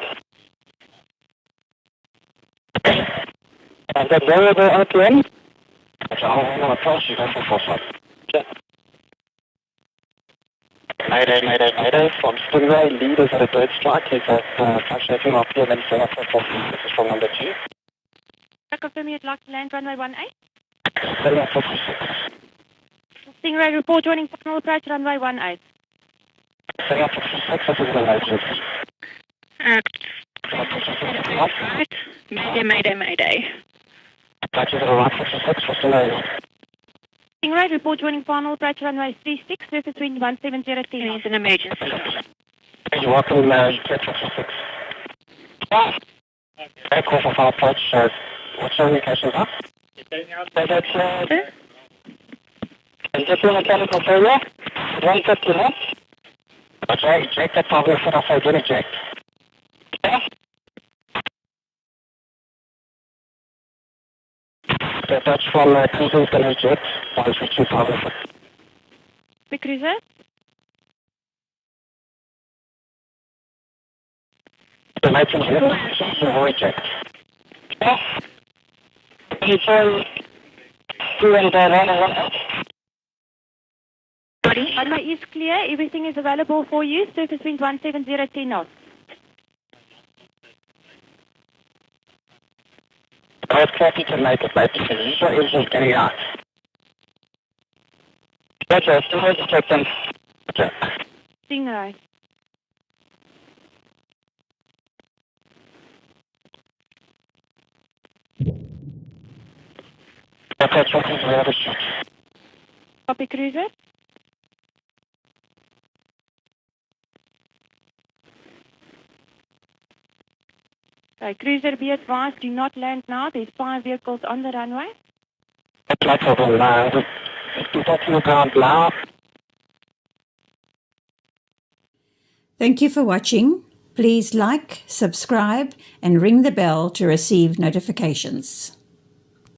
And the variable RPM? That's all I know. You go for full stop. Mayday. From Stingray, leaders at a bird strike. Take a flashing off here, then set up for full. This is from number 2. I confirm you'd like to land runway 18. Set up for 56. Stingray report joining final approach runway 18. Set up for 56. This is the emergency. Mayday. Taxi to the right 56 for Stingray. Stingray report joining final approach runway 36, surface wind 170 T. It's an emergency. You're welcome, you get 56. Yeah. Okay, call for final approach. What's your indication of? Injection mechanical failure. 150 knots. Okay, eject that power set off. I did eject. Okay. That's from cruising going to eject. 152 power. Big cruiser. The lights in here. You eject. Okay. You turn 2 and 1 Runway is clear. Everything is available for you. Surface wind 170 T knots. I was happy to make it, but because usual engines getting out. Okay, still need to check them. Okay. Stingray. Okay, checking the other ship. Copy cruiser. Okay, cruiser be advised, do not land now. There's 5 vehicles on the runway. It's like over land. It's touching the ground now. Thank you for watching. Please like, subscribe, and ring the bell to receive notifications.